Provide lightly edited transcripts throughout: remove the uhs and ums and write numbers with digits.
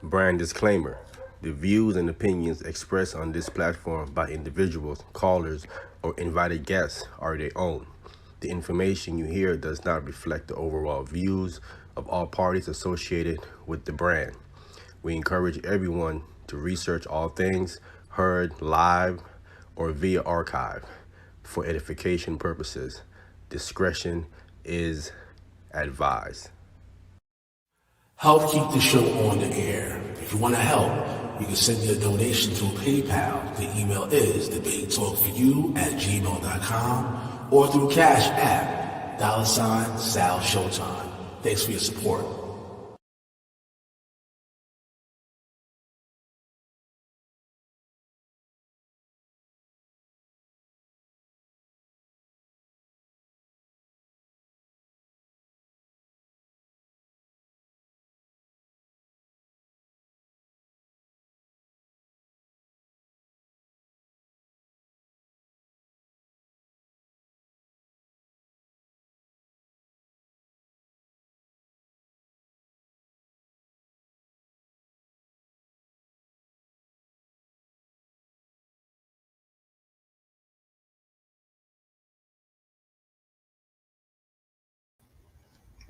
Brand disclaimer. The views and opinions expressed on this platform by individuals, callers, or invited guests are their own. The information you hear does not reflect the overall views of all parties associated with the brand. We encourage everyone to research all things heard live or via archive for edification purposes. Discretion is advised. Help keep the show on the air. If you want to help, you can send me a donation through PayPal. The email is debatetalkforyou@gmail.com or through Cash App, $Sal Showtime. Thanks for your support.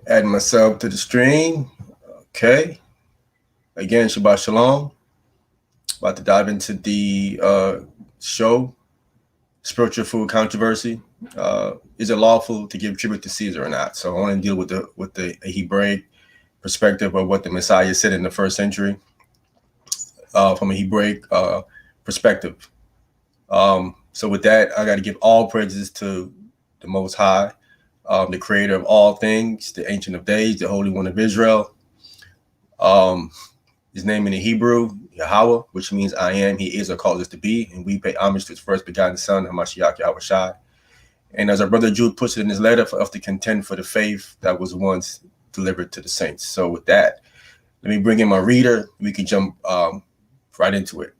Adding myself to the stream. Okay. Again, Shabbat Shalom. About to dive into the show, spiritual food controversy. Is it lawful to give tribute to Caesar or not? So I want to deal with the Hebraic perspective of what the Messiah said in the first century, from a Hebraic perspective. So with that, I got to give all praises to the Most High, the Creator of all things, the Ancient of Days, the Holy One of Israel. His name in the Hebrew, Yahweh, which means I am, he is, or calls us to be. And we pay homage to his first begotten son, Hamashiach Yahweh Shai. And as our brother Jude puts it in his letter, for us to contend for the faith that was once delivered to the saints. So with that, let me bring in my reader. We can jump right into it.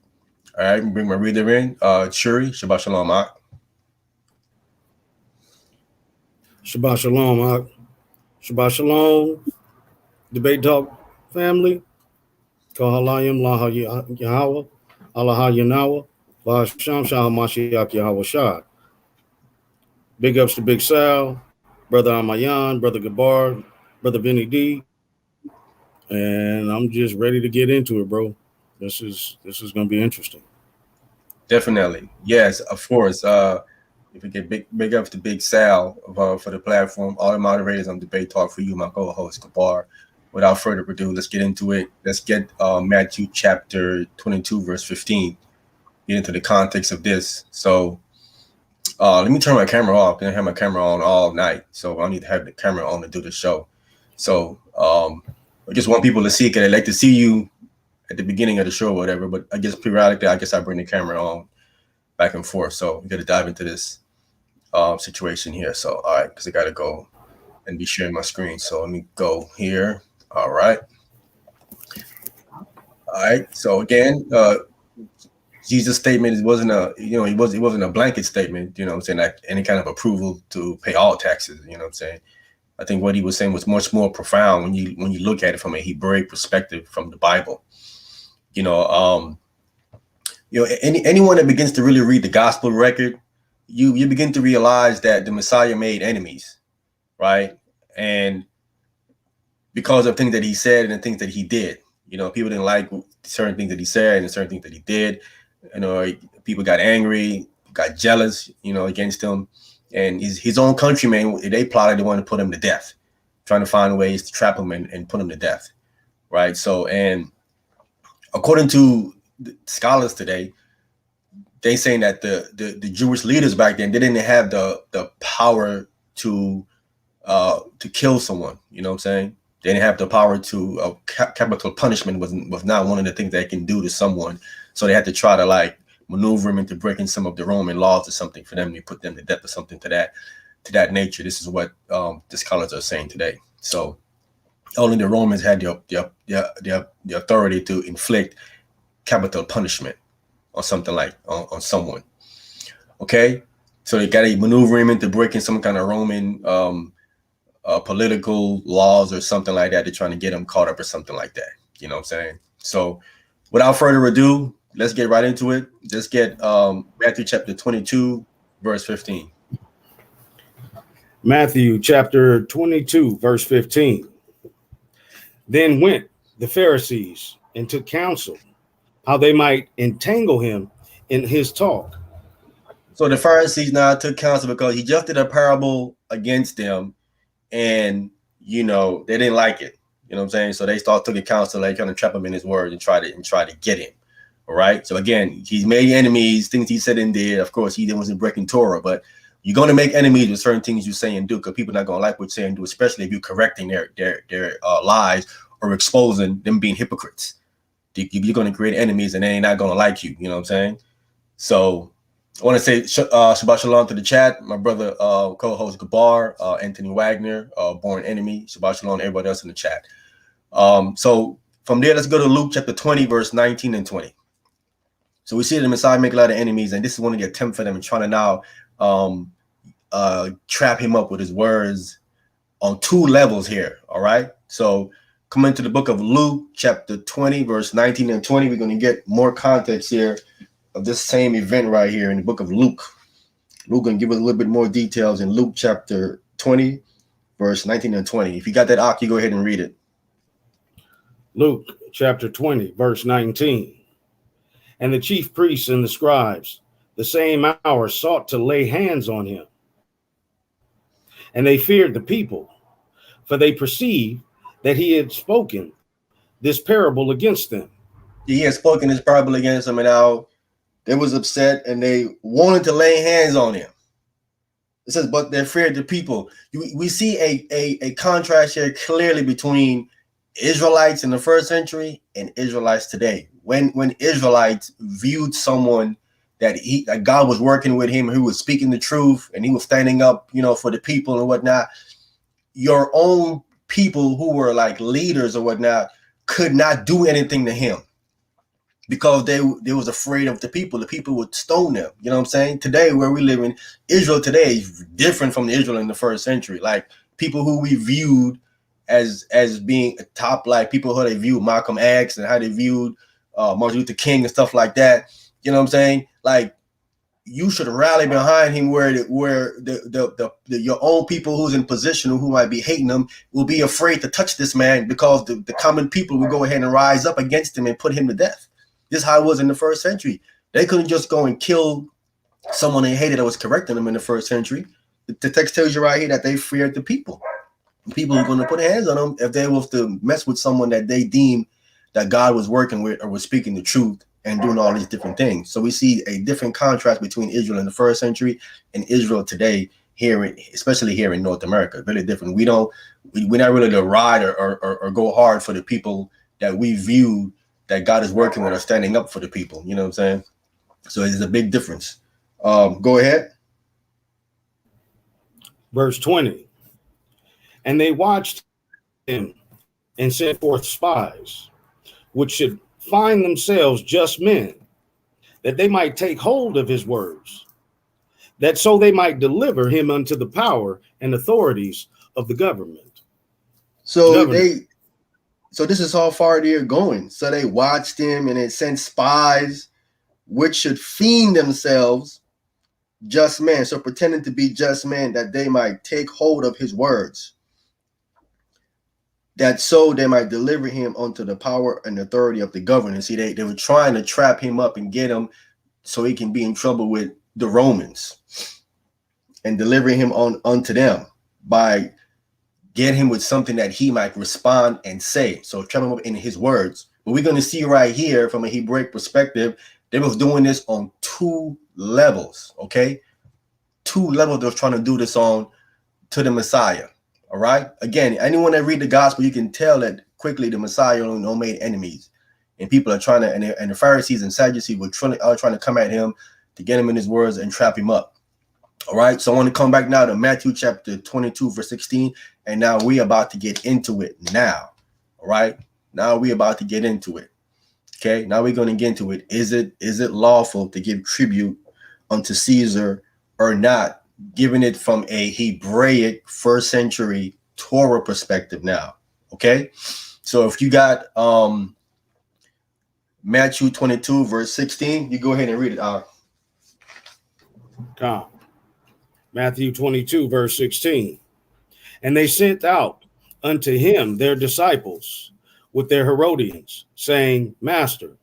All right, bring my reader in. Shuri, Shabbat Shalom, Ak. Shabbat Shalom, Ak. Shabbat Shalom, Debate Talk family. Kahalayim Laha Yahweh, Allah Yanawa, Vasham Shah Mashiach Yahweh Shah. Big ups to Big Sal, Brother Ahmayan, Brother Gabar, Brother Vinny D. And I'm just ready to get into it, bro. This is gonna be interesting. Definitely. Yes, of course. If we get big ups to Big Sal for the platform, all the moderators on Debate Talk for you, my co-host Gabar. Without further ado, let's get into it. Let's get Matthew chapter 22, verse 15. Get into the context of this. So let me turn my camera off. I didn't have my camera on all night, so I need to have the camera on to do the show. So I just want people to see it. I'd like to see you at the beginning of the show or whatever, but I guess periodically, I guess I bring the camera on back and forth. So we got to dive into this situation here. So, all right, because I got to go and be sharing my screen. So let me go here. All right. All right. So again, Jesus' statement wasn't it wasn't a blanket statement, I'm saying, like any kind of approval to pay all taxes, what I'm saying. I think what he was saying was much more profound when you look at it from a Hebraic perspective from the Bible. Anyone that begins to really read the gospel record, you begin to realize that the Messiah made enemies, right? And because of things that he said and the things that he did, people didn't like certain things that he said and certain things that he did. People got angry, got jealous, against him. And his own countrymen, they plotted to want to put him to death, trying to find ways to trap him and put him to death, right? So, and according to the scholars today, they saying that the Jewish leaders back then, they didn't have the power to kill someone. You know what I'm saying? They didn't have the power to capital punishment was not one of the things they can do to someone. So they had to try to maneuver him into breaking some of the Roman laws or something for them to put them to death or something to that nature. This is what the scholars are saying today. So only the Romans had the authority to inflict capital punishment or something on someone. Okay, so they got to maneuver him into breaking some kind of Roman political laws or something like that. They're trying to get him caught up or something like that. You know what I'm saying? So without further ado, let's get right into it. Let's get Matthew chapter 22, verse 15. Matthew chapter 22, verse 15. Then went the Pharisees and took counsel how they might entangle him in his talk. So the Pharisees now took counsel because he just did a parable against them, and they didn't like it. You know what I'm saying? So they taking counsel, like kind of trap him in his word and try to get him. All right. So again, he's made enemies, things he said and did. Of course, he wasn't breaking Torah, but you're going to make enemies with certain things you say and do, because people are not going to like what you say and do, especially if you're correcting their lies or exposing them being hypocrites. You're going to create enemies and they're not going to like you. You know what I'm saying? So I want to say Shabbat Shalom to the chat. My brother, co-host Gabar, Anthony Wagner, Born Enemy. Shabbat Shalom to everybody else in the chat. So from there, let's go to Luke chapter 20, verse 19 and 20. So we see the Messiah make a lot of enemies, and this is one of the attempts for them in trying to now trap him up with his words on two levels here. All right. So coming to the book of Luke chapter 20, verse 19 and 20, we're going to get more context here of this same event right here in the book of Luke. Luke going to give us a little bit more details in Luke chapter 20, verse 19 and 20. If you got that, Ak, you go ahead and read it. Luke chapter 20, verse 19. And the chief priests and the scribes the same hour sought to lay hands on him. And they feared the people, for they perceived that he had spoken this parable against them. He had spoken this parable against them, and now they was upset and they wanted to lay hands on him. It says, but they feared the people. We see a contrast here clearly between Israelites in the first century and Israelites today. When Israelites viewed someone that God was working with him, who was speaking the truth, and he was standing up, for the people and whatnot, your own people who were like leaders or whatnot could not do anything to him because they was afraid of the people. The people would stone them. You know what I'm saying? Today, where we live in Israel today is different from the Israel in the first century. Like people who we viewed as being top, like people who they viewed Malcolm X and how they viewed Martin Luther King and stuff like that. You know what I'm saying? Like you should rally behind him where your own people who's in position or who might be hating him will be afraid to touch this man, because the common people will go ahead and rise up against him and put him to death. This is how it was in the first century. They couldn't just go and kill someone they hated that was correcting them in the first century. The text tells you right here that they feared the people. People were going to put hands on them if they was to mess with someone that they deemed that God was working with or was speaking the truth and doing all these different things. So we see a different contrast between Israel in the first century and Israel today, especially here in North America. Really different. We're not really to ride or go hard for the people that we view that God is working with or standing up for the people. You know what I'm saying? So it's a big difference. Go ahead. Verse 20. And they watched him and sent forth spies, which should find themselves just men, that they might take hold of his words, that so they might deliver him unto the power and authorities of the government. So this is how far they're going. So they watched him and it sent spies, which should feign themselves just men. So pretending to be just men, that they might take hold of his words, that so they might deliver him unto the power and authority of the government. See, they were trying to trap him up and get him so he can be in trouble with the Romans and delivering him unto them by getting him with something that he might respond and say. So trap him up in his words. But we're going to see right here from a Hebraic perspective, they was doing this on two levels, okay? Two levels they was trying to do this on to the Messiah. All right. Again, anyone that read the gospel, you can tell that quickly the Messiah only made enemies, and people are trying to, and the Pharisees and Sadducees were trying to come at him to get him in his words and trap him up. All right. So I want to come back now to Matthew chapter 22, verse 16. And now we're about to get into it now. All right. Now we're about to get into it. Okay. Now we're going to get into it. Is it lawful to give tribute unto Caesar or not? Giving it from a Hebraic first century Torah perspective now. Okay. So if you got Matthew 22, verse 16. You go ahead and read it. Come. Matthew 22, verse 16. And they sent out unto him their disciples with their Herodians, saying, Master,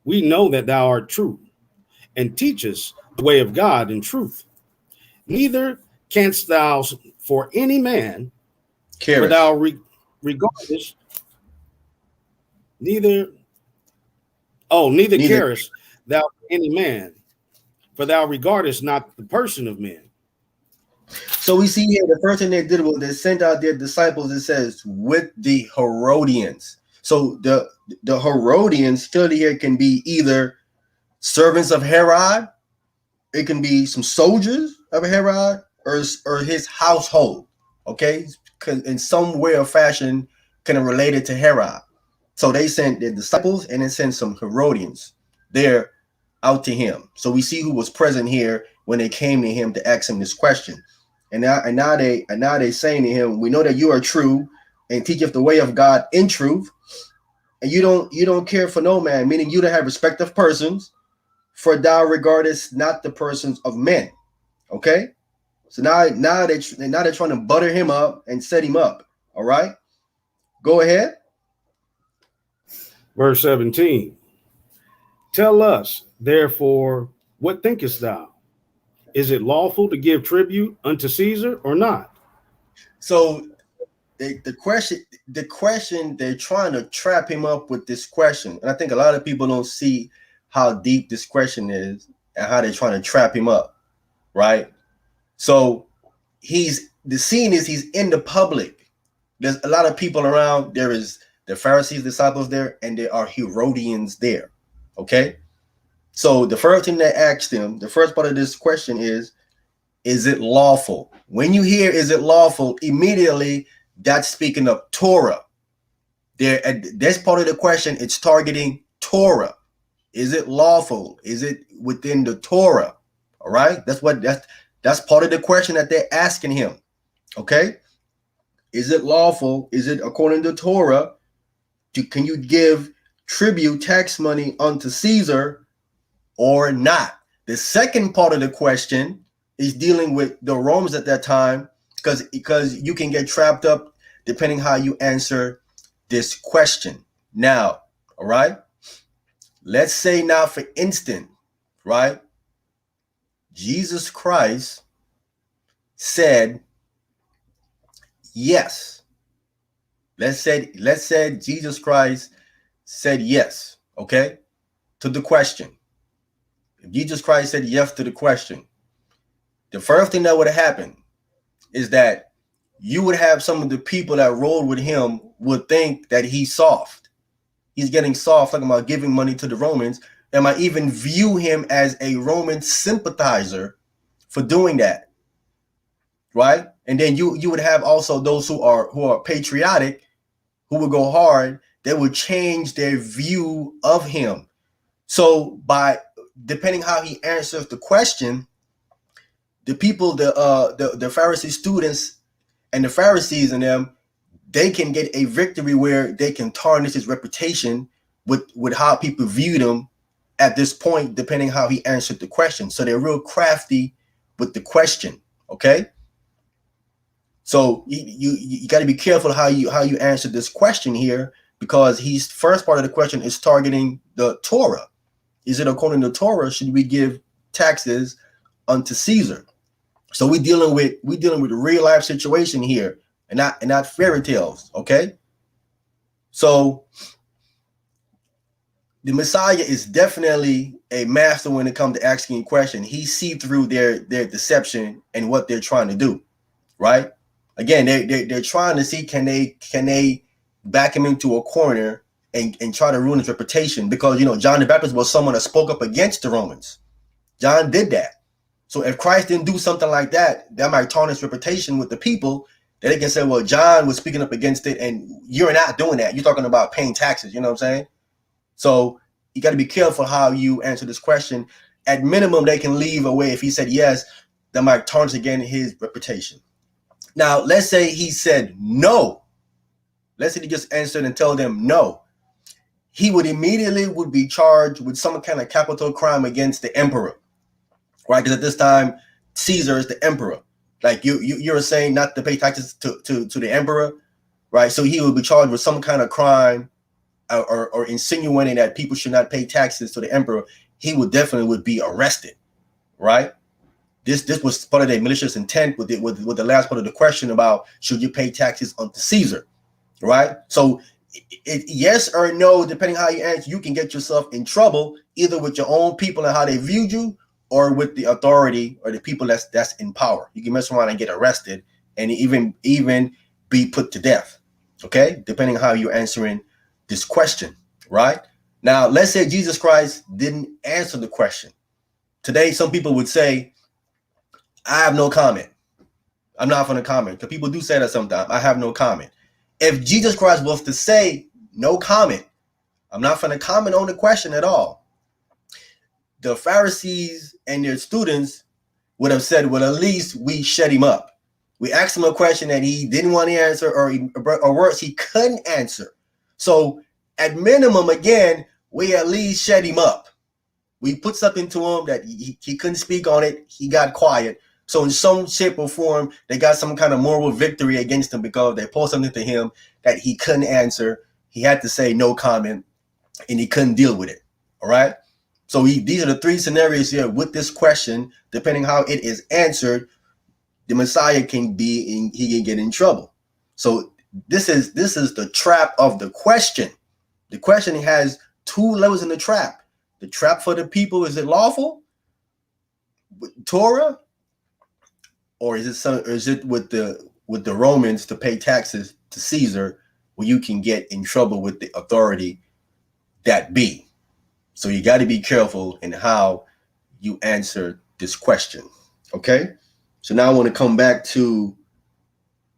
we know that thou art true, and teachest the way of God in truth. Neither canst thou for any man, for thou regardest, neither carest thou for any man, for thou regardest not the person of men. So we see here the first thing they did was they sent out their disciples, it says, with the Herodians. So the Herodians clearly here can be either servants of Herod, it can be some soldiers of Herod, or his household, okay? Because in some way or fashion kind of related to Herod. So they sent their disciples and then sent some Herodians there out to him. So we see who was present here when they came to him to ask him this question. And now they saying to him, we know that you are true and teach us the way of God in truth. And you don't care for no man, meaning you don't have respect of persons, for thou regardest not the persons of men. Okay? So now they're trying to butter him up and set him up. All right? Go ahead. Verse 17. Tell us, therefore, what thinkest thou? Is it lawful to give tribute unto Caesar or not? So the question, they're trying to trap him up with this question. And I think a lot of people don't see how deep this question is and how they're trying to trap him up, right? So the scene is he's in the public. There's a lot of people around. There is the Pharisees, disciples there, and there are Herodians there, okay? So the first thing they asked him, the first part of this question is it lawful? When you hear is it lawful, immediately that's speaking of Torah. This part of the question, it's targeting Torah. Is it lawful? Is it within the Torah? All right. That's part of the question that they're asking him. Okay. Is it lawful? Is it according to Torah? Can you give tribute, tax money unto Caesar or not? The second part of the question is dealing with the Romans at that time, because you can get trapped up depending how you answer this question. Now, all right, let's say now, for instance, right, Jesus Christ said yes. Let's say Jesus Christ said yes, okay, to the question. If Jesus Christ said yes to the question, the first thing that would happen is that you would have some of the people that rolled with him would think that he's soft. He's getting soft, talking about giving money to the Romans. They might even view him as a Roman sympathizer for doing that, right? And then you would have also those who are patriotic, who would go hard. They would change their view of him. So depending how he answers the question, the people, the Pharisee students and the Pharisees and them, they can get a victory where they can tarnish his reputation with how people viewed him at this point, depending how he answered the question. So they're real crafty with the question. Okay. So you got to be careful how you answer this question here, because first part of the question is targeting the Torah. Is it according to Torah? Should we give taxes unto Caesar? So we're dealing with a real life situation here, and not fairy tales. Okay. So the Messiah is definitely a master when it comes to asking a question. He sees through their deception and what they're trying to do. Right. Again, they're trying to see can they back him into a corner and try to ruin his reputation, because John the Baptist was someone that spoke up against the Romans. John did that. So if Christ didn't do something like that might tarnish his reputation with the people, that they can say, well, John was speaking up against it and you're not doing that. You're talking about paying taxes. You know what I'm saying? So you got to be careful how you answer this question. At minimum, they can leave away. If he said yes, that might tarnish again his reputation. Now, let's say he said no. Let's say he just answered and tell them no. he would immediately be charged with some kind of capital crime against the emperor, right? Because at this time, Caesar is the emperor. Like you're saying not to pay taxes to the emperor, right? So he would be charged with some kind of crime, or insinuating that people should not pay taxes to the emperor. He would be arrested, right? This was part of the malicious intent with the last part of the question about should you pay taxes unto Caesar, right? So yes or no, depending how you answer, you can get yourself in trouble either with your own people and how they viewed you, or with the authority or the people that's in power. You can mess around and get arrested and even be put to death, okay? Depending on how you're answering this question, right? Now, let's say Jesus Christ didn't answer the question. Today, some people would say, I have no comment. I'm not going to comment, because people do say that sometimes. I have no comment. If Jesus Christ was to say no comment, I'm not going to comment on the question at all, the Pharisees and their students would have said, well, at least we shut him up. We asked him a question that he didn't want to answer, or worse, he couldn't answer. So at minimum, again, we at least shut him up. We put something to him that he couldn't speak on it. He got quiet. So in some shape or form, they got some kind of moral victory against him because they posed something to him that he couldn't answer. He had to say no comment, and he couldn't deal with it. All right. So these are the three scenarios here with this question. Depending how it is answered, the Messiah can get in trouble. So this is the trap of the question. The question has two levels in the trap. The trap for the people, is it lawful with Torah, or is it with the Romans to pay taxes to Caesar, where you can get in trouble with the authority that be? So you got to be careful in how you answer this question. Okay. So now I want to come back to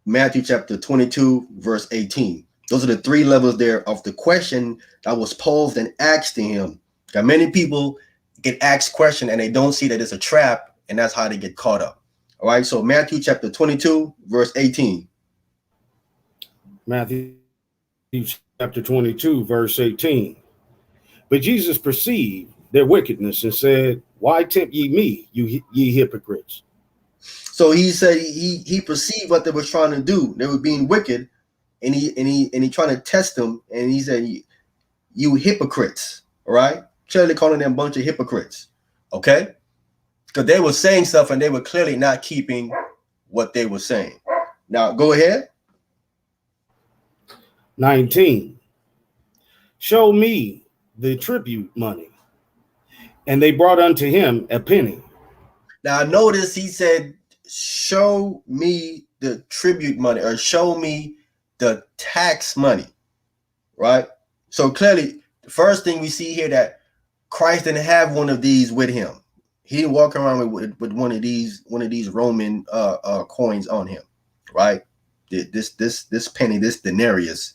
Matthew chapter 22, verse 18. Those are the three levels there of the question that was posed and asked to him. Got many people get asked question and they don't see that it's a trap, and that's how they get caught up. All right. So Matthew chapter 22, verse 18. Matthew chapter 22, verse 18. But Jesus perceived their wickedness and said, why tempt ye me, ye hypocrites? So he said he perceived what they were trying to do. They were being wicked, and he trying to test them, and he said, you hypocrites. All right. Clearly calling them a bunch of hypocrites. Okay. Because they were saying stuff and they were clearly not keeping what they were saying. Now go ahead. 19. Show me the tribute money. And they brought unto him a penny. Now notice he said, show me the tribute money, or show me the tax money, right? So clearly, the first thing we see here, that Christ didn't have one of these with him. He didn't walk around with one of these Roman coins on him, right? This penny, this denarius,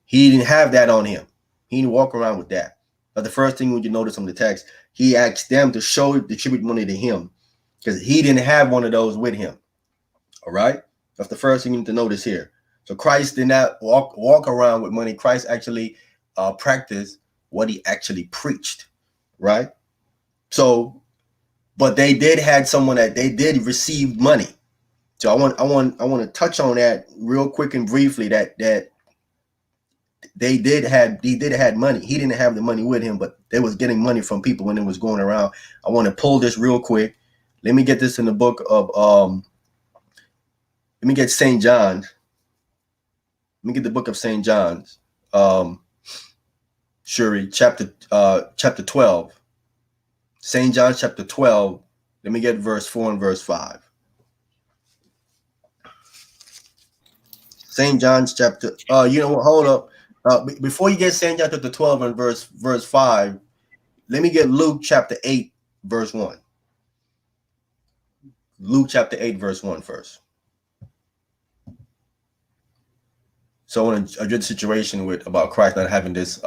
he didn't have that on him. He didn't walk around with that. But the first thing when you notice on the text, he asked them to show the tribute money to him, because he didn't have one of those with him. All right. That's the first thing you need to notice here. So Christ did not walk around with money. Christ actually practiced what he actually preached. Right. So, but they did had someone that they did receive money. So I want to touch on that real quick and briefly, that he did have money. He didn't have the money with him, but they was getting money from people when it was going around. I want to pull this real quick. Let me get this in the book of let me get St. John's. Let me get the book of St. John's. Shuri, chapter 12. St. John chapter 12. Let me get verse 4 and verse 5. St. John's chapter, hold up. Before you get St. John chapter 12 and verse 5, let me get Luke chapter 8, verse 1. Luke chapter 8, verse 1 first. So I want to address the situation about Christ not having this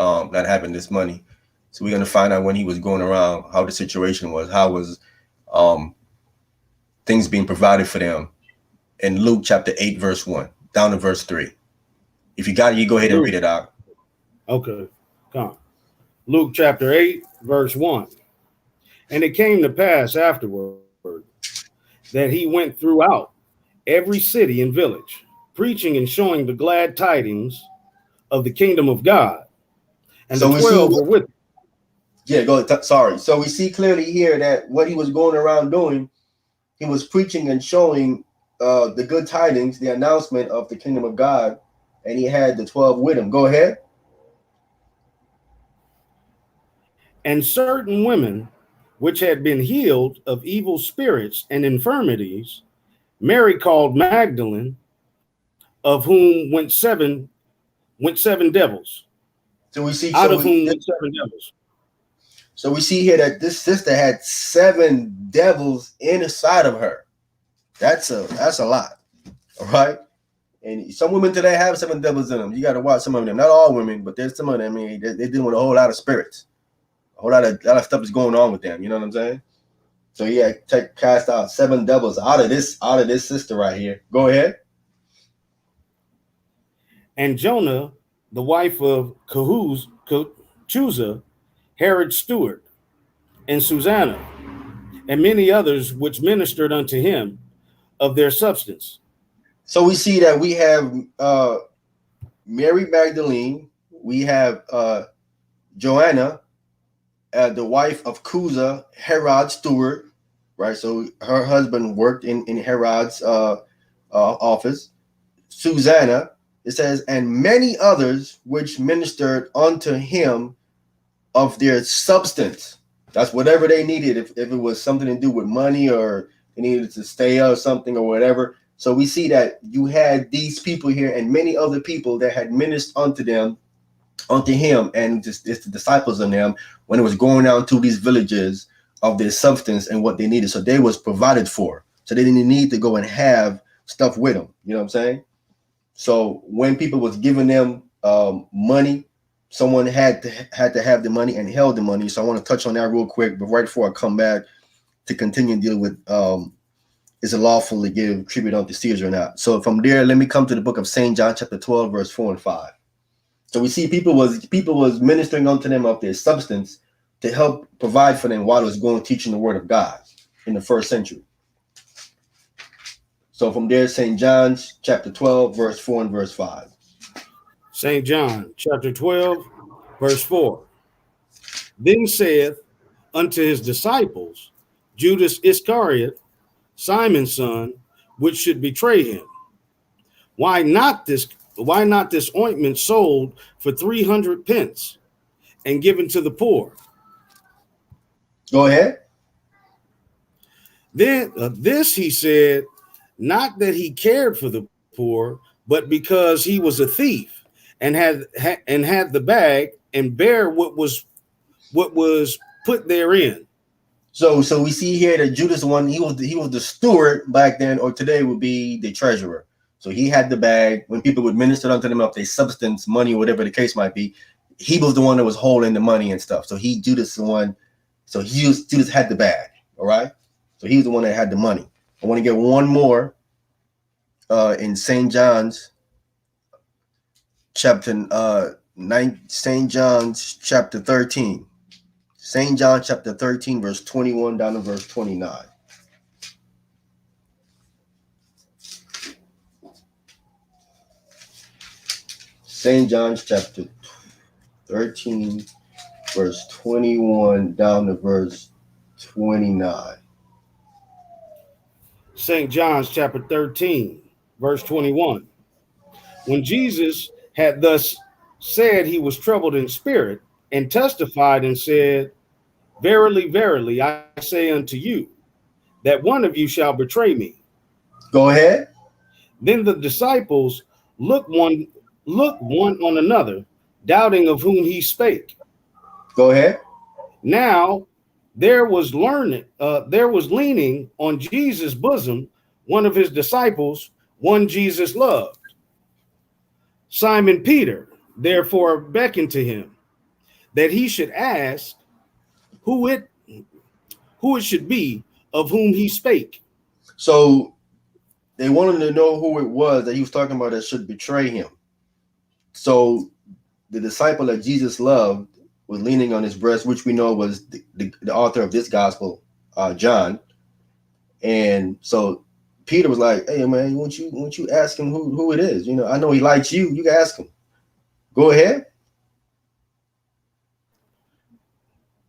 money. So we're going to find out when he was going around, how the situation was, how was things being provided for them in Luke chapter 8, verse 1, down to verse 3. If you got it, you go ahead and read it out. Okay. Come on. Luke chapter 8, verse 1. And it came to pass afterward that he went throughout every city and village, preaching and showing the glad tidings of the kingdom of God. And So the we see, 12 were with him. yeah, go ahead. Sorry. So we see clearly here that what he was going around doing, he was preaching and showing the good tidings, the announcement of the kingdom of God, and he had the 12 with him. Go ahead. And certain women which had been healed of evil spirits and infirmities, Mary called Magdalene, of whom went seven devils, So we see, out of whom went seven devils. so we see here that this sister had 7 devils inside of her. That's a lot. All right. And some women today have 7 devils in them. You got to watch some of them. Not all women, but there's some of them. I mean, they're dealing with a whole lot of spirits. A whole lot of stuff is going on with them. You know what I'm saying? So yeah, cast out 7 devils out of this sister right here. Go ahead. And Jonah, the wife of Chusa, Herod's steward, and Susanna, and many others which ministered unto him of their substance. So we see that we have Mary Magdalene, we have Joanna, the wife of Chusa, Herod's steward, right? So her husband worked in Herod's office. Susanna, it says, and many others which ministered unto him of their substance. That's whatever they needed. If it was something to do with money or they needed to stay or something or whatever. So we see that you had these people here and many other people that had ministered unto him and just the disciples of them when it was going out to these villages of their substance and what they needed. So they was provided for. So they didn't need to go and have stuff with them. You know what I'm saying? So when people was giving them money, someone had to have the money and held the money. So I want to touch on that real quick, but right before I come back to continue dealing with is it lawful to give tribute unto Caesar or not? So from there, let me come to the book of St. John, chapter 12, verse 4 and 5. So we see people was ministering unto them of their substance to help provide for them while it was going teaching the word of God in the first century. So from there, St. John's chapter 12, verse 4 and verse 5. St. John chapter 12, verse 4. Then saith unto his disciples Judas Iscariot, Simon's son, which should betray him. Why not this ointment sold for 300 pence and given to the poor? Go ahead. Then this he said, not that he cared for the poor, but because he was a thief and had the bag and bare what was put therein. So we see here that Judas one, he was the steward back then, or today would be the treasurer. So he had the bag when people would minister unto them of their substance, money, whatever the case might be. He was the one that was holding the money and stuff. So Judas had the bag. All right. So he was the one that had the money. I want to get one more in St. John's chapter 9, St. John's chapter 13. St. John chapter 13, verse 21 down to verse 29. St. John's chapter 13, verse 21 down to verse 29. St. John's chapter 13, verse 21. When Jesus had thus said, he was troubled in spirit and testified and said, verily, verily, I say unto you, that one of you shall betray me. Go ahead. Then the disciples looked one on another, doubting of whom he spake. Go ahead. Now there was leaning on Jesus' bosom one of his disciples, one Jesus loved. Simon Peter therefore beckoned to him that he should ask who it should be of whom he spake. So they wanted to know who it was that he was talking about that should betray him. So the disciple that Jesus loved, was leaning on his breast, which we know was the author of this gospel, John. And so Peter was like, "Hey man, won't you ask him who it is? You know, I know he likes you. You can ask him. Go ahead."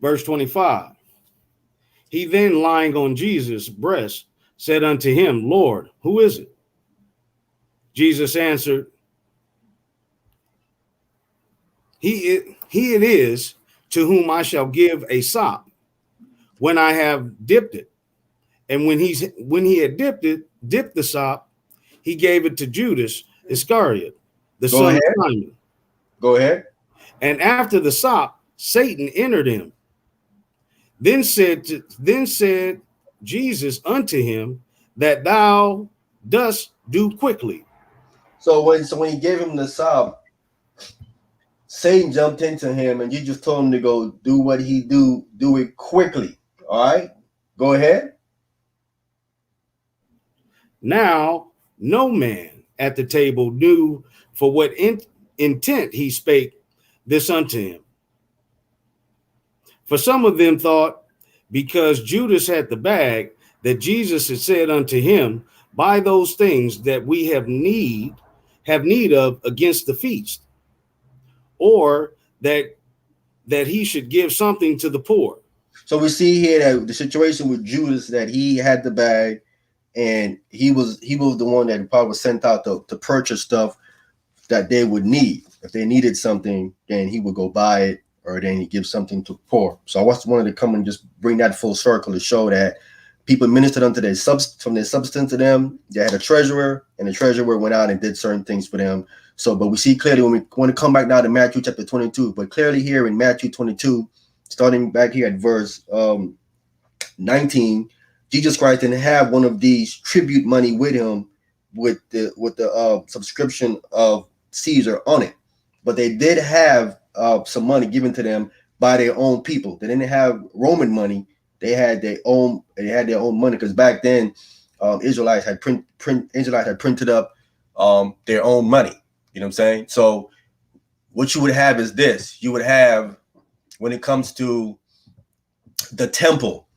Verse 25. He then, lying on Jesus' breast, said unto him, Lord, who is it? Jesus answered, He it is to whom I shall give a sop when I have dipped it. And when he had dipped the sop, he gave it to Judas Iscariot, the son of Simon. Go ahead. And after the sop, Satan entered him. Then said Jesus unto him, that thou dost do quickly. So when he gave him the sop, Satan jumped into him, and you just told him to go do what he do it quickly. All right, go ahead. Now no man at the table knew for what intent he spake this unto him. For some of them thought, because Judas had the bag, that Jesus had said unto him, buy those things that we have need of against the feast, or that he should give something to the poor. So we see here that the situation with Judas, that he had the bag, and he was the one that probably was sent out to purchase stuff that they would need. If they needed something, then he would go buy it, or then he gives something to the poor. So I just wanted to come and just bring that full circle to show that people ministered unto from their substance to them. They had a treasurer, and the treasurer went out and did certain things for them. So, but we see clearly when we want to come back now to Matthew chapter 22, but clearly here in Matthew 22, starting back here at verse 19, Jesus Christ didn't have one of these tribute money with him with the subscription of Caesar on it, but they did have some money given to them by their own people. They didn't have Roman money. They had their own money, because back then Israelites had printed up their own money. You know what I'm saying? So what you would have is this. You would have, when it comes to the temple,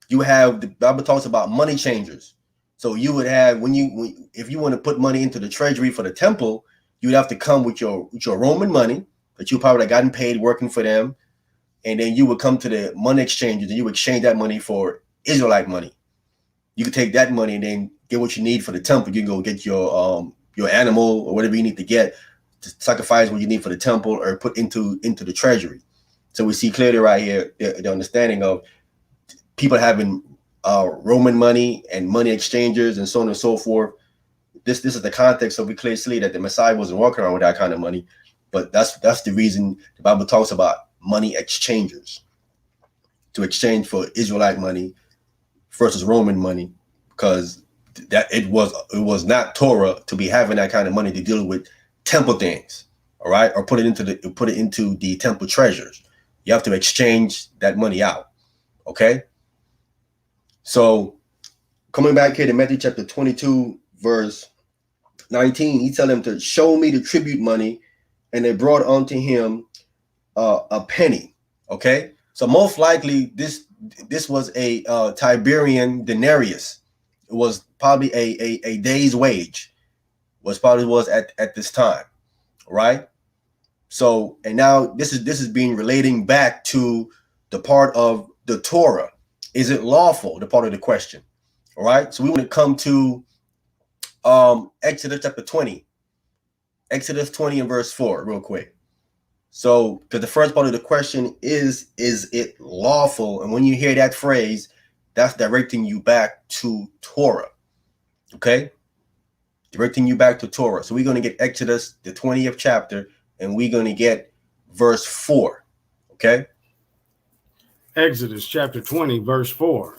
you have, the Bible talks about money changers. So you would have, if you want to put money into the treasury for the temple, you would have to come with your Roman money that you probably had gotten paid working for them, and then you would come to the money exchanges and you would exchange that money for Israelite money. You could take that money and then get what you need for the temple. You can go get your animal or whatever you need to get to sacrifice what you need for the temple, or put into the treasury. So we see clearly right here the understanding of people having Roman money and money exchangers and so on and so forth. This is the context, so we clearly see that the Messiah wasn't walking around with that kind of money. But that's the reason the Bible talks about money exchangers, to exchange for Israelite money versus Roman money, because that it was not Torah to be having that kind of money to deal with temple things, all right, or put it into the temple treasures. You have to exchange that money out. Okay. So coming back here to Matthew chapter 22, verse 19, he tell them to show me the tribute money, and they brought unto him a penny. Okay, so most likely this was a Tiberian denarius. It was probably a day's wage. Was at this time, right? So, and now this is being relating back to the part of the Torah. Is it lawful? The part of the question. All right. So we want to come to Exodus chapter 20. Exodus 20 and verse 4, real quick. So, because the first part of the question is it lawful? And when you hear that phrase, that's directing you back to Torah. Okay? Directing you back to Torah. So we're going to get Exodus, the 20th chapter, and we're going to get verse 4. Okay? Exodus chapter 20, verse 4.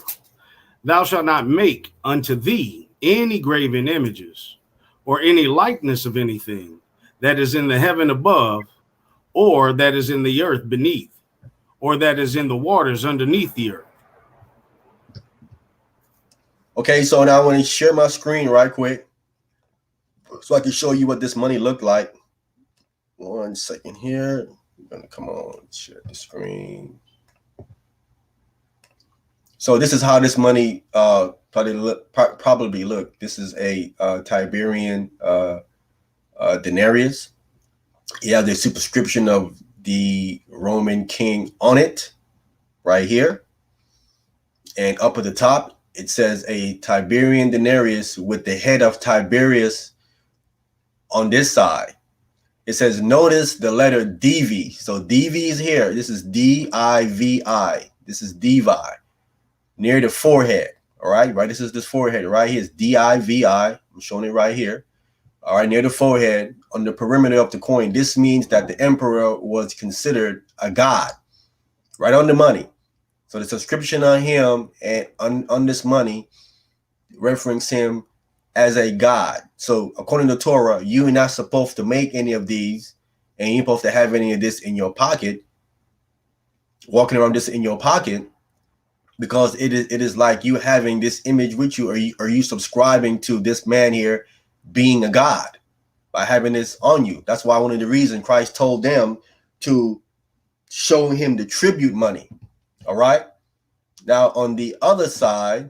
Thou shalt not make unto thee any graven images, or any likeness of anything that is in the heaven above, or that is in the earth beneath, or that is in the waters underneath the earth. Okay, so now I want to share my screen right quick so I can show you what this money looked like. 1 second here. I'm gonna come on, share the screen. So this is how this money probably look. This is a Tiberian denarius. You have the superscription of the Roman king on it right here. And up at the top, it says a Tiberian denarius with the head of Tiberius on this side. It says, notice the letter DV. So DV is here. This is DIVI. This is Divi. Near the forehead. All right. Right. This is this forehead right here. Is DIVI. I'm showing it right here. All right. Near the forehead on the perimeter of the coin. This means that the emperor was considered a god. Right on the money. So the subscription on him and on this money reference him as a god. So according to Torah, you're not supposed to make any of these, and you're supposed to have any of this in your pocket, walking around this in your pocket, because it is like you having this image with you, or are you subscribing to this man here being a god by having this on you. That's why one of the reasons Christ told them to show him the tribute money. All right. Now on the other side,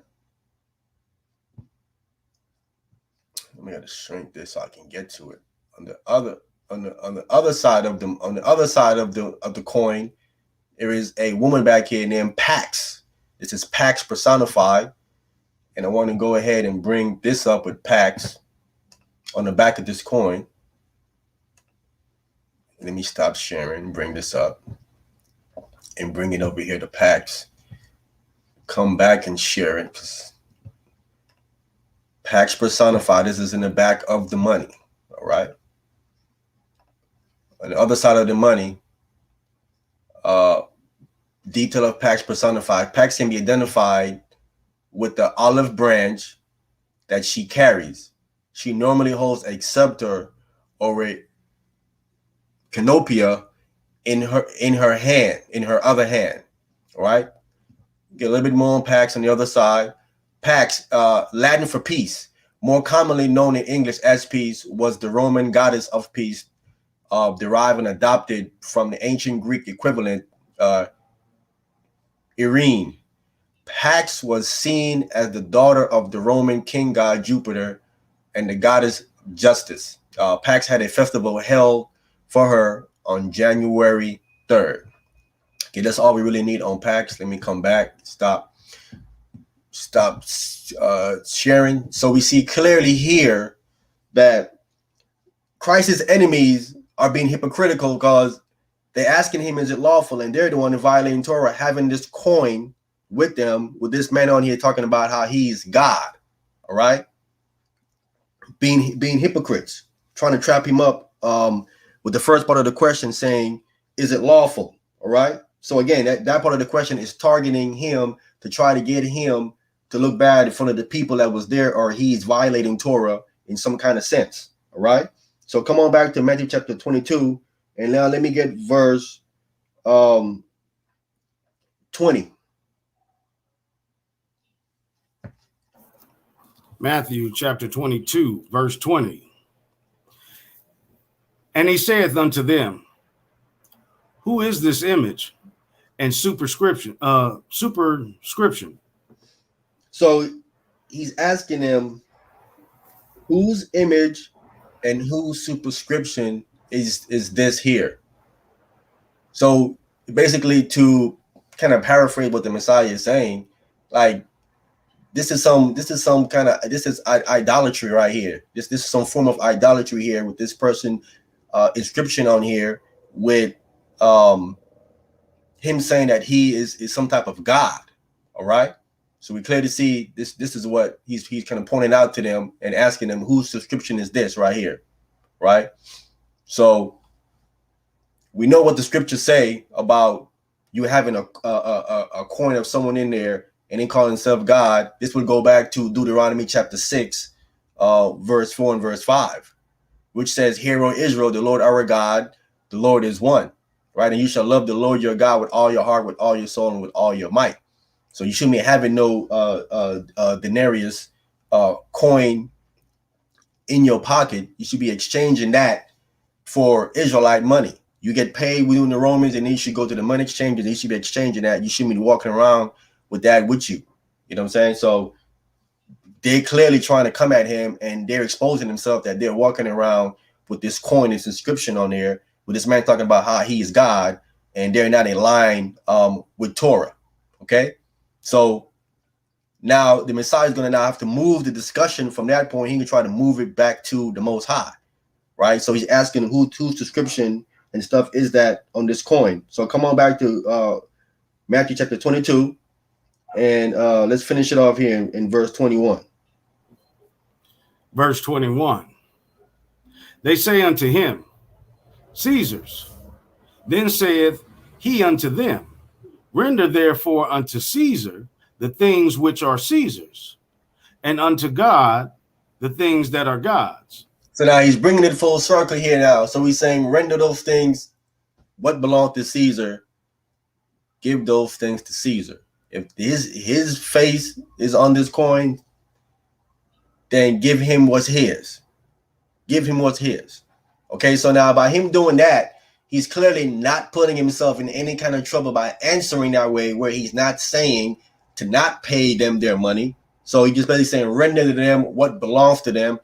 let me gotta shrink this so I can get to it. On the other side of the coin, there is a woman back here named Pax. This is Pax personified, and I want to go ahead and bring this up with Pax on the back of this coin. Let me stop sharing, bring this up, and bring it over here to Pax. Come back and share it, because Pax personified, this is in the back of the money. All right. On the other side of the money, detail of Pax personified. Pax can be identified with the olive branch that she carries. She normally holds a scepter or a canopia in her hand, in her other hand. All right. Get a little bit more on Pax on the other side. Pax, Latin for peace, more commonly known in English as peace, was the Roman goddess of peace, derived and adopted from the ancient Greek equivalent, Irene. Pax was seen as the daughter of the Roman king god Jupiter and the goddess Justice. Pax had a festival held for her on January 3rd. Okay, that's all we really need on Pax. Let me come back. Stop sharing. So we see clearly here that Christ's enemies are being hypocritical because they're asking him, is it lawful? And they're the one violating Torah, having this coin with them, with this man on here talking about how he's God. All right. Being hypocrites, trying to trap him up with the first part of the question saying, is it lawful? All right. So again, that part of the question is targeting him to try to get him to look bad in front of the people that was there, or he's violating Torah in some kind of sense. All right. So come on back to Matthew chapter 22. And now let me get verse 20. Matthew chapter 22, verse 20. And he saith unto them, who is this image and superscription? So he's asking them, whose image and whose superscription is this here? So basically, to kind of paraphrase what the Messiah is saying, like this is idolatry right here. This is some form of idolatry here with this person inscription on here with him saying that he is some type of God. All right. So we clearly see this is what he's kind of pointing out to them and asking them, whose subscription is this right here? Right. So we know what the scriptures say about you having a coin of someone in there and then calling himself God. This would go back to Deuteronomy chapter 6, verse 4 and verse 5, which says, hear, O Israel, the Lord our God, the Lord is one. Right. And you shall love the Lord your God with all your heart, with all your soul, and with all your might. So you shouldn't be having no denarius coin in your pocket. You should be exchanging that for Israelite money. You get paid within the Romans, and then you should go to the money exchange, and you should be exchanging that. You shouldn't be walking around with that with you. You know what I'm saying? So they're clearly trying to come at him, and they're exposing themselves that they're walking around with this coin, this inscription on there, with this man talking about how he is God, and they're not in line with Torah. Okay? So now the Messiah is going to now have to move the discussion from that point. He can try to move it back to the Most High, right? So he's asking whose description and stuff is that on this coin. So come on back to Matthew chapter 22, and let's finish it off here in verse 21. Verse 21. They say unto him, Caesar's. Then saith he unto them, Render therefore unto Caesar the things which are Caesar's, and unto God the things that are God's. So now he's bringing it full circle here now. So he's saying, render those things what belong to Caesar, give those things to Caesar. If his face is on this coin, then give him what's his. Give him what's his. Okay, so now by him doing that, he's clearly not putting himself in any kind of trouble by answering that way, where he's not saying to not pay them their money. So he's just basically saying, render to them what belongs to them.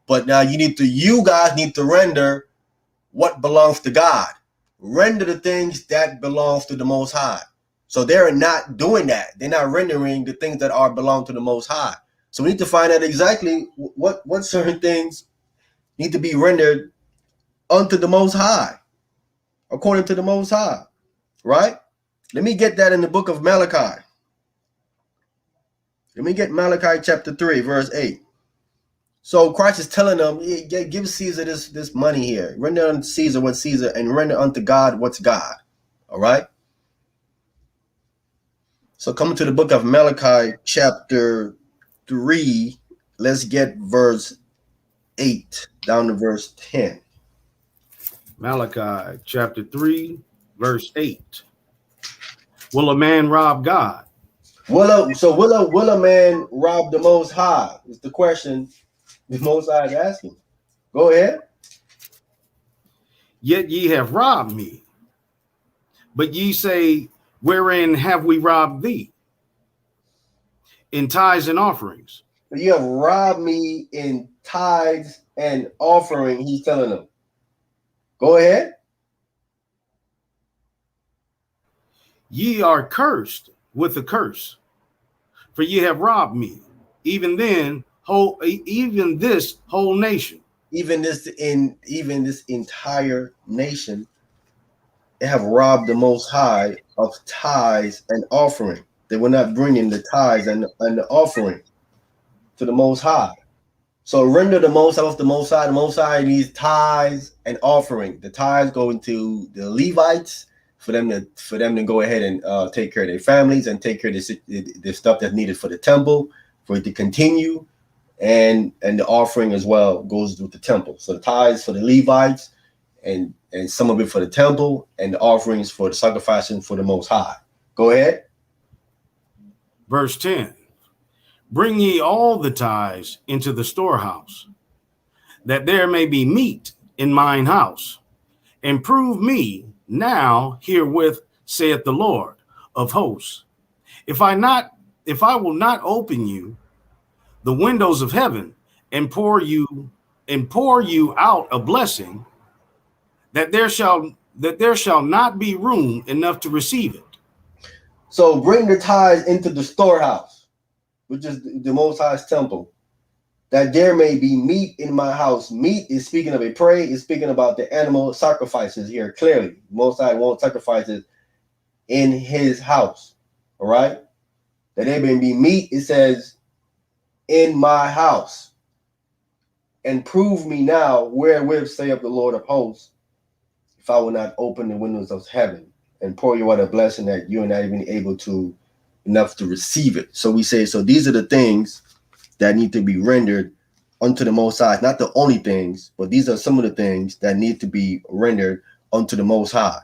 But now you guys need to render what belongs to God. Render the things that belongs to the Most High. So they're not doing that. They're not rendering the things that belong to the Most High. So we need to find out exactly what certain things need to be rendered unto the Most High, according to the Most High, right? Let me get that in the book of Malachi. Let me get Malachi chapter 3, verse 8. So Christ is telling them, give Caesar this money here. Render unto Caesar what's Caesar, and render unto God what's God. All right? So coming to the book of Malachi chapter 3, let's get verse 8 down to verse 10. Malachi chapter 3, verse 8. Will a man rob God? Will a man rob the Most High? Is the question the Most High is asking. Go ahead. Yet ye have robbed me. But ye say, wherein have we robbed thee? In tithes and offerings. You have robbed me in tithes and offering, he's telling them. Go ahead. Ye are cursed with a curse, for ye have robbed me, even this whole nation. Even this entire nation, they have robbed the Most High of tithes and offering. They were not bringing the tithes and the offering to the Most High. So render the Most High of the Most High. The Most High needs tithes and offering. The tithes go into the Levites for them to go ahead and take care of their families and take care of the stuff that's needed for the temple, for it to continue. And the offering as well goes with the temple. So the tithes for the Levites, and some of it for the temple, and the offerings for the sacrificing for the Most High. Go ahead. Verse 10. Bring ye all the tithes into the storehouse, that there may be meat in mine house, and prove me now herewith, saith the Lord of hosts, if I will not open you the windows of heaven and pour you out a blessing, that there shall not be room enough to receive it. So bring the tithes into the storehouse, which is the Most High's temple, that there may be meat in my house. Meat is speaking of a prey, is speaking about the animal sacrifices here. Clearly, Most High won't sacrifices in his house. All right, that there may be meat, it says, in my house, and prove me now wherewith saith the Lord of hosts, if I will not open the windows of heaven and pour you out a blessing that you are not even able to enough to receive it. So we say, so these are the things that need to be rendered unto the Most High. Not the only things, but these are some of the things that need to be rendered unto the Most High.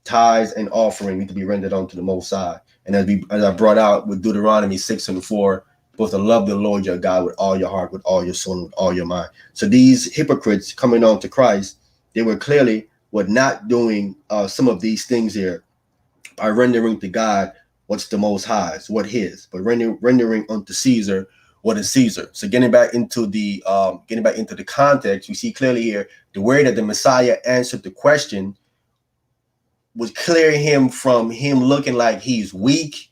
Tithes and offering need to be rendered unto the Most High. And as I brought out with Deuteronomy 6:4, supposed to love the Lord your God with all your heart, with all your soul, with all your mind. So these hypocrites coming on to Christ, they were clearly with not doing some of these things here by rendering to God what's the Most High's, what His, but rendering unto Caesar what is Caesar. So getting back into the context, we see clearly here the way that the Messiah answered the question was clearing him from him looking like he's weak,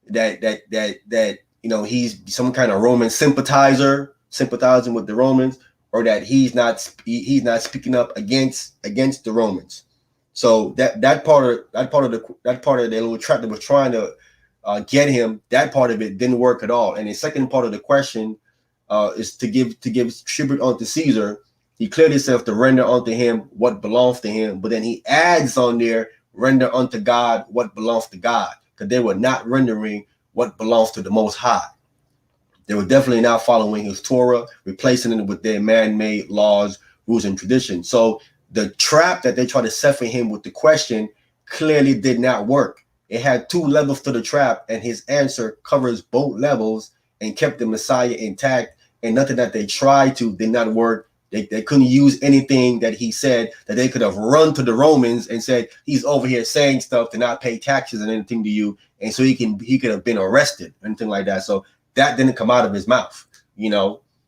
that he's some kind of Roman sympathizing with the Romans, or that he's not speaking up against the Romans. So that part of the little trap that was trying to get him, that part of it didn't work at all. And the second part of the question is to give tribute unto Caesar. He clearly says to render unto him what belongs to him, but then he adds on there, render unto God what belongs to God, because they were not rendering what belongs to the Most High. They were definitely not following his Torah, replacing it with their man-made laws, rules, and traditions. So the trap that they tried to set for him with the question clearly did not work. It had two levels to the trap, and his answer covers both levels and kept the Messiah intact, and nothing that they tried to did not work. They couldn't use anything that he said that they could have run to the Romans and said, he's over here saying stuff to not pay taxes and anything to you. And so he could have been arrested, anything like that. So that didn't come out of his mouth,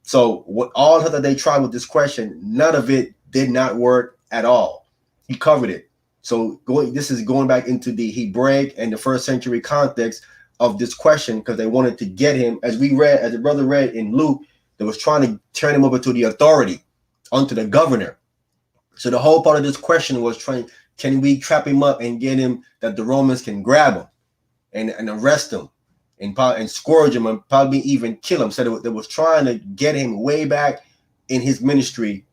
So what all that they tried with this question, none of it did not work at all. He covered it. So this is going back into the Hebraic and the first century context of this question, because they wanted to get him, as the brother read in Luke, they was trying to turn him over to the authority, onto the governor. So the whole part of this question was can we trap him up and get him that the Romans can grab him and arrest him and scourge him and probably even kill him. So they was trying to get him way back in his ministry,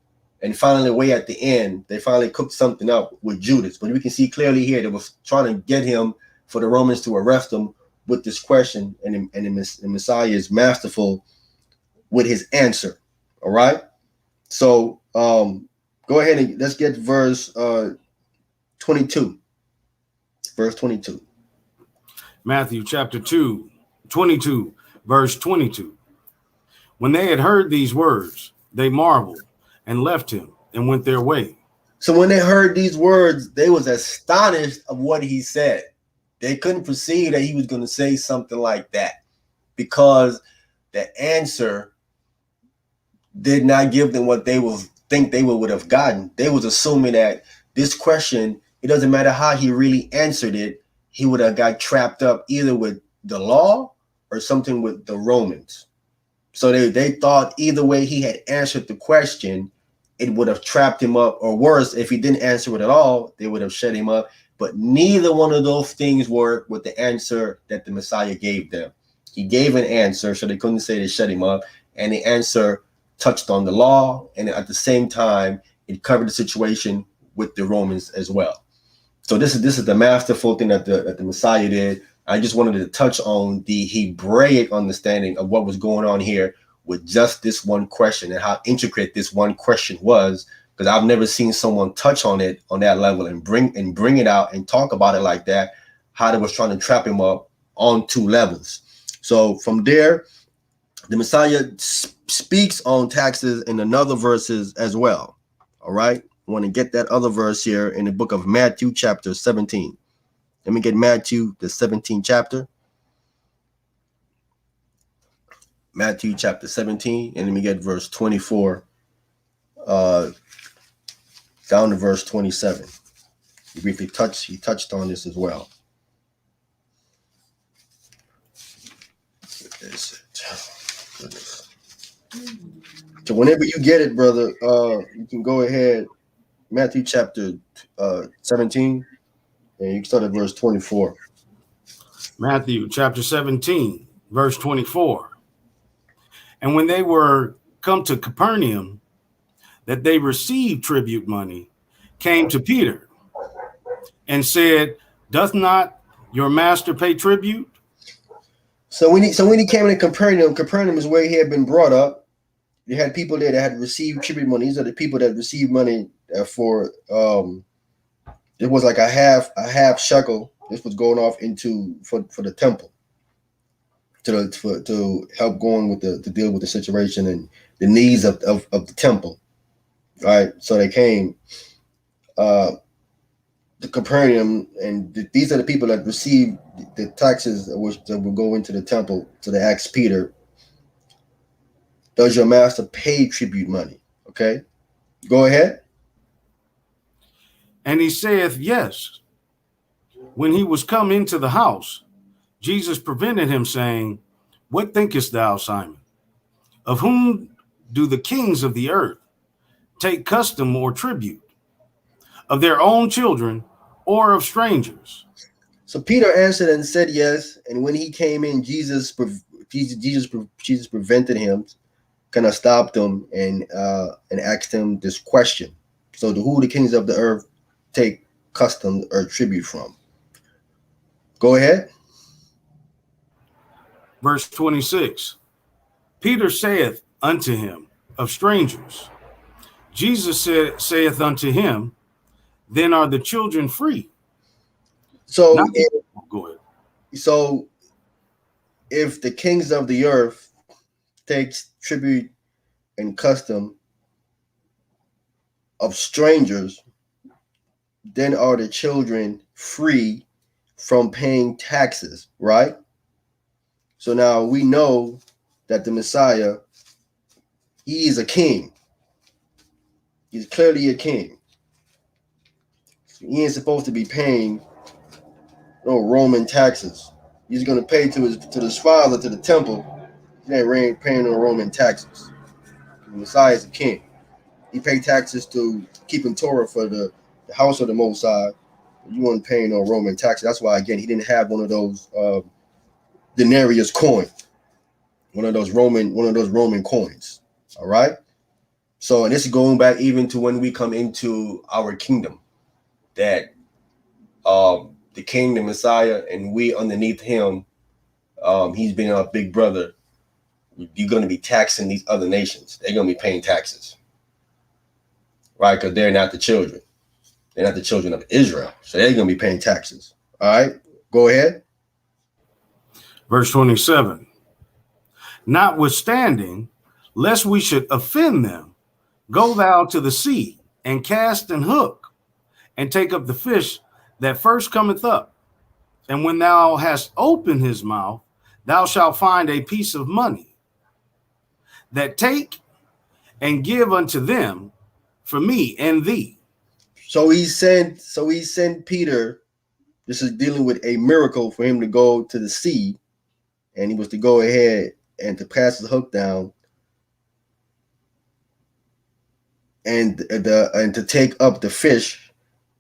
and finally way at the end, they finally cooked something up with Judas. But we can see clearly here they was trying to get him for the Romans to arrest him with this question, and the Messiah is masterful with his answer. All right. So go ahead and let's get verse 22. Verse 22. Matthew chapter 22, verse 22. When they had heard these words, they marveled and left him and went their way. So when they heard these words, they was astonished of what he said. They couldn't perceive that he was going to say something like that, because the answer did not give them what they would think they would have gotten. They was assuming that this question, it doesn't matter how he really answered it, he would have got trapped up either with the law or something with the Romans. So they thought either way he had answered the question, it would have trapped him up, or worse, if he didn't answer it at all, they would have shut him up. But neither one of those things worked with the answer that the Messiah gave them. He gave an answer, so they couldn't say they shut him up, and the answer touched on the law, and at the same time, it covered the situation with the Romans as well. So this is the masterful thing that the Messiah did. I just wanted to touch on the Hebraic understanding of what was going on here with just this one question, and how intricate this one question was, because I've never seen someone touch on it on that level and bring it out and talk about it like that, how they was trying to trap him up on two levels. So from there, the Messiah speaks on taxes in another verses as well. All right. I want to get that other verse here in the book of Matthew chapter 17. Let me get Matthew, the 17th chapter. Matthew chapter 17, and let me get verse 24 down to verse 27. He briefly touched on this as well. So whenever you get it, brother, you can go ahead. Matthew chapter 17, and you can start at verse 24. Matthew chapter 17, verse 24. And when they were come to Capernaum, that they received tribute money, came to Peter and said, doth not your master pay tribute? So when he came to Capernaum is where he had been brought up. You had people there that had received tribute money. These are the people that received money for it was like a half shekel. This was going off for the temple to help going with to deal with the situation and the needs of the temple. Right. So they came the Capernaum, and these are the people that receive the taxes that will go into the temple. So they asked Peter, does your master pay tribute money? Okay, go ahead. And he saith, yes. When he was come into the house, Jesus prevented him, saying, what thinkest thou, Simon? Of whom do the kings of the earth take custom or tribute? Of their own children or of strangers? So Peter answered and said yes. And when he came in, Jesus prevented him, kind of stopped him, and asked him this question. So who the kings of the earth take custom or tribute from? Go ahead. Verse 26. Peter saith unto him, of strangers. Jesus saith unto him, then are the children free. So Go ahead. So if the kings of the earth takes tribute and custom of strangers, then are the children free from paying taxes, right? So now we know that the Messiah, he is a king. He's clearly a king. So he ain't supposed to be paying no Roman taxes. He's going to pay to his father, to the temple. He ain't paying no Roman taxes. The Messiah is a king. He paid taxes to keeping Torah for the house of the Most High. You weren't paying no Roman taxes. That's why, again, he didn't have one of those denarius coin, one of those Roman coins. All right. So, and this is going back even to when we come into our kingdom, that the king, the Messiah, and we underneath him, he's been our big brother. You're going to be taxing these other nations. They're going to be paying taxes, right? Because they're not the children. They're not the children of Israel. So they're going to be paying taxes. All right, go ahead. Verse 27. Notwithstanding, lest we should offend them, go thou to the sea and cast an hook and take up the fish that first cometh up. And when thou hast opened his mouth, thou shalt find a piece of money, that take and give unto them for me and thee. So he sent Peter. This is dealing with a miracle for him to go to the sea, and he was to go ahead and to pass the hook down and to take up the fish,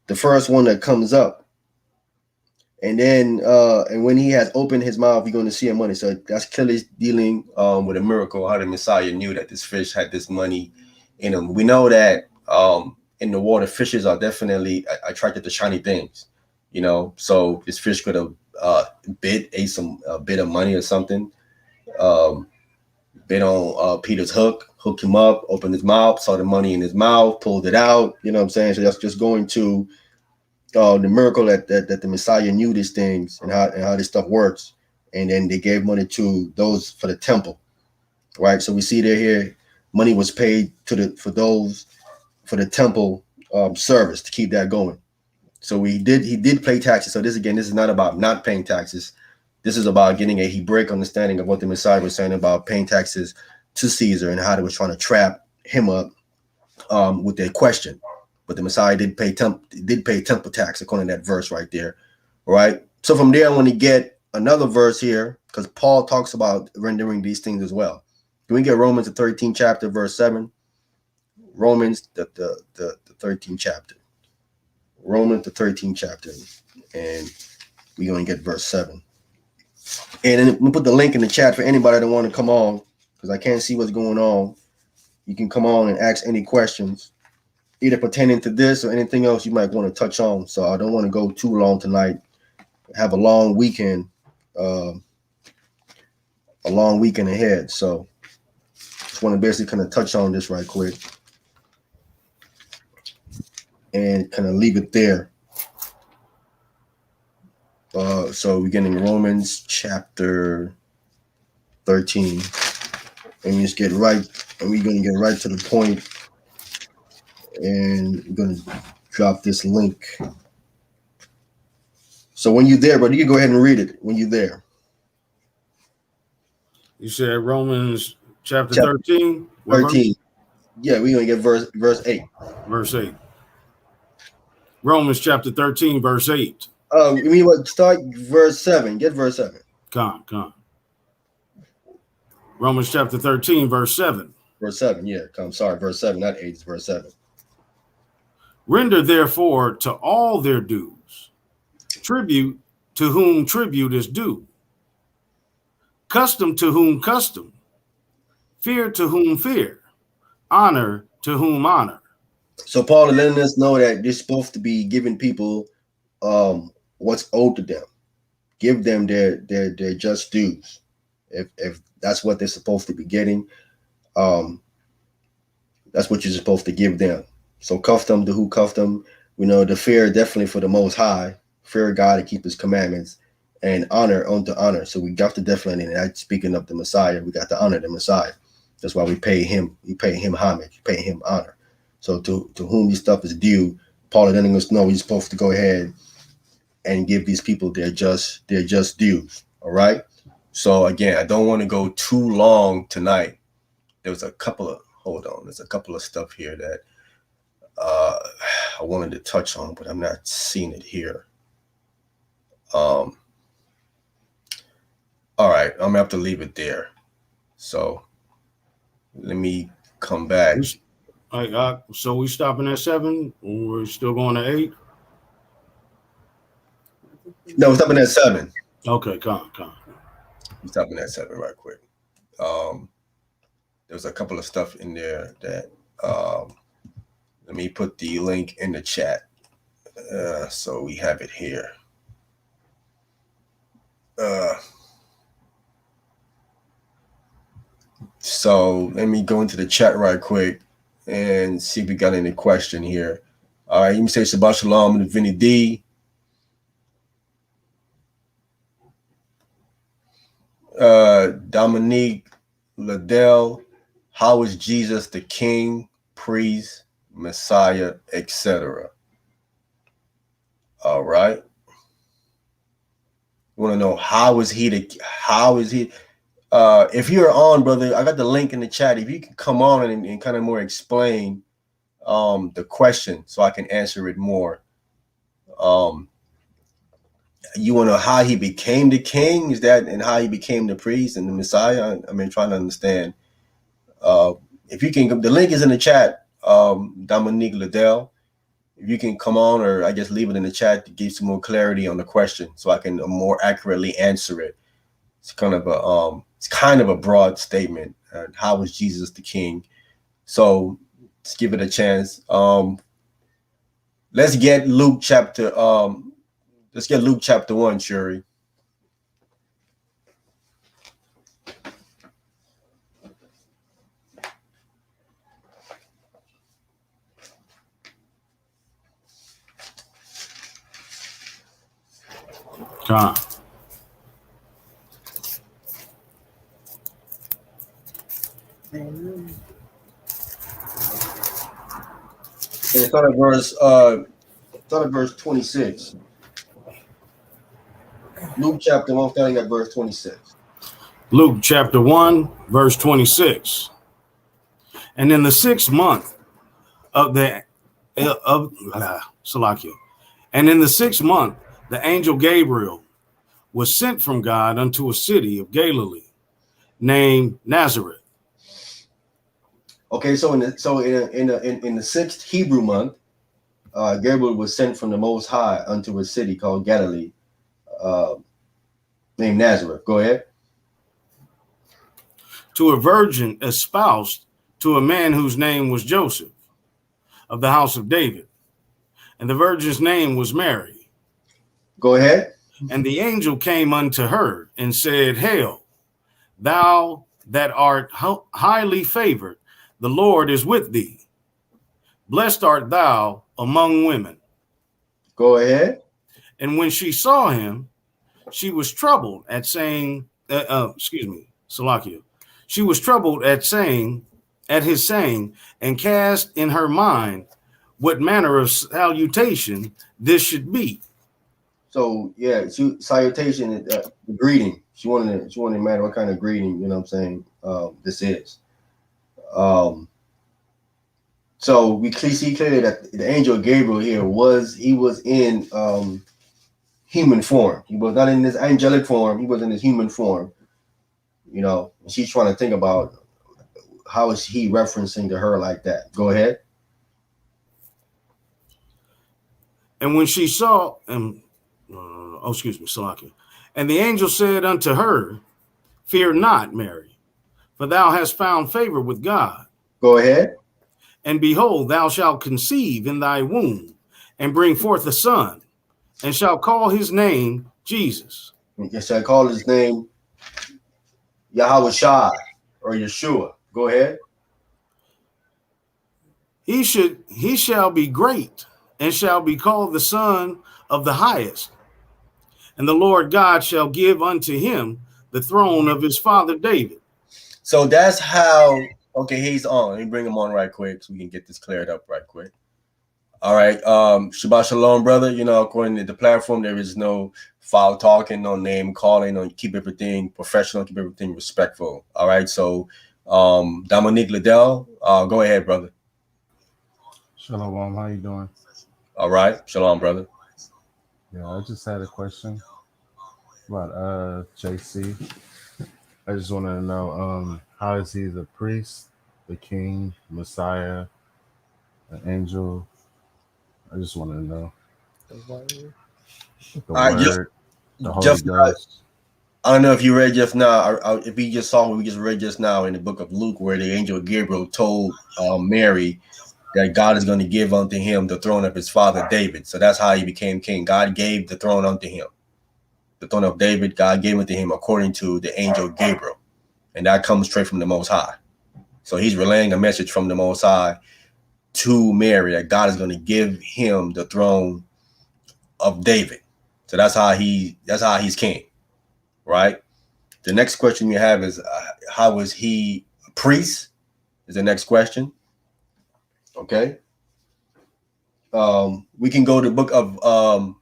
the first one that comes up. And then and when he has opened his mouth, you're going to see a money. So that's clearly dealing with a miracle, how the Messiah knew that this fish had this money in him. We know that in the water, fishes are definitely attracted to shiny things, you know. So this fish could have bit a bit of money or something, bit on Peter's hook, hooked him up, opened his mouth, saw the money in his mouth, pulled it out. You know what I'm saying? So that's just going to the miracle that the Messiah knew these things and how this stuff works. And then they gave money to those for the temple, right? So we see there here, money was paid for the temple service to keep that going. So he did pay taxes. So this is not about not paying taxes. This is about getting a Hebraic understanding of what the Messiah was saying about paying taxes to Caesar and how they were trying to trap him up with their question. But the Messiah did pay temple tax according to that verse right there. All right. So from there, I want to get another verse here because Paul talks about rendering these things as well. Can we get Romans the 13th chapter, verse 7? Romans the 13th chapter. Romans the 13th chapter, and we're going to get verse 7. And then we'll put the link in the chat for anybody that want to come on, because I can't see what's going on. You can come on and ask any questions, either pertaining to this or anything else you might want to touch on. So I don't want to go too long tonight. Have a long weekend, ahead. So just want to basically kind of touch on this right quick and kind of leave it there. So we're getting Romans chapter 13, and we're going to get right to the point, and we're going to drop this link. So when you're there, brother, you can go ahead and read it when you're there. You said Romans chapter 13? 13. Yeah, we're going to get verse 8. Verse 8. Romans chapter 13, verse 8. You mean what? Start verse 7. Get verse 7. Come. Romans chapter 13, verse 7. Verse 7, yeah. Come. Sorry, verse 7, not 8. It's verse 7. Render therefore to all their dues, tribute to whom tribute is due, custom to whom custom, fear to whom fear, honor to whom honor. So Paul is letting us know that you're supposed to be giving people what's owed to them. Give them their just dues. If that's what they're supposed to be getting, that's what you're supposed to give them. So custom to who custom, the fear definitely for the Most High, fear God and keep His commandments, and honor unto honor. So we got to definitely, and speaking of the Messiah, we got to honor the Messiah. That's why we pay him. We pay him homage. We pay him honor. So to whom this stuff is due, Paul is letting us know we're supposed to go ahead and give these people their just dues. All right. So again, I don't want to go too long tonight. There's a couple of stuff here that I wanted to touch on, but I'm not seeing it here. All right, I'm gonna have to leave it there. So let me come back. So we stopping at 7, or we're still going to 8? No, we're stopping at 7. Okay, come. I'm stopping at 7 right quick. There's a couple of stuff in there that let me put the link in the chat. So we have it here. So let me go into the chat right quick and see if we got any question here. All right, you can say Shabbat Shalom to Vinny D. Dominique Liddell, how is Jesus the King, priest, Messiah, etc.? All right. You want to know how is he? If you're on, brother, I got the link in the chat. If you can come on and kind of more explain the question so I can answer it more. You want to know how he became the king? Is that and how he became the priest and the Messiah? I mean, trying to understand. If you can, the link is in the chat. Dominique Liddell. If you can come on, or I guess leave it in the chat to give some more clarity on the question, so I can more accurately answer it. It's kind of a broad statement. How was Jesus the King? So let's give it a chance. Let's get Luke chapter 1, Shuri. Come. And start at verse 26. Luke chapter 1, starting at verse 26. Luke chapter 1, verse 26. And in the 6th month and in the 6th month, the angel Gabriel was sent from God unto a city of Galilee named Nazareth. Okay, so in the 6th Hebrew month, Gabriel was sent from the Most High unto a city called Galilee, named Nazareth. Go ahead. To a virgin espoused to a man whose name was Joseph, of the house of David, and the virgin's name was Mary. Go ahead. And the angel came unto her and said, Hail, thou that art highly favored, the Lord is with thee. Blessed art thou among women. Go ahead. And when she saw him, she was troubled at saying, Salakia. She was troubled at his saying, and cast in her mind what manner of salutation this should be. So yeah, salutation, the greeting. She wanted to matter what kind of greeting, you know what I'm saying, this is. So we see clearly that the angel Gabriel here was in human form. He was not in his angelic form. He was in his human form. You know, she's trying to think about how is he referencing to her like that. Go ahead. And when she saw, Salakia. And the angel said unto her, fear not, Mary, for thou hast found favor with God. Go ahead. And behold, thou shalt conceive in thy womb, and bring forth a son, and shall call his name Jesus. You shall call his name Yahweh Shai or Yeshua. Go ahead. He shall be great, and shall be called the Son of the Highest. And the Lord God shall give unto him the throne of his father David. So that's how. Okay, he's on. Let me bring him on right quick so we can get this cleared up right quick. All right. Shabbat Shalom, brother. You know, according to the platform, there is no foul talking, no name calling, no, keep everything professional, keep everything respectful. All right. So Dominique Liddell, go ahead, brother. Shalom, how you doing? All right. Shalom, brother. Yeah, I just had a question about JC. I just wanted to know how is he the priest, the king, Messiah, an angel? I just wanted to know. The word, the Holy Ghost. I don't know if you read just now, if you just saw what we just read just now in the book of Luke, where the angel Gabriel told Mary that God is going to give unto him the throne of his father David. So that's how he became king. God gave the throne unto him. The throne of David, God gave it to him according to the angel Gabriel. And that comes straight from the Most High. So he's relaying a message from the Most High to Mary that God is going to give him the throne of David. So that's how he's king, right? The next question you have is how is he a priest? Is the next question. Okay. We can go to the book of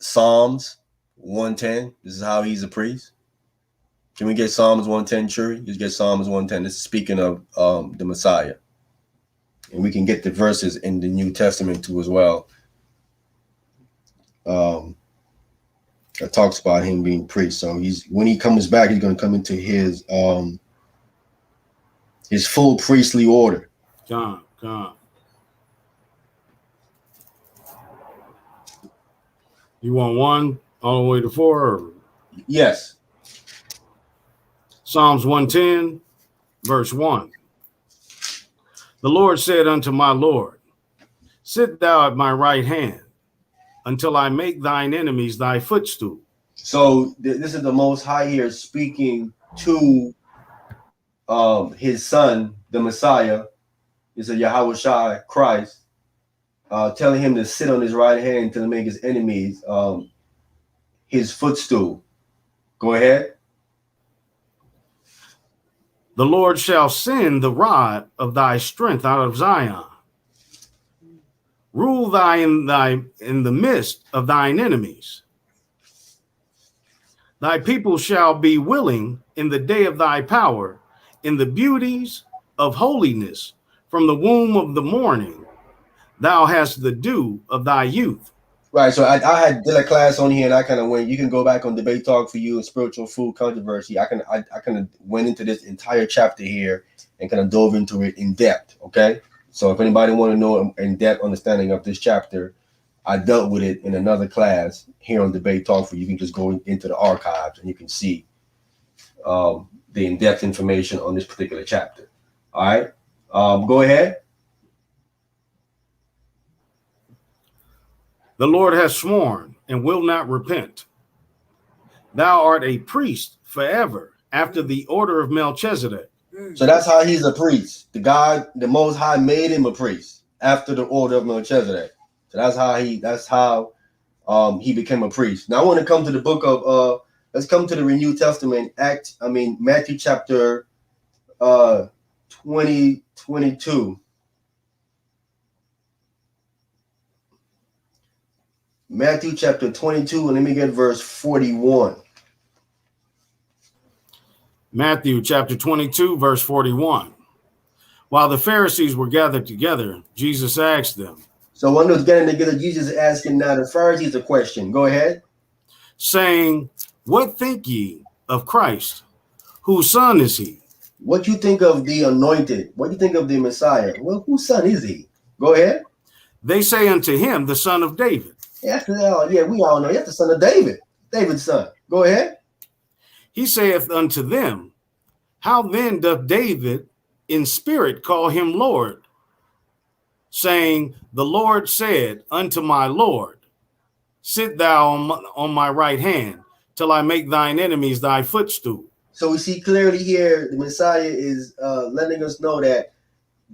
Psalms 110. This is how he's a priest. Can we get Psalms 110, Shuri? Just get Psalms 110. This is speaking of the Messiah. And we can get the verses in the New Testament too as well. That talks about him being priest. So when he comes back, he's going to come into his full priestly order. God. You want 1 all the way to 4? Or? Yes. Psalms 110, verse 1. The Lord said unto my Lord, sit thou at my right hand until I make thine enemies thy footstool. So this is the Most High here speaking to his son, the Messiah, is a Yahweh Shai, Christ, telling him to sit on his right hand to make his enemies his footstool. Go ahead. The Lord shall send the rod of thy strength out of Zion. Rule thy in the midst of thine enemies. Thy people shall be willing in the day of thy power, in the beauties of holiness. From the womb of the morning, thou hast the dew of thy youth. Right. So I did a class on here, and I kind of went. You can go back on Debate Talk for You and Spiritual Food Controversy. I kind of went into this entire chapter here and kind of dove into it in depth. Okay. So if anybody want to know in depth understanding of this chapter, I dealt with it in another class here on Debate Talk for You. You can just go into the archives and you can see the in-depth information on this particular chapter. All right. Go ahead. The Lord has sworn and will not repent. Thou art a priest forever after the order of Melchizedek. So that's how he's a priest. The Most High made him a priest after the order of Melchizedek. So that's how he became a priest. Now I want to come to the book of let's come to the New Testament, Matthew chapter 22. Matthew chapter 22, and let me get verse 41. Matthew chapter 22, verse 41. While the Pharisees were gathered together, Jesus asked them, So when they're getting together, Jesus is asking now the Pharisees a question. Go ahead. saying, What think ye of Christ? Whose son is he? What you think of the anointed? What do you think of the Messiah? Well, whose son is he? Go ahead. They say unto him, the son of David. Yeah, we all know that's the son of David. David's son. Go ahead. He saith unto them, How then doth David in spirit call him Lord, saying, The Lord said unto my Lord, Sit thou on my right hand, till I make thine enemies thy footstool. So we see clearly here the Messiah is letting us know that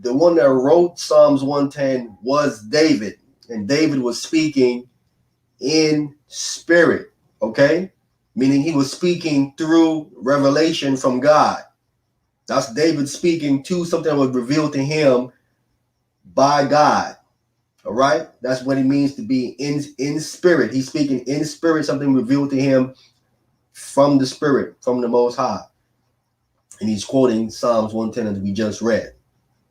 the one that wrote Psalms 110 was David, and David was speaking in spirit, okay? Meaning he was speaking through revelation from God. That's David speaking to something that was revealed to him by God, all right? That's what it means to be in spirit. He's speaking in spirit, something revealed to him from the Spirit, from the Most High. And he's quoting Psalms 110 as we just read.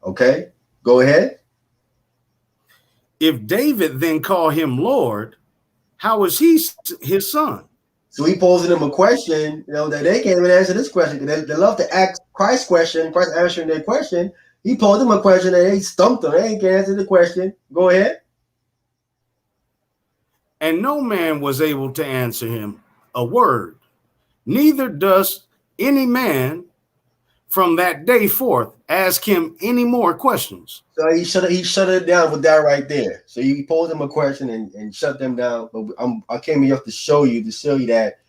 Okay, go ahead. If David then call him Lord, how is he his son? So he posing them a question, that they can't even answer this question. They love to ask Christ question, Christ answering their question. He posed them a question and they stumped them. They ain't can answer the question. Go ahead. And no man was able to answer him a word. Neither does any man from that day forth ask him any more questions. So he shut it down with that right there. So he posed them a question and shut them down. But I came here to show you that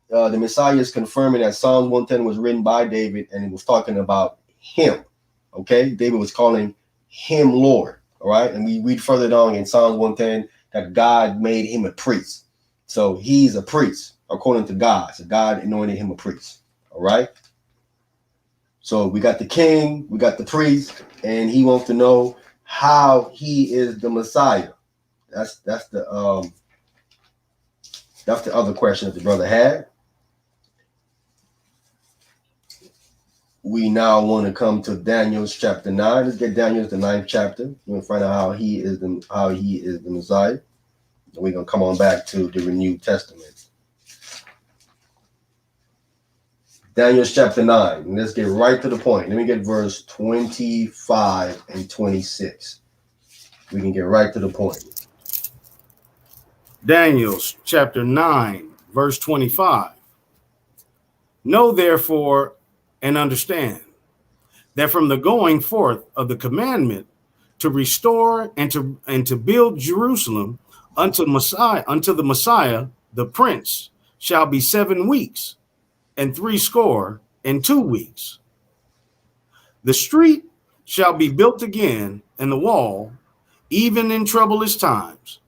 the Messiah is confirming that Psalm 110 was written by David and it was talking about him. Okay, David was calling him Lord. All right, and we read further down in Psalm 110 that God made him a priest. So he's a priest according to God. So God anointed him a priest. All right. So we got the king, we got the priest, and he wants to know how he is the Messiah. That's the other question that the brother had. We now want to come to Daniel's chapter 9. Let's get Daniel the 9th chapter. We're gonna find out how he is the Messiah. And we're gonna come on back to the Renewed Testament. Daniel chapter 9. And let's get right to the point. Let me get verse 25 and 26. We can get right to the point. Daniel chapter 9, verse 25. Know therefore and understand that from the going forth of the commandment to restore and to build Jerusalem unto the Messiah, the Prince, shall be 7 weeks and 62 weeks. The street shall be built again, and the wall, even in troublous times.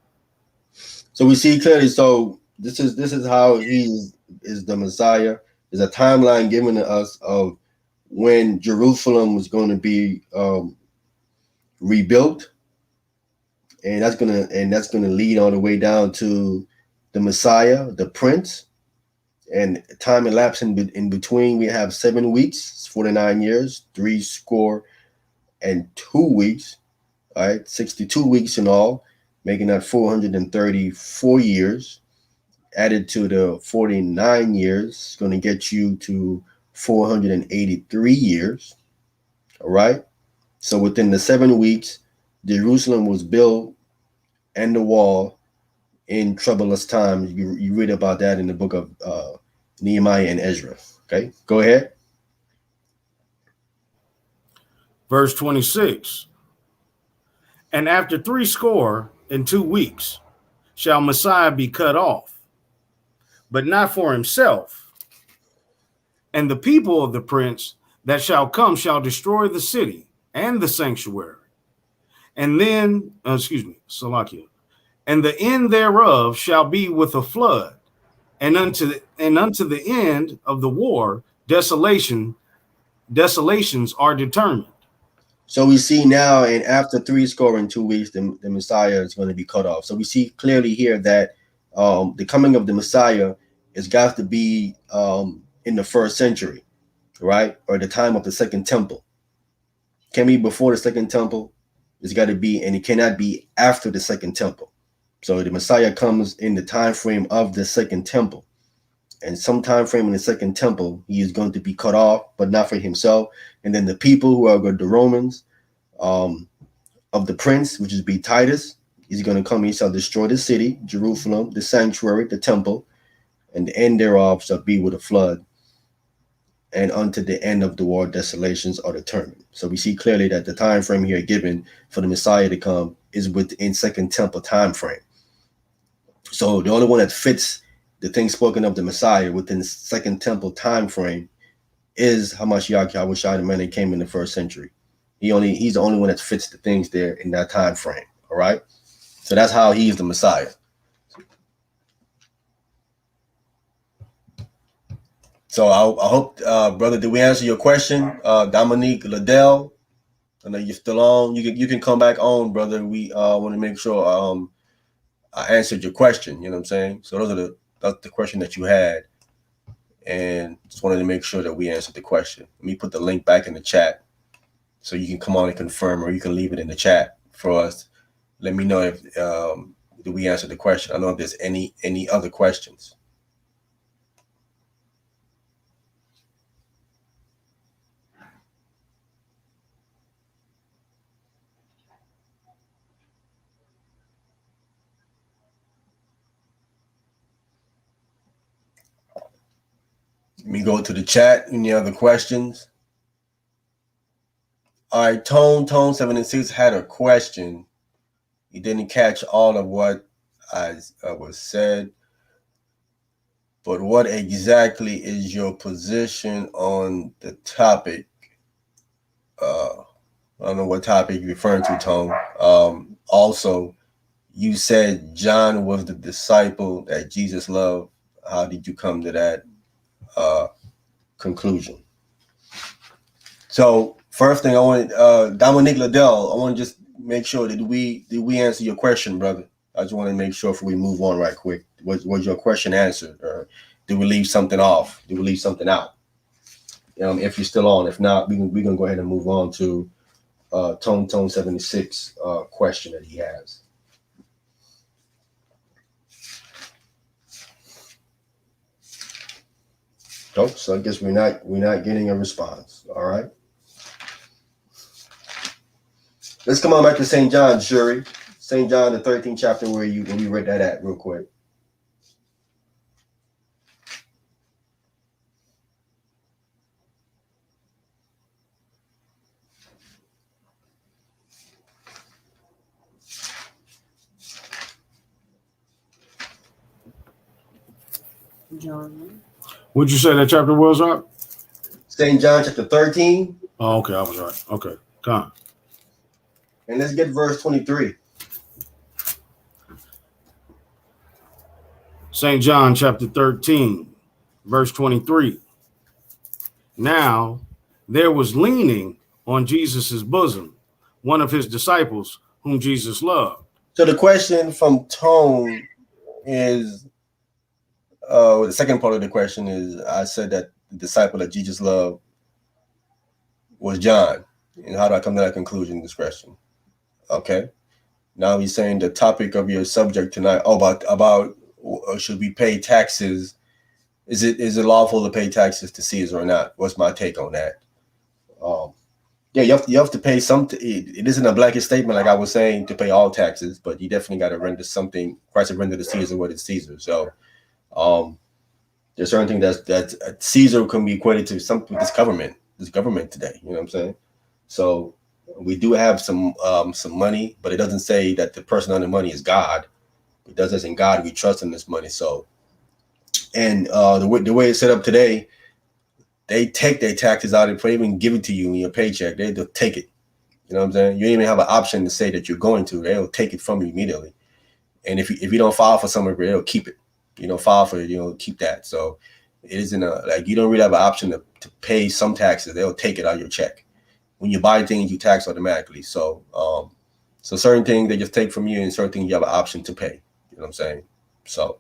So we see clearly. So this is how he is the Messiah. There's a timeline given to us of when Jerusalem was going to be rebuilt, and that's gonna lead all the way down to the Messiah, the Prince. And time elapsed in between. We have 7 weeks, 49 years, 62 weeks. All right, 62 weeks in all, making that 434 years. Added to the 49 years, going to get you to 483 years. All right. So within the 7 weeks, Jerusalem was built and the wall in troublous times. You read about that in the book of Nehemiah and Ezra. Okay, go ahead. Verse 26. And after 62 weeks shall Messiah be cut off, but not for himself. And the people of the prince that shall come shall destroy the city and the sanctuary. And then, Salakia. And the end thereof shall be with a flood. And unto the end of the war, desolations are determined. So we see now, and after 62 weeks, the Messiah is going to be cut off. So we see clearly here that the coming of the Messiah is got to be in the 1st century, right? Or the time of the Second Temple. Can be before the Second Temple. It's got to be, and it cannot be after the Second Temple. So the Messiah comes in the time frame of the Second Temple. And some time frame in the Second Temple, he is going to be cut off, but not for himself. And then the people who are the Romans of the prince, which is be Titus, he's going to come. He shall destroy the city, Jerusalem, the sanctuary, the temple, and the end thereof shall be with a flood. And unto the end of the war, desolations are determined. So we see clearly that the time frame here given for the Messiah to come is within Second Temple time frame. So the only one that fits the thing spoken of the Messiah within the Second Temple time frame is Hamashiach Yahushua, the man that came in the 1st century. He's the only one that fits the things there in that time frame. All right. So that's how he is the Messiah. So I hope, brother, did we answer your question? Dominique Liddell, I know you're still on. You can come back on, brother. We want to make sure I answered your question. You know what I'm saying? So that's the question that you had, and just wanted to make sure that we answered the question. Let me put the link back in the chat so you can come on and confirm, or you can leave it in the chat for us. Let me know if did we answer the question. I don't know if there's any other questions. Let me go to the chat. Any other questions? All right, Tone 76 had a question. He didn't catch all of what was said. But what exactly is your position on the topic? I don't know what topic you're referring to, Tone. Also, you said John was the disciple that Jesus loved. How did you come to that conclusion? So first thing I want, Dominique Liddell, I want to just make sure that did we answer your question, brother? I just want to make sure before we move on right quick. Was your question answered, or did we leave something off? Did we leave something out? If you're still on, if not, we're gonna go ahead and move on to Tone 76 question that he has. Oh, so I guess we're not getting a response. All right. Let's come on back to St. John, Shuri. St. John, the 13th chapter, where we read that at real quick. John. What'd you say that chapter was, Rock? St. John chapter 13. Oh, okay, I was right. Okay, come on. And let's get verse 23. St. John chapter 13, verse 23. Now there was leaning on Jesus's bosom one of his disciples whom Jesus loved. So the question from Tone is, the second part of the question is, I said that the disciple that Jesus loved was John. And how do I come to that conclusion, this question? Okay. Now he's saying the topic of your subject tonight, about should we pay taxes? Is it lawful to pay taxes to Caesar or not? What's my take on that? Yeah, you have to pay some. It isn't a blanket statement like I was saying to pay all taxes, but you definitely got to render something. Christ has rendered to Caesar what is Caesar. So there's certain things that Caesar can be equated to something. This government today. You know what I'm saying? So we do have some money, but it doesn't say that the person on the money is God. It does us in God. We trust in this money. So, and the way it's set up today, they take their taxes out and even give it to you in your paycheck. They'll take it. You know what I'm saying? You don't even have an option to say that you're going to. They'll take it from you immediately. And if you don't file for something, they'll keep it. You don't file for it, keep that. So it isn't you don't really have an option to pay some taxes. They'll take it out of your check. when you buy things, you tax automatically. So so certain things they just take from you, and certain things you have an option to pay. You know what I'm saying? So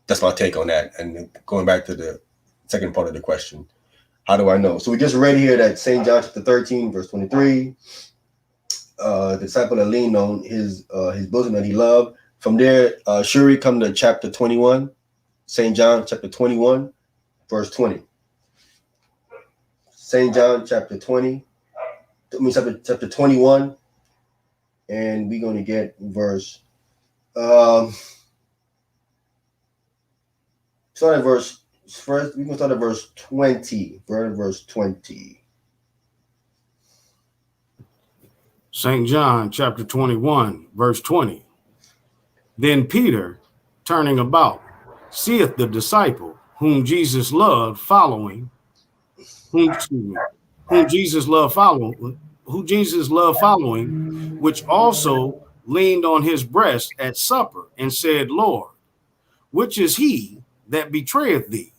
that's my take on that. And going back to the second part of the question, how do I know? So we just read here that St. John chapter 13, verse 23, the disciple that leaned on his bosom that he loved. From there, Shuri come to chapter 21, St. John chapter 21, verse 20. St. John chapter 20, chapter 21, and we're going to get verse, start at verse, first, we're going to start at verse 20, verse 20. St. John chapter 21, verse 20. Then Peter, turning about, seeth the disciple whom Jesus loved following, whom Jesus loved following, which also leaned on his breast at supper, and said, Lord, which is he that betrayeth thee?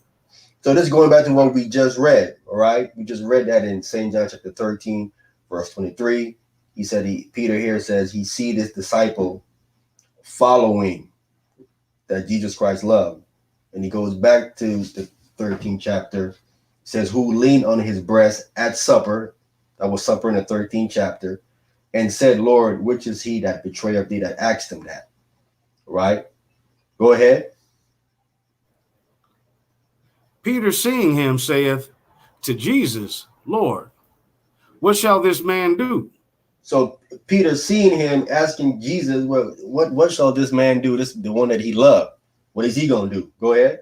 So this is going back to what we just read, all right? We just read that in St. John chapter 13, verse 23. He said, Peter here says he see this disciple following that Jesus Christ loved. And he goes back to the 13th chapter, says, who leaned on his breast at supper, that was supper in the 13th chapter, and said, Lord, which is he that betrayeth thee, that asked him that, right? Go ahead. Peter, seeing him, saith to Jesus, Lord, what shall this man do? So Peter, seeing him, asking Jesus, well, what shall this man do? This is the one that he loved. What is he going to do? Go ahead.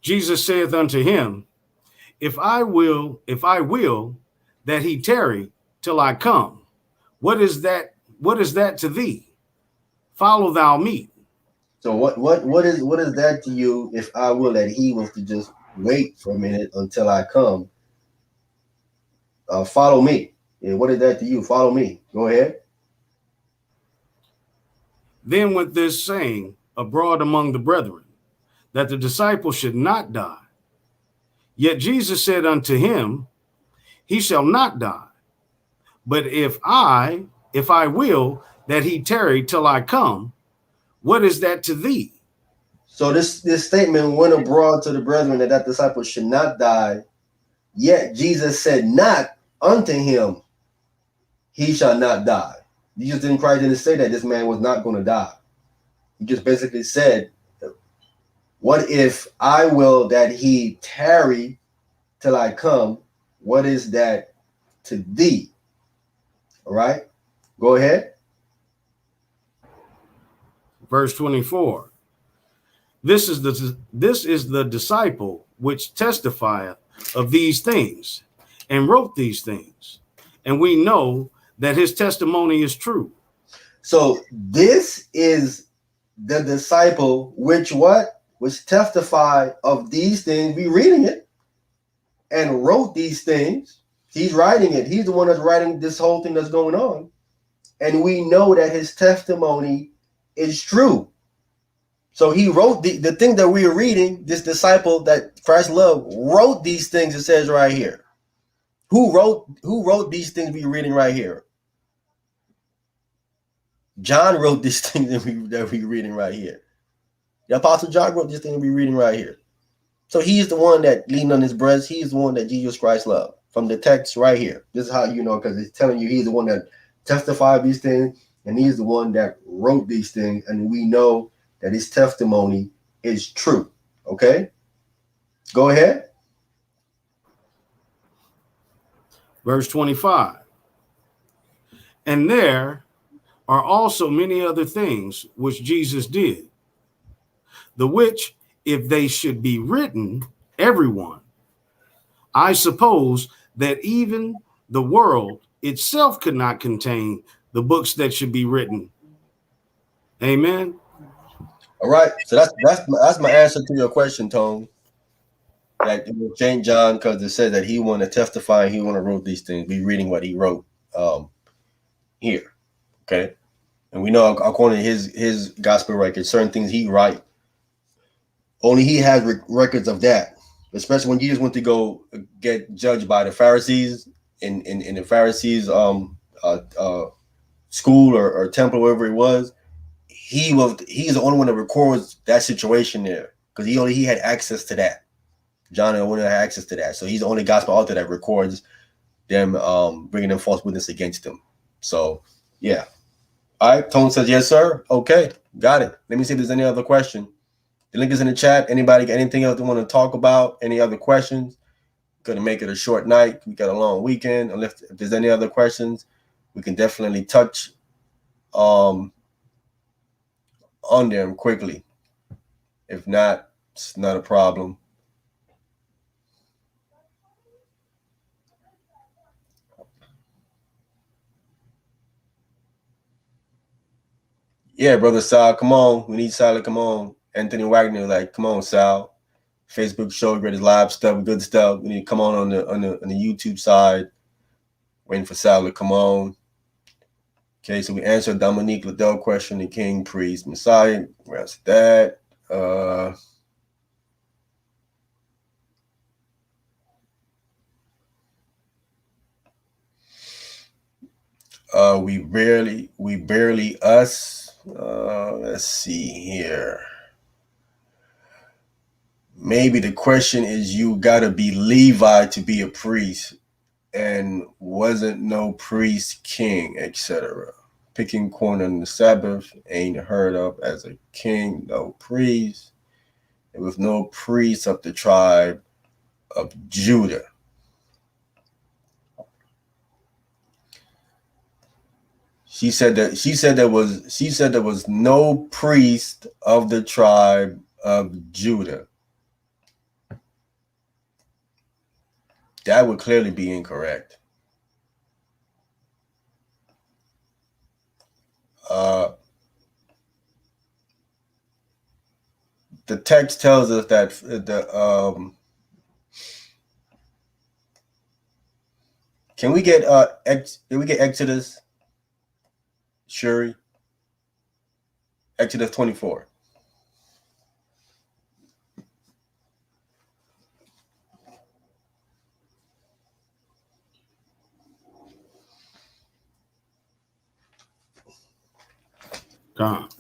Jesus saith unto him, if I will that he tarry till I come, what is that to thee? Follow thou me. So what is that to you, if I will that he was to just wait for a minute until I come? Follow me. Yeah, what is that to you? Follow me. Go ahead. Then with this saying abroad among the brethren, that the disciple should not die. Yet Jesus said unto him, he shall not die. But if I will that he tarry till I come, what is that to thee? So this statement went abroad to the brethren that disciple should not die. Yet Jesus said not unto him, he shall not die. Jesus didn't Christ didn't say that this man was not going to die. He just basically said, what if I will that he tarry till I come? What is that to thee? All right, go ahead. Verse 24. This is the disciple which testifieth of these things and wrote these things. And we know that his testimony is true. So this is the disciple which testify of these things. We reading it and wrote these things. He's writing it. He's the one that's writing this whole thing that's going on. And we know that his testimony is true. So he wrote the thing that we are reading, this disciple that Christ loved wrote these things, it says right here. Who wrote these things we're reading right here? John wrote these things that we're reading right here. The Apostle John wrote this thing we're reading right here. So he's the one that leaned on his breast. He's the one that Jesus Christ loved. From the text right here. This is how you know, because it's telling you he's the one that testified these things, and he's the one that wrote these things, and we know that his testimony is true. Okay? Go ahead. Verse 25. And there are also many other things which Jesus did, the which, if they should be written, everyone, I suppose that even the world itself could not contain the books that should be written. Amen. All right. So that's my answer to your question, Tone. That St. John, because it says that he want to testify, he want to wrote these things. We reading what he wrote here. Okay. And we know according to his gospel records, certain things he write, only he has records of that. especially when Jesus went to go get judged by the Pharisees in the Pharisees school or temple, wherever it was. He's the only one that records that situation there because he had access to that. John only had access to that, so he's the only gospel author that records them bringing them false witness against them. So yeah. All right, Tone says yes, sir. Okay, got it. Let me see if there's any other question. The link is in the chat. Anybody got anything else they want to talk about? Any other questions? Gonna make it a short night. We got a long weekend. Unless if there's any other questions, we can definitely touch on them quickly. If not, it's not a problem. Yeah, brother Sal, come on. We need Sal to come on. Anthony Wagner, like, come on, Sal. Facebook show, greatest live stuff, good stuff. We need to come on the YouTube side. Waiting for Sal to come on. Okay, so we answered Dominique Liddell question, the King, Priest, Messiah. We answered that. We barely us. Let's see here. Maybe the question is you gotta be Levi to be a priest, and wasn't no priest king, etc. Picking corn on the Sabbath ain't heard of as a king, no priest. There was no priest of the tribe of Judah. She said there was no priest of the tribe of Judah. That would clearly be incorrect. The text tells us that can we get Exodus? Shuri, Exodus 24. God.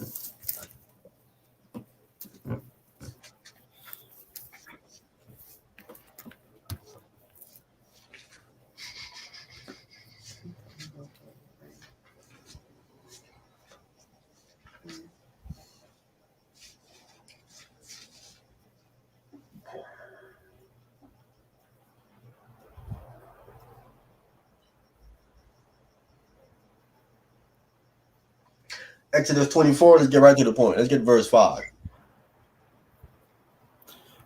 Exodus 24, let's get right to the point. Let's get verse 5.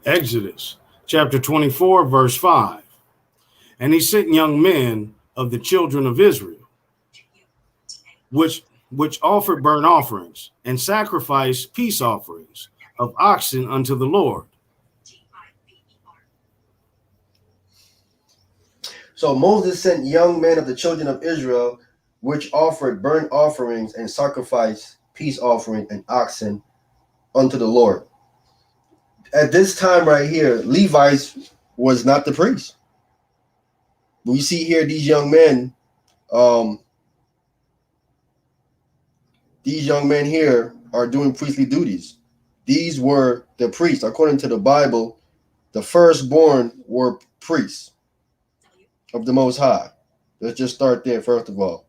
Exodus chapter 24, verse 5. And he sent young men of the children of Israel, which offered burnt offerings and sacrificed peace offerings of oxen unto the Lord. So Moses sent young men of the children of Israel, which offered burnt offerings and sacrificed peace offering and oxen unto the Lord. At this time right here, Levites was not the priest. We see here these young men here are doing priestly duties. These were the priests. According to the Bible, the firstborn were priests of the Most High. Let's just start there first of all.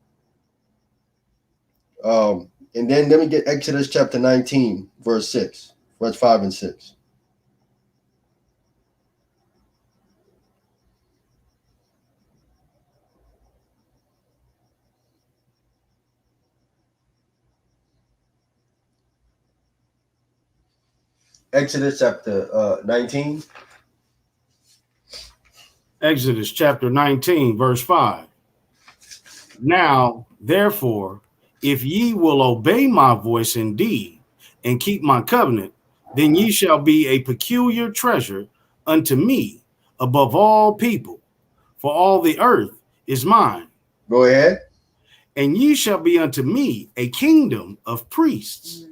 And then let me get Exodus chapter 19, verse 6, verse 5 and 6. Exodus chapter 19. Exodus chapter 19, verse 5. Now, therefore, if ye will obey my voice indeed and keep my covenant, then ye shall be a peculiar treasure unto me above all people, for all the earth is mine. Go ahead. And ye shall be unto me a kingdom of priests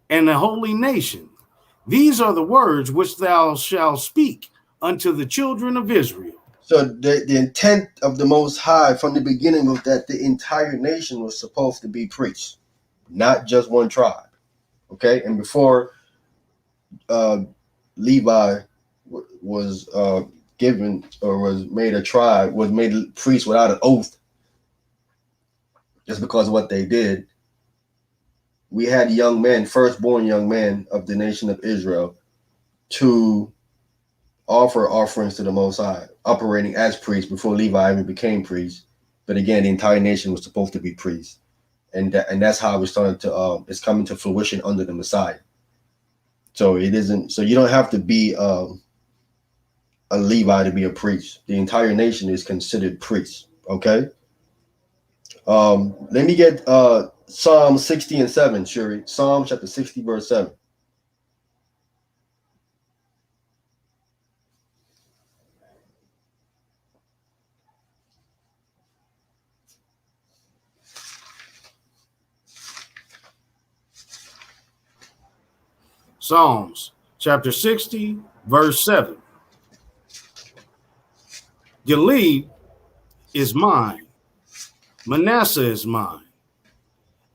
and a holy nation. These are the words which thou shalt speak unto the children of Israel. So the intent of the Most High from the beginning was that the entire nation was supposed to be priests, not just one tribe. Okay, and before Levi was given or was made a tribe, was made a priest without an oath, just because of what they did. We had young men, firstborn young men of the nation of Israel, to offer offerings to the Most High, operating as priests before Levi even became priests. But again, the entire nation was supposed to be priests, and that's how we started to. It's coming to fruition under the Messiah. So it isn't. So you don't have to be a Levi to be a priest. The entire nation is considered priests. Okay. Let me get Psalm 60 and 7, Shuri. Psalm chapter 60, verse 7. Psalms chapter 60, verse 7. Gilead is mine, Manasseh is mine.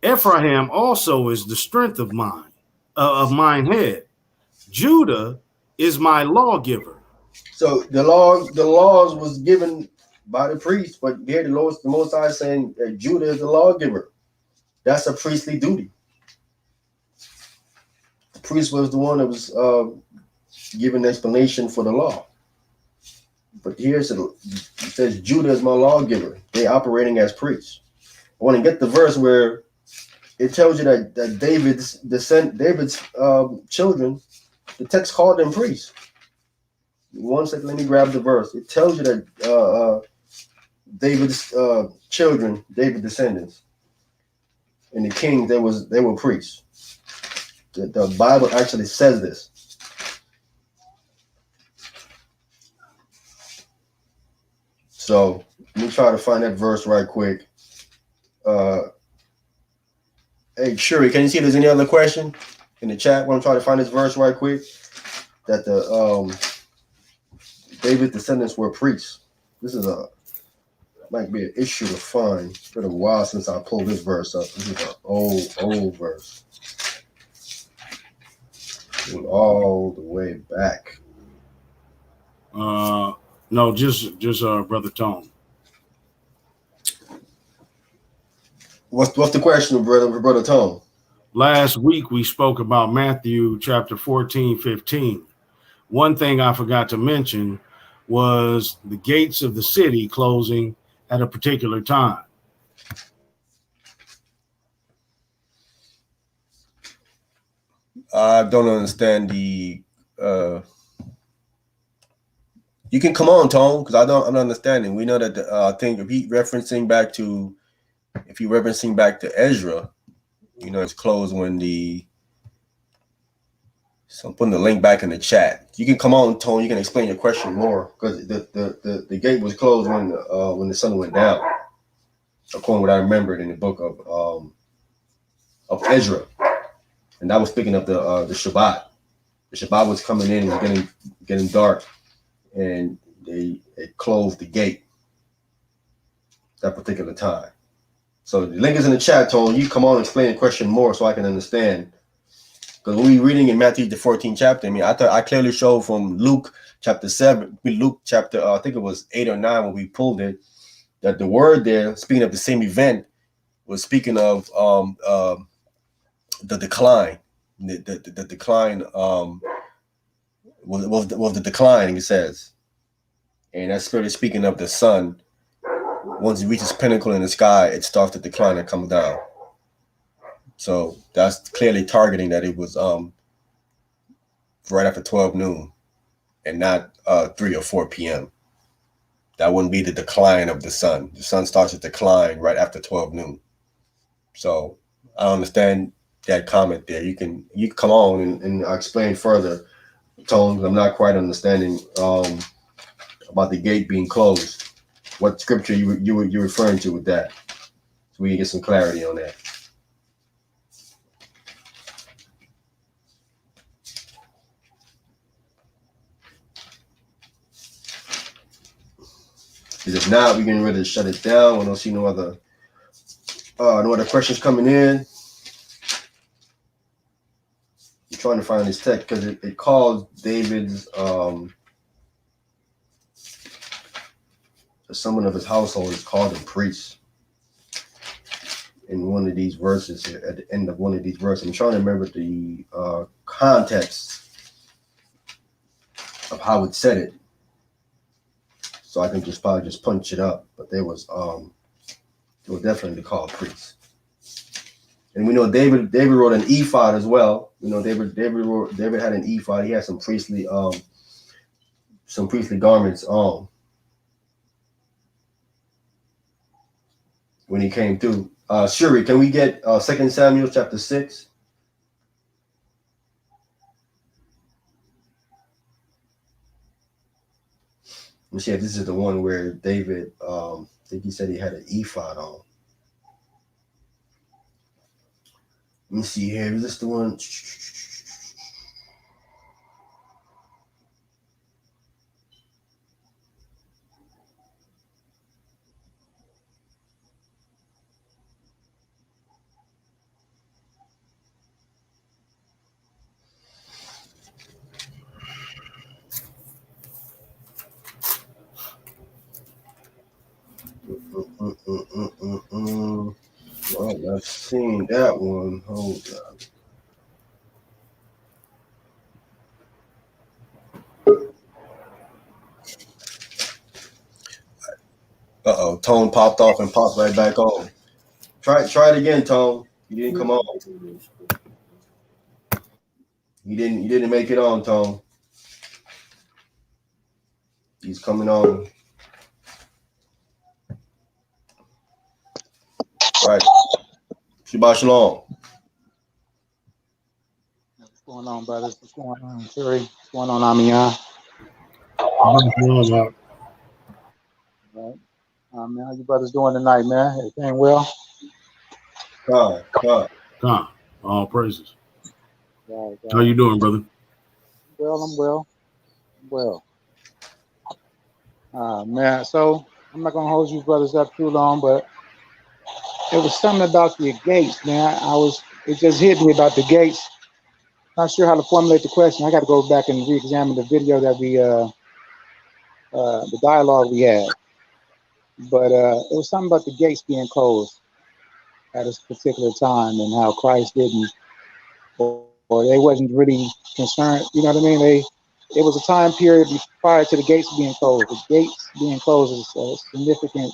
Ephraim also is the strength of mine head. Judah is my lawgiver. So the laws was given by the priest, but here the Most High saying that Judah is the lawgiver. That's a priestly duty. The priest was the one that was giving the explanation for the law. But here it says Judah is my lawgiver. They operating as priests. I want to get the verse where it tells you that David's children, the text called them priests. One second, let me grab the verse. It tells you that David's children, David's descendants, and the kings, they were priests. The Bible actually says this. So let me try to find that verse right quick. Hey, Shuri, can you see if there's any other question in the chat? When I'm trying to find this verse right quick, that the David's descendants were priests. This is might be an issue to find. It's been a while since I pulled this verse up. This is an old verse. All the way back. No, just Brother Tone. What's the question, brother Tone? Last week we spoke about Matthew chapter 14, 15. One thing I forgot to mention was the gates of the city closing at a particular time. I don't understand the. You can come on, Tone, because I'm not understanding. We know that I think if you're referencing back to Ezra, you know, it's closed when so I'm putting the link back in the chat. You can come on, Tone. You can explain your question more, because the gate was closed when the sun went down, according to what I remembered in the book of Ezra, and that was speaking of the Shabbat. The Shabbat was coming in and getting dark, and they closed the gate that particular time. So the link is in the chat, Tone. You come on and explain the question more so I can understand. Because when we're reading in Matthew the 14th chapter, I mean, I clearly showed from Luke chapter 7, Luke chapter, I think it was 8 or 9 when we pulled it, that the word there, speaking of the same event, was speaking of the decline. The decline was the decline, it says. And that's spirit is speaking of the sun. Once it reaches pinnacle in the sky, it starts to decline and come down. So that's clearly targeting that it was right after 12 noon and not 3 or 4 p.m. That wouldn't be the decline of the sun. The sun starts to decline right after 12 noon. So I understand that comment there. You can come on and explain further, Tone. I'm not quite understanding about the gate being closed. What scripture you're referring to with that? So we can get some clarity on that. Because if not, we're getting ready to shut it down. We don't see no other questions coming in. I'm trying to find this text because it calls David's someone of his household is called a priest in one of these verses here, at the end of one of these verses. I'm trying to remember the context of how it said it, so I can probably just punch it up. But they were definitely called priests. And we know David wrote an ephod as well. You know, David had an ephod. He had some priestly garments on when he came through. Shuri, can we get 2 Samuel chapter 6? Let me see if this is the one where David, I think he said he had an ephod on. Let me see here. Is this the one? Well, I've seen that one. Hold on. Uh-oh, Tone popped off and popped right back on. Try it again, Tone. You didn't come on. You didn't make it on, Tone. He's coming on. Right. Shabbat Shalom. What's going on, brothers? What's going on, Shuri? What's going on, Ahmayan? Right. Man, how you brothers doing tonight, man? Everything well? God, all praises. Right. How you doing, brother? Well, I'm well. Man, so I'm not gonna hold you brothers up too long, but it was something about the gates, man. It just hit me about the gates. Not sure how to formulate the question. I got to go back and re-examine the video that the dialogue we had. But it was something about the gates being closed at a particular time and how Christ didn't, or they wasn't really concerned. You know what I mean? It was a time period prior to the gates being closed. The gates being closed is a significant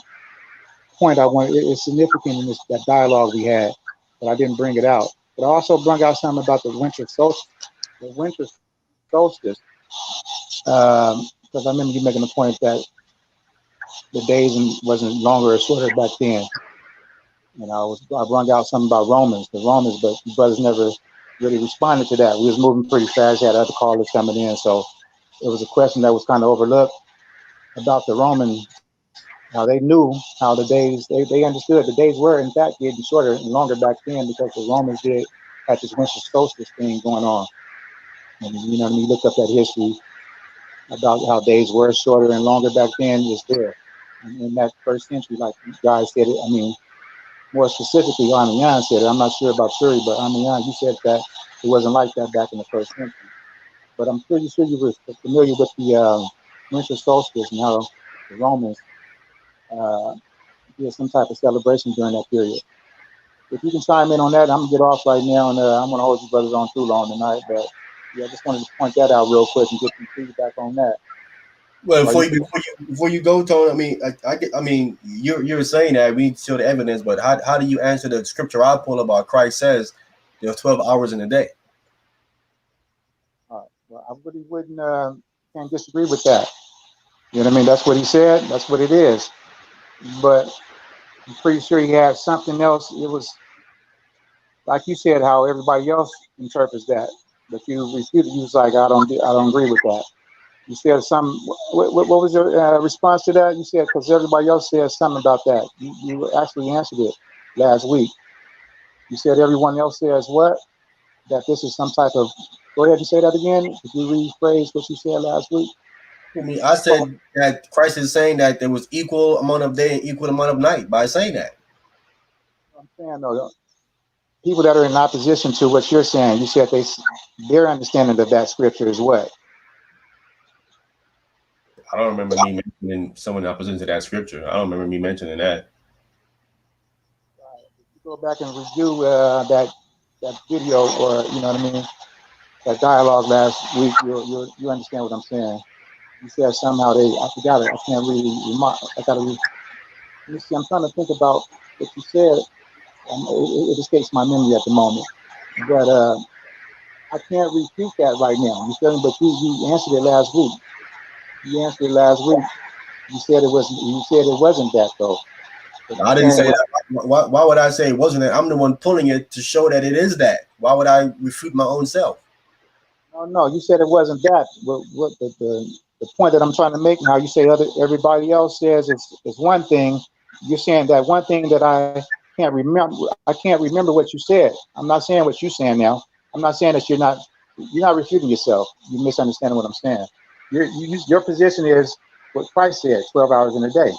point. It's significant in that dialogue we had, but I didn't bring it out. But I also brought out something about the winter solstice. Because I remember you making the point that the days wasn't longer or shorter back then. And I brought out something about the Romans, but you brothers never really responded to that. We was moving pretty fast, had other callers coming in, so it was a question that was kind of overlooked about the Romans, how they knew how the days, they understood the days were in fact getting shorter and longer back then because the Romans had this winter solstice thing going on. And you know, when you look up that history about how days were shorter and longer back then, it's there. And in that first century, like you guys said it, I mean, more specifically, Ahmayan said it. I'm not sure about Shuri, but Ahmayan, you said that it wasn't like that back in the first century. But I'm pretty sure you were familiar with the winter solstice and how the Romans did some type of celebration during that period. If you can chime in on that, I'm gonna get off right now, and I'm gonna hold you brothers on too long tonight. But yeah, I just wanted to point that out real quick and get some feedback on that. Well, before you go, Tone, I mean, you're saying that we need to show the evidence, but how do you answer the scripture I pull about Christ says there's 12 hours in a day? Well, I really wouldn't can't disagree with that. You know what I mean? That's what he said. That's what it is. But I'm pretty sure he had something else. It was like you said, how everybody else interprets that, but you refuted. You was like, I don't agree with that. You said something. What was your response to that? You said because everybody else said something about that. You actually answered it last week. You said everyone else says what? That this is some type of. Go ahead and say that again. Could you rephrase what you said last week? I said that Christ is saying that there was equal amount of day and equal amount of night by saying that. I'm saying though, people that are in opposition to what you're saying, you said their understanding of that scripture is what? I don't remember me mentioning someone in opposition to that scripture. I don't remember me mentioning that. If you go back and review that video, or you know what I mean, that dialogue last week, you understand what I'm saying. You said somehow I forgot it. I can't really remark. Let me see. I'm trying to think about what you said. It escapes my memory at the moment, but I can't repeat that right now. You feel me? But you answered it last week. You answered it last week. You said it wasn't. You said it wasn't that though. I didn't say that. Why would I say it wasn't that? I'm the one pulling it to show that it is that. Why would I refute my own self? No. You said it wasn't that. What the point that I'm trying to make now? You say everybody else says it's one thing. You're saying that one thing that I can't remember. I can't remember what you said. I'm not saying what you're saying now. I'm not saying that you're not refuting yourself. You're misunderstanding what I'm saying. Your position is what Christ said, 12 hours in a day.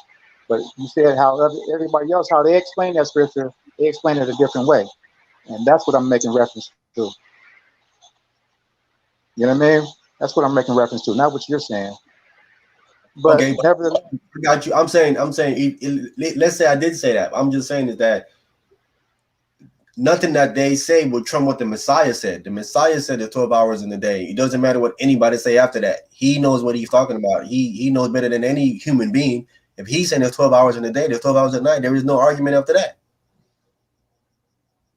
But you said how everybody else, how they explain that scripture, they explain it a different way. And that's what I'm making reference to. You know what I mean? That's what I'm making reference to, not what you're saying. But okay, nevertheless, I got you. I'm saying, let's say I did say that. I'm just saying is that nothing that they say will trump what the Messiah said. The Messiah said the 12 hours in the day. It doesn't matter what anybody say after that. He knows what he's talking about. He knows better than any human being. If he's saying there's 12 hours in the day, there's 12 hours at night. There is no argument after that.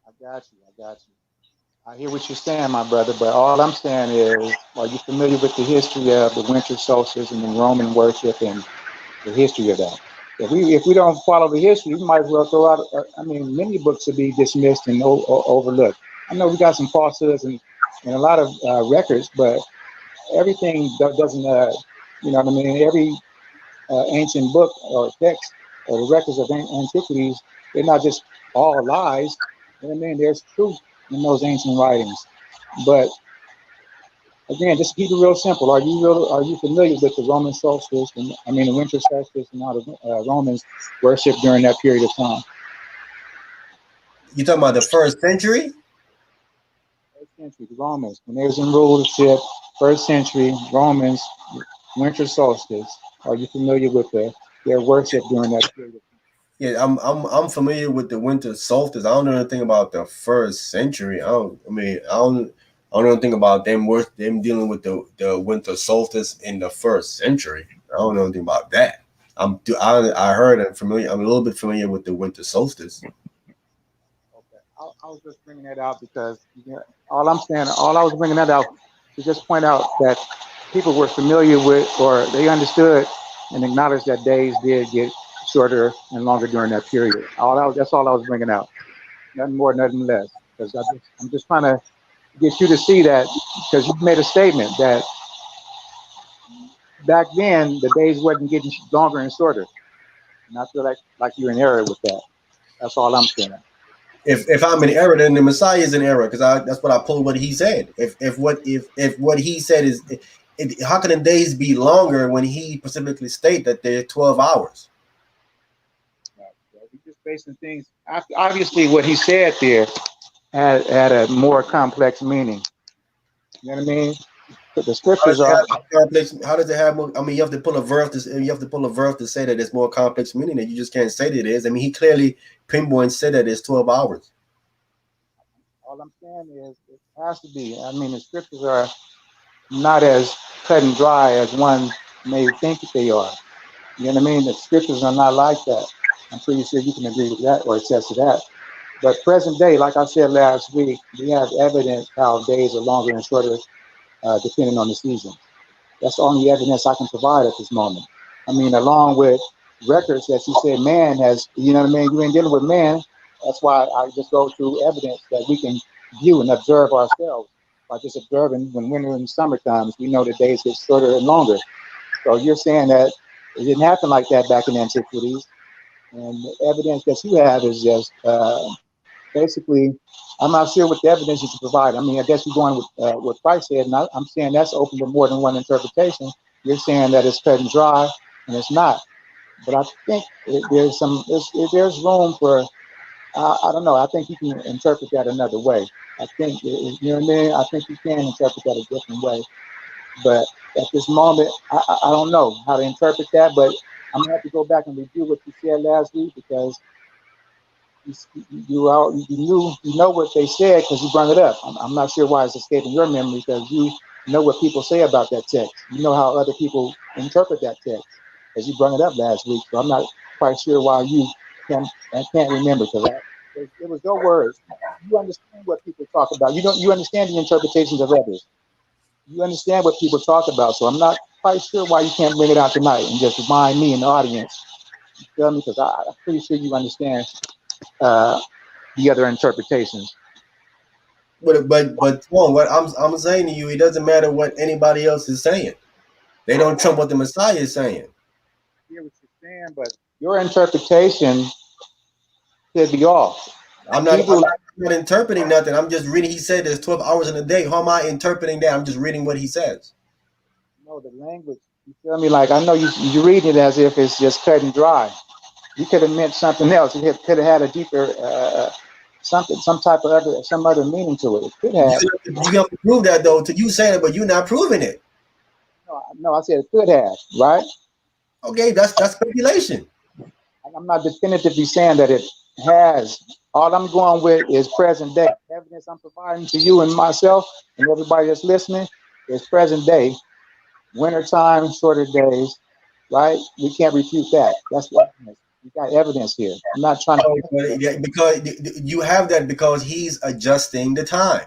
I got you. I hear what you're saying, my brother, but all I'm saying is, are you familiar with the history of the winter solstice and the Roman worship and the history of that? If we don't follow the history, we might as well throw out. I mean, many books would be dismissed and overlooked. I know we got some falsehoods and a lot of records, but everything doesn't. You know what I mean? Every ancient book or text or the records of antiquities, they're not just all lies. You know what I mean? There's truth in those ancient writings. But again, just keep it real simple. Are you familiar with the Roman solstice? The winter solstice, and how the Romans worship during that period of time? You talking about the first century? First century, the Romans, when they was in rulership, first century Romans, winter solstice. Are you familiar with their worship during that period of time? Yeah, I'm familiar with the winter solstice. I don't know anything about the first century. I don't know anything about them dealing with the winter solstice in the first century. I don't know anything about that. I heard and familiar. I'm a little bit familiar with the winter solstice. Okay, I was just bringing that out because all I was bringing that out to just point out that people were familiar with, or they understood and acknowledged that days did get shorter and longer during that period. That's all I was bringing out. Nothing more, nothing less. Because I'm just trying to get you to see that, because you made a statement that back then the days wasn't getting longer and shorter. And I feel like you're in error with that. That's all I'm saying. If I'm in error, then the Messiah is in error, because that's what I pulled what he said. If what he said is, how can the days be longer when he specifically state that they're 12 hours? He's just basing things. Obviously, what he said there had a more complex meaning. You know what I mean? But the scriptures are. How does it have more? I mean, you have to pull a verse. You have to pull a verse to say that it's more complex meaning. That you just can't say that it is. I mean, he clearly pinpoint said that it's 12 hours. All I'm saying is it has to be. I mean, the scriptures are not as cut and dry as one may think that they are. You know what I mean? The scriptures are not like that. I'm pretty sure you can agree with that or attest to that. But present day, like I said last week, we have evidence how days are longer and shorter depending on the season. That's the only evidence I can provide at this moment. I mean, along with records that you said man has, you know what I mean? You ain't dealing with man. That's why I just go through evidence that we can view and observe ourselves. By just observing when winter and summer comes, we know the days get shorter and longer. So you're saying that it didn't happen like that back in antiquities. And the evidence that you have is just basically, I'm not sure what the evidence you can provide. I mean, I guess you're going with what Christ said, and I'm saying that's open to more than one interpretation. You're saying that it's cut and dry, and it's not. But I think there's room for, I don't know. I think you can interpret that another way. I think, you know what I mean? I think you can interpret that a different way. But at this moment, I don't know how to interpret that. But I'm gonna have to go back and review what you said last week, because you know what they said because you brought it up. I'm not sure why it's escaping your memory, because you know what people say about that text. You know how other people interpret that text, because you brought it up last week. So I'm not quite sure why you can't remember, because it was your words. You understand what people talk about. You understand the interpretations of others. You understand what people talk about. So I'm not quite sure why you can't bring it out tonight and just remind me and the audience. You feel me? Because I'm pretty sure you understand the other interpretations. But Twan, what I'm saying to you, it doesn't matter what anybody else is saying. They don't trump what the Messiah is saying. I hear what you're saying, but your interpretation could be off. I'm not interpreting nothing. I'm just reading. He said there's 12 hours in a day. How am I interpreting that? I'm just reading what he says. No, the language. You feel me? Like, I know you read it as if it's just cut and dry. You could have meant something else. It could have had a deeper some other meaning to it. It could have. You have to prove that though. To you saying it, but you're not proving it. No, I said it could have, right? Okay, that's speculation. I'm not definitively saying that it has. All I'm going with is present day. Evidence I'm providing to you and myself and everybody that's listening is present day. Wintertime, shorter days, right? We can't refute that. That's what we got evidence here. I'm not trying to. Because you have that because he's adjusting the time.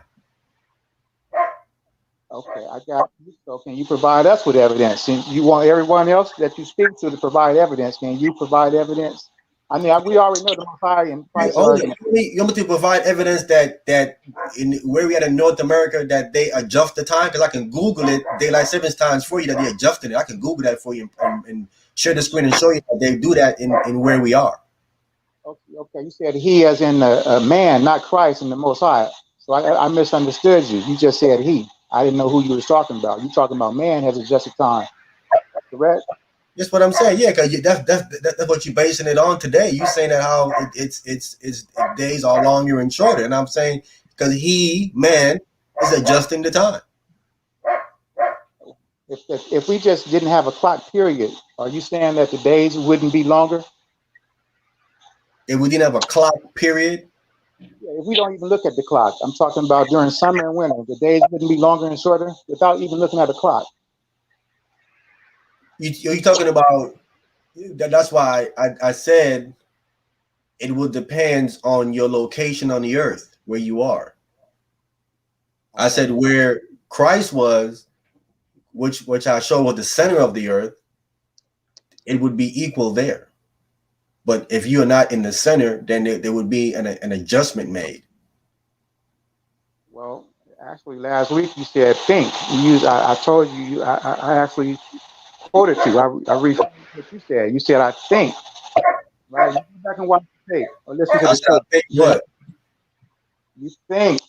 Okay, I got you. So can you provide us with evidence? And you want everyone else that you speak to provide evidence. Can you provide evidence? I mean, we already know the Messiah and Christ. You want me to provide evidence that in where we are in North America that they adjust the time? Because I can Google it, daylight savings times for you that they adjusted it. I can Google that for you and share the screen and show you that they do that in where we are. Okay, you said he as in a man, not Christ and the Most High. So I misunderstood you. You just said he. I didn't know who you was talking about. You talking about man has adjusted time, correct? That's what I'm saying. Yeah, because that's what you're basing it on today. You saying that how it's days are longer and shorter, and I'm saying because man is adjusting the time. If we just didn't have a clock period, are you saying that the days wouldn't be longer? If we didn't have a clock period. If we don't even look at the clock, I'm talking about during summer and winter, the days wouldn't be longer and shorter without even looking at the clock. You're talking about that. That's why I said it will depend on your location on the earth, where you are. I said where Christ was, which I showed was the center of the earth, it would be equal there. But if you're not in the center, then there would be an adjustment made. Well, actually, last week you said think. I told you. I actually quoted you. I rephrased what you said. You said I think. Right? You go back and watch the tape or listen to the tape. What? You think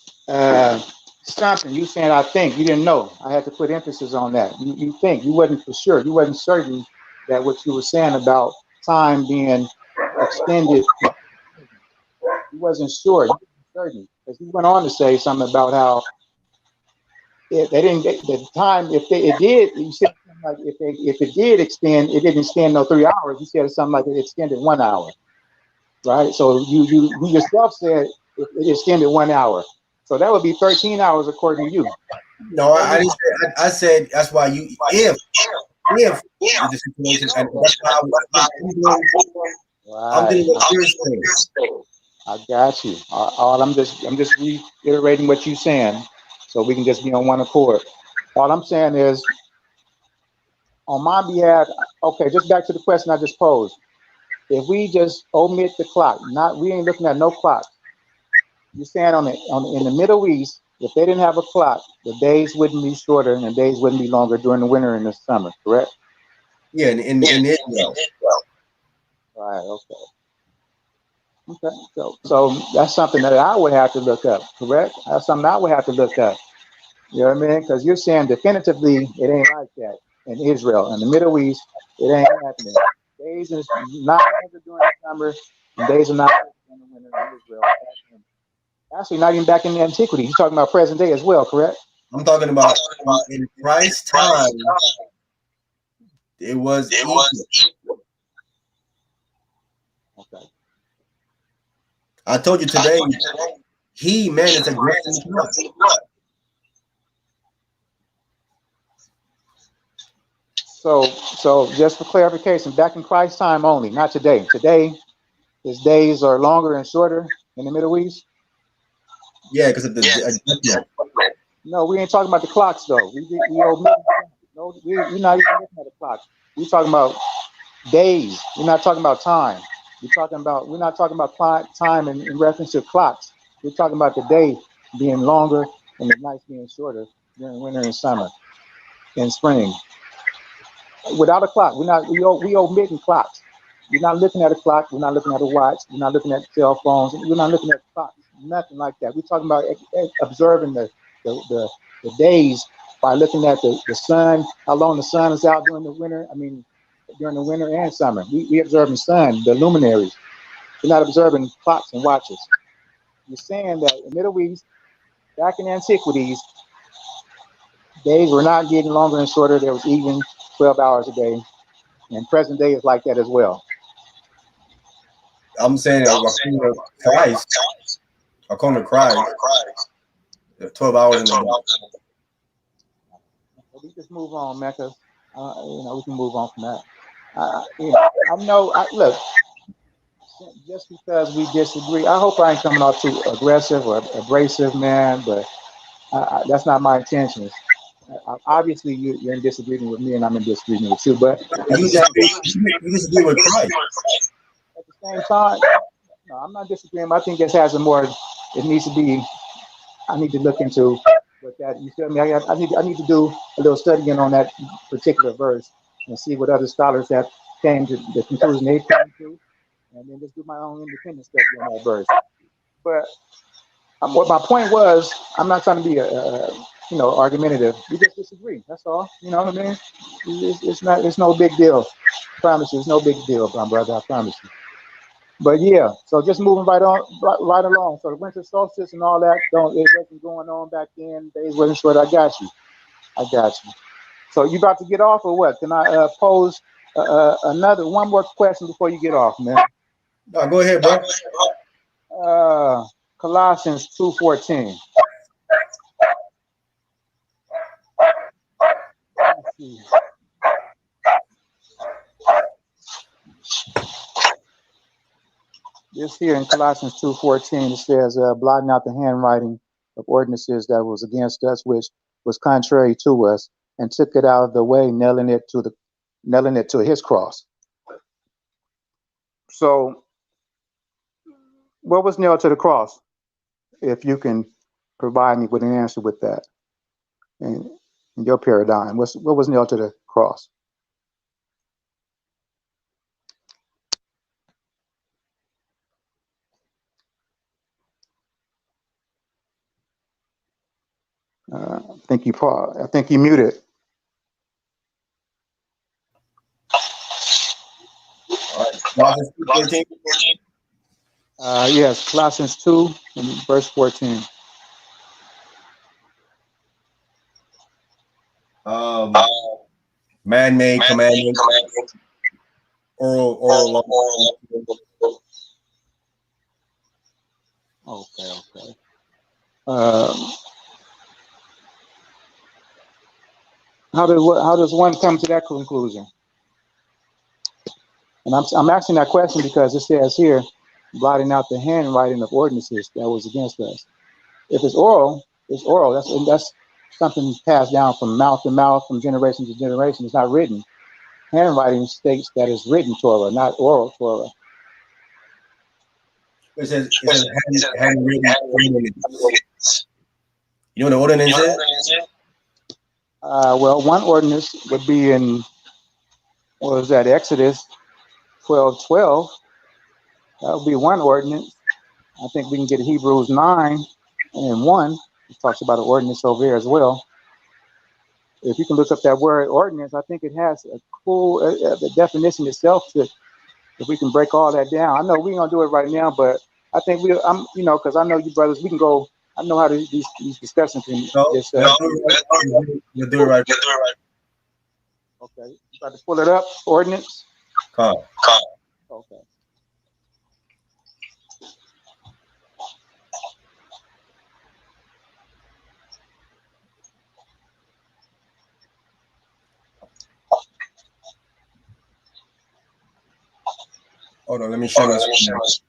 something. You saying I think. You didn't know. I had to put emphasis on that. You think. You wasn't for sure. You wasn't certain that what you were saying about time being extended. He wasn't sure. He wasn't certain, because he went on to say something about how if they didn't get the time. If it did, he said something like if it did extend, it didn't extend no 3 hours. He said something like it extended 1 hour. Right. So you yourself said it extended 1 hour. So that would be 13 hours according to you. No, I didn't say. I said that's why you if the situation, and that's why I'm doing what you're saying. I got you. I'm just reiterating what you're saying, so we can just be on one accord. All I'm saying is, on my behalf, okay. Just back to the question I just posed. If we just omit the clock, we ain't looking at no clock. You're saying in the Middle East, if they didn't have a clock, the days wouldn't be shorter and the days wouldn't be longer during the winter and the summer, correct? Yeah, in Israel. Right. Okay. So that's something that I would have to look up, correct? That's something I would have to look up. You know what I mean? Because you're saying definitively it ain't like that. in Israel. In the Middle East, it ain't happening. Days is not longer during the summer, and days are not during the winter in Israel. Actually, not even back in the antiquity. You're talking about present day as well, correct? I'm talking about in Christ's time, it was equal. Okay. I told you today, man is a great blood. So just for clarification, back in Christ's time only, not today. Today, his days are longer and shorter in the Middle East. Yeah, because of the No, we ain't talking about the clocks though. We omit. No, we're not even looking at the clocks. We're talking about days. We're not talking about time. We're not talking about time in reference to clocks. We're talking about the day being longer and the nights being shorter during winter and summer and spring. Without a clock, we omitting clocks. We're not looking at a clock. We're not looking at a watch. We're not looking at cell phones. We're not looking at clocks. Nothing like that. We're talking about observing the days by looking at the sun, how long the sun is out during the winter. I mean, during the winter and summer. We observing sun, the luminaries. We're not observing clocks and watches. You're saying that in the Middle East, back in antiquities, days were not getting longer and shorter. There was even 12 hours a day. And present day is like that as well. I'm saying according to Christ, 12 hours in the day. We just move on, Mecca. We can move on from that. Look, just because we disagree, I hope I ain't coming off too aggressive or abrasive, man, but that's not my intentions. Obviously, you're in disagreement with me, and I'm in disagreement with you, but You disagree with Christ. At the same time, no, I'm not disagreeing. I think this has a more. It needs to be. I need to look into what that. You feel me? I need to do a little studying on that particular verse and see what other scholars have came to the conclusion they came to, and then just do my own independent study on that verse. But what my point was, I'm not trying to be argumentative. We just disagree. That's all. You know what I mean? It's no big deal. I promise you, it's no big deal, my brother. I promise you. But yeah, so just moving right along. So the winter solstice and all that, it wasn't going on back then. Days wasn't short. I got you. So you about to get off or what? Can I pose one more question before you get off, man? No, go ahead, bro. Colossians 2:14. Let's see. This here in Colossians 2:14, it says, blotting out the handwriting of ordinances that was against us, which was contrary to us, and took it out of the way, nailing it to his cross. So, what was nailed to the cross? If you can provide me with an answer with that, in your paradigm, what was nailed to the cross? I think you muted. Colossians 2:14. Yes, Colossians 2 and verse 14. Man-made commandments, oral law. Okay. How does one come to that conclusion? And I'm asking that question because it says here, blotting out the handwriting of ordinances that was against us. If it's oral, it's oral. That's something passed down from mouth to mouth, from generation to generation. It's not written. Handwriting states that it's written Torah, not oral Torah. It says handwritten ordinance. You know what the ordinance is? Well, one ordinance would be in, what was that, Exodus 12:12. That would be one ordinance. I think we can get Hebrews 9:1. It talks about an ordinance over there as well. if you can look up that word ordinance, I think it has a cool the definition itself. To if we can break all that down, I know we ain't gonna do it right now, but I think I'm because I know you brothers, we can go. I know how these discussions can just. You'll do it right. Okay, you about to pull it up, ordinance. Come. Okay. Hold on, let me show this.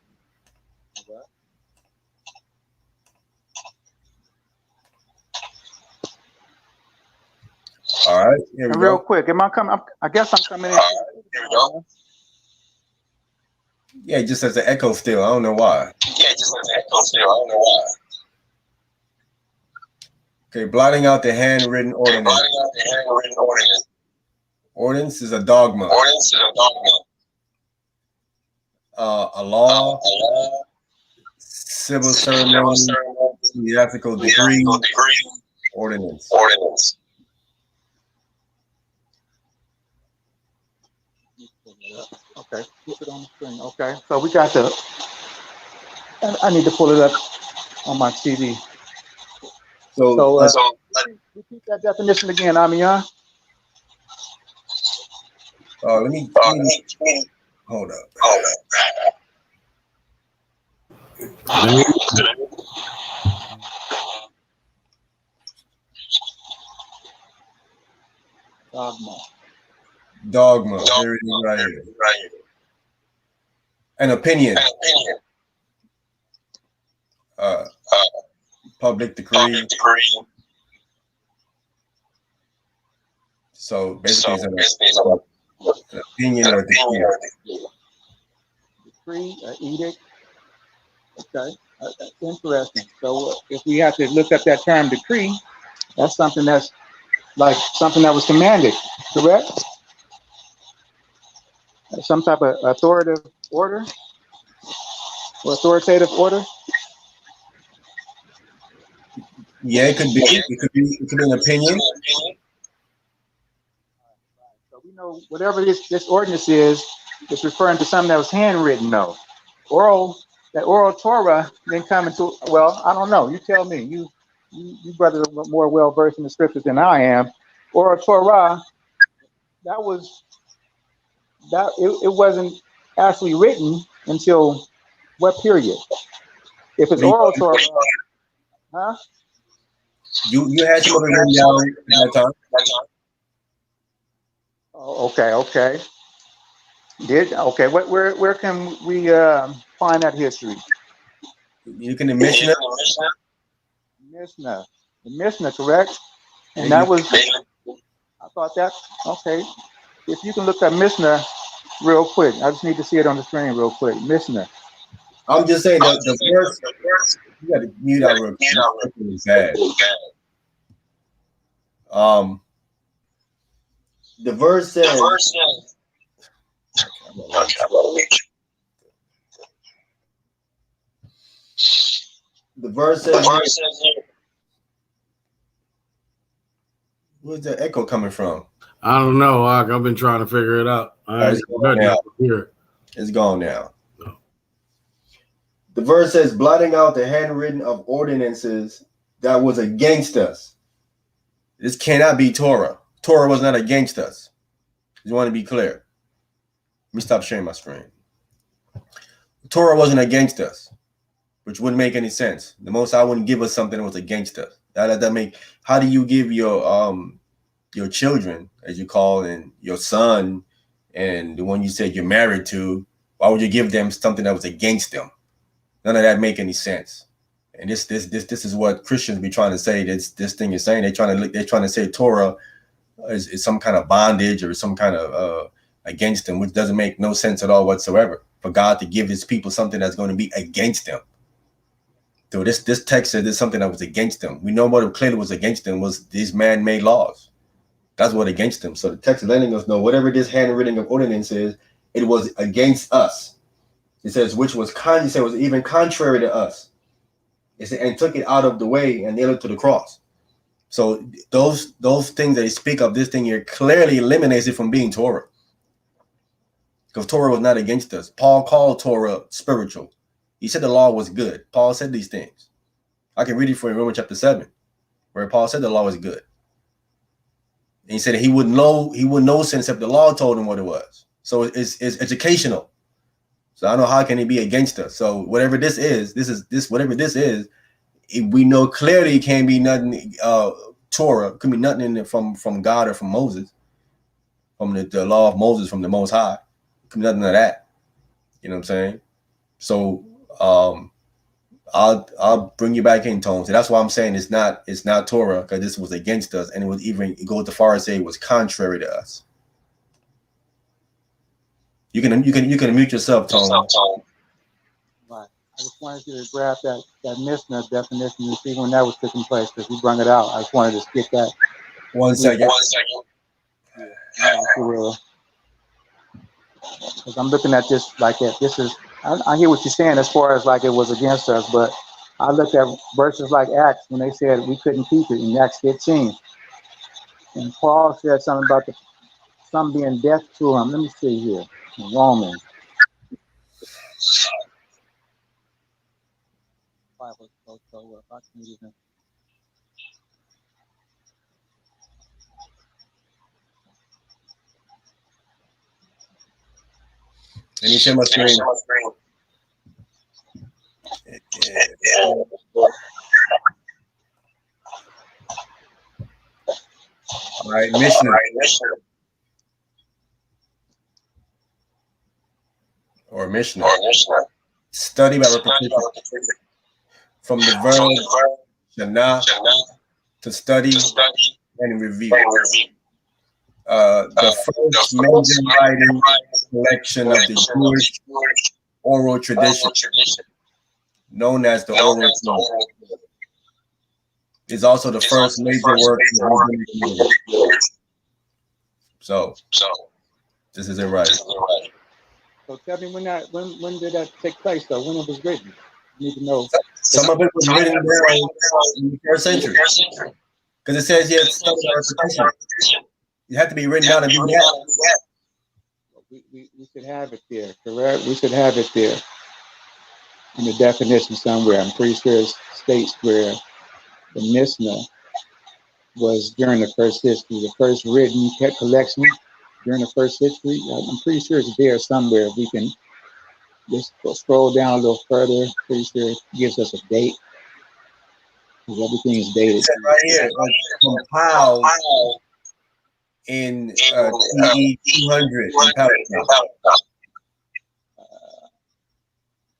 All right, here we And go. real quick, am I coming? I guess I'm coming in. Here we go. Yeah, it just says an echo still. I don't know why. Okay, blotting out the handwritten ordinance. Ordinance is a dogma. A law, civil ceremony, ecclesiastical decree, ordinance. Okay, keep it on the screen. Okay, so we got the. I need to pull it up on my TV. So repeat that definition again, Ahmayan. Let me hold up. Dogma. There it is right here. An opinion. Public decree. So basically, it's an opinion or a decree. Decree, edict. Okay, that's interesting. So if we have to look up that term decree, that's something that's like something that was commanded, correct? Some type of authoritative order or authoritative order. Yeah, it could be. It could be an opinion. So we know whatever this ordinance is, it's referring to something that was handwritten, though. That oral Torah then come into. Well, I don't know. You tell me. You brothers are more well versed in the scriptures than I am. Oral Torah, it wasn't actually written until what period? If it's oral Torah, huh? You had some of it written down at that time. Oh, okay. Where can we find that history? You can mention it. The Mishnah, correct? And that was. I thought that. Okay. If you can look at Mishnah real quick, I just need to see it on the screen real quick. Mishnah. I'm just saying the verse. You got to mute out real quick. It's bad. The verse says. The verse says. Where's the echo coming from? I don't know. I've been trying to figure it out. It's gone now. No. The verse says, blotting out the handwritten of ordinances that was against us. This cannot be Torah. Torah was not against us. You want to be clear. Let me stop sharing my screen. Torah wasn't against us, which wouldn't make any sense. The Most High wouldn't give us something that was against us. How do you give your children, as you call, and your son, and the one you said you're married to, why would you give them something that was against them? None of that make any sense. And this is what Christians be trying to say. This thing is saying they're trying to say Torah is some kind of bondage or some kind of against them, which doesn't make no sense at all whatsoever. For God to give His people something that's going to be against them. So this text said there's something that was against them. We know what clearly was against them was these man-made laws. That's what against them. So the text is letting us know whatever this handwriting of ordinance is, it was against us. It says which was was even contrary to us. It said, and took it out of the way and nailed it to the cross. So those things that they speak of, this thing here clearly eliminates it from being Torah. Because Torah was not against us. Paul called Torah spiritual. He said the law was good. Paul said these things. I can read it for you in Romans chapter 7, where Paul said the law was good. And he said he wouldn't know sin except the law told him what it was. So it's educational. So I don't know how can it be against us. So whatever this is, whatever this is, we know clearly it can't be nothing. Torah could be nothing in it from God or from Moses, from the law of Moses, from the Most High. Could be nothing of that. You know what I'm saying? So I'll bring you back in, Tone. So that's why I'm saying it's not Torah, because this was against us, and it goes as far as say it was contrary to us. You can mute yourself, Tone. Right. I just wanted you to grab that Mishnah definition and see when that was taking place, because you brought it out. I just wanted to get that. 1 second. Yeah, because I'm looking at this like that. This is, I hear what you're saying as far as like it was against us, but I looked at verses like Acts when they said we couldn't keep it in Acts 15. And Paul said something about some being death to him. Let me see here. In Romans. Let me share my screen. All right, Mishnah. Or Mishnah. Study by repetition. From the verb shana, to study and review. The first major writing collection of the Jewish oral tradition, known as the oral tradition, is also the first major work of rabbinic literature. So this isn't right. So tell me when did that take place though? When it was written? You need to know. Some of it was written in the first century. Because it says here, study by repetition. You have to be written down and be that. We should have it there, correct? We should have it there in the definition somewhere. I'm pretty sure it states where the Mishnah was during the first history, the first written collection during the first history. I'm pretty sure it's there somewhere. We can just scroll down a little further. Pretty sure it gives us a date. Because everything is dated. Right here, compiled in CE 200 in Palestine.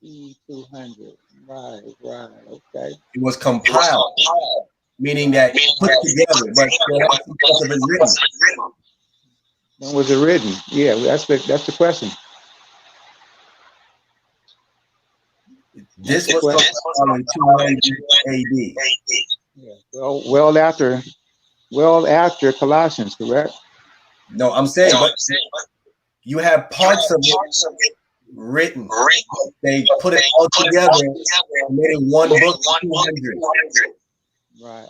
CE 200, right, okay. It was compiled, meaning that put together, but it was written. When was it written? Yeah, that's the question. This was compiled in 200 AD. Yeah, well after Colossians, correct? No, I'm saying, but you have parts of it written. They put it all together and made it one book, 200. Right.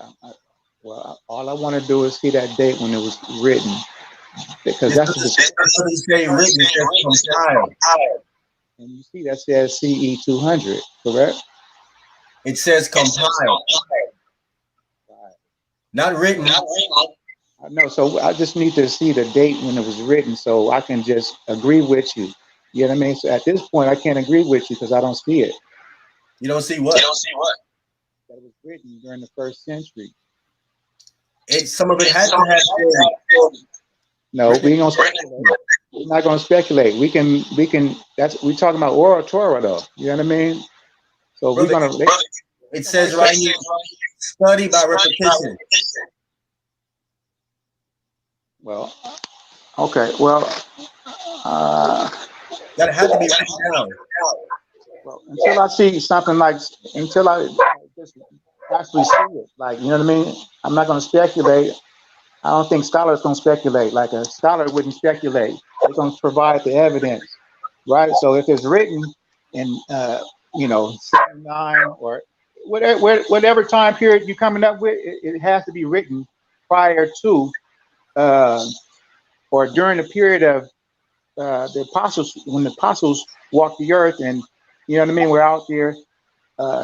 Well, all I want to do is see that date when it was written, because that's the say written. It says compiled. And you see that says CE 200, correct? It says compiled, not written. I know. So I just need to see the date when it was written, so I can just agree with you. You know what I mean? So at this point, I can't agree with you because I don't see it. You don't see what? That it was written during the first century. Some of it has to have. No, we ain't gonna speculate. We're not gonna speculate. We can. We're talking about oral Torah, though. You know what I mean? So we're gonna. It says right here, study by repetition. Well, okay. Well, that had to be written down. Well, until I see something until I just actually see it, you know what I mean? I'm not going to speculate. I don't think scholars going to speculate. Like a scholar wouldn't speculate. They're going to provide the evidence, right? So if it's written in, 79 or whatever time period you're coming up with, it has to be written prior to or during the period of the apostles, when the apostles walked the earth, and you know what I mean, we're out there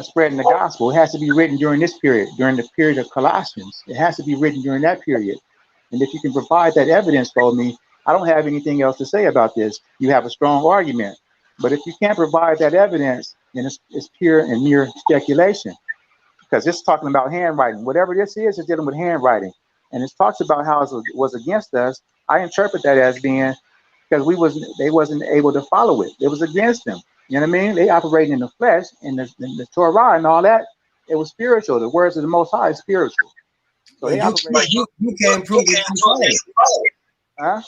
spreading the gospel. It has to be written during this period, during the period of Colossians. It has to be written during that period. And if you can provide that evidence for me, I don't have anything else to say about this. You have a strong argument. But if you can't provide that evidence, then it's pure and mere speculation, because it's talking about handwriting. Whatever this is dealing with handwriting. And it talks about how it was against us. I interpret that as being because they wasn't able to follow it. It was against them. You know what I mean? They operated in the flesh, and the Torah and all that. It was spiritual. The words of the Most High is spiritual. So you can't prove it. Huh?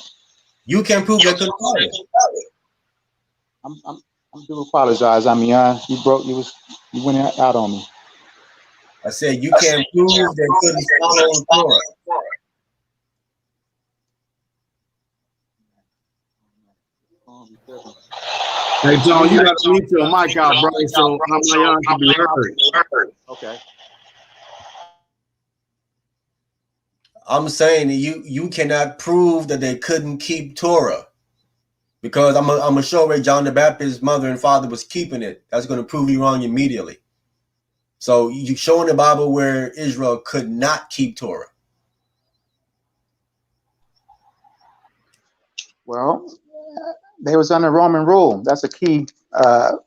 You can't prove that couldn't follow it. I do apologize. I mean, you went out on me. I said you can't prove they couldn't follow Torah. Hey, John, you got to mute your mic out, bro, so Ahmayan can be heard. Okay. I'm saying that you cannot prove that they couldn't keep Torah, because I'm gonna show where John the Baptist's mother and father was keeping it. That's going to prove you wrong immediately. So you show in the Bible where Israel could not keep Torah. Well, they was under Roman rule. That's a key. That's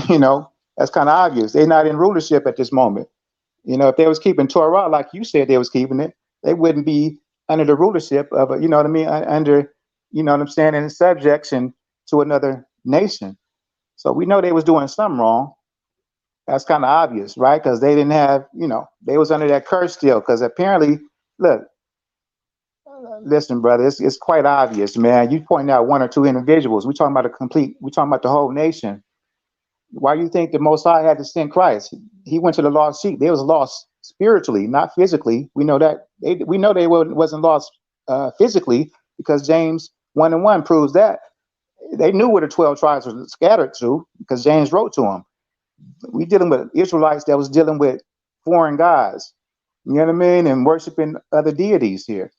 kind of obvious. They're not in rulership at this moment. If they was keeping Torah, like you said, they was keeping it, they wouldn't be under the rulership of, under, in subjection to another nation. So we know they was doing something wrong. That's kind of obvious, right? Because they didn't have, they was under that curse still. Because apparently, look, listen, brother, it's quite obvious, man. You pointing out one or two individuals. We're talking about the whole nation. Why do you think the Most High had to send Christ? He went to the lost sheep. They was lost spiritually, not physically. We know that. We know they wasn't lost physically, because James 1:1 proves that. They knew where the 12 tribes were scattered to, because James wrote to them. We dealing with Israelites that was dealing with foreign gods, you know what I mean, and worshiping other deities here.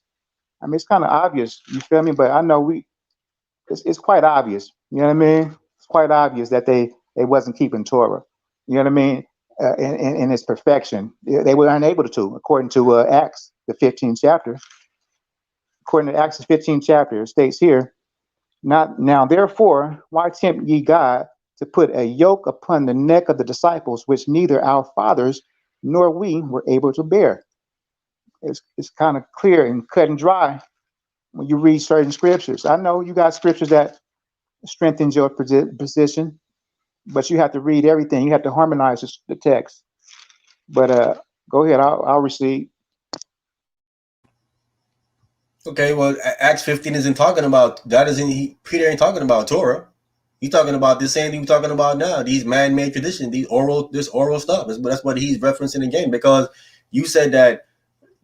I mean, it's kind of obvious, you feel me? But I know it's quite obvious, you know what I mean? It's quite obvious that they wasn't keeping Torah, you know what I mean, in its perfection. They were unable to, according to Acts, the 15th chapter. According to Acts, the 15th chapter, it states here, now therefore, why tempt ye God to put a yoke upon the neck of the disciples, which neither our fathers nor we were able to bear? It's kind of clear and cut and dry when you read certain scriptures. I know you got scriptures that strengthens your position, but you have to read everything. You have to harmonize the text. But go ahead, I'll recede. Okay, well, Acts 15 isn't talking about that. Peter ain't talking about Torah. He's talking about the same thing we're talking about now. These man-made traditions, this oral stuff. That's what he's referencing again, because you said that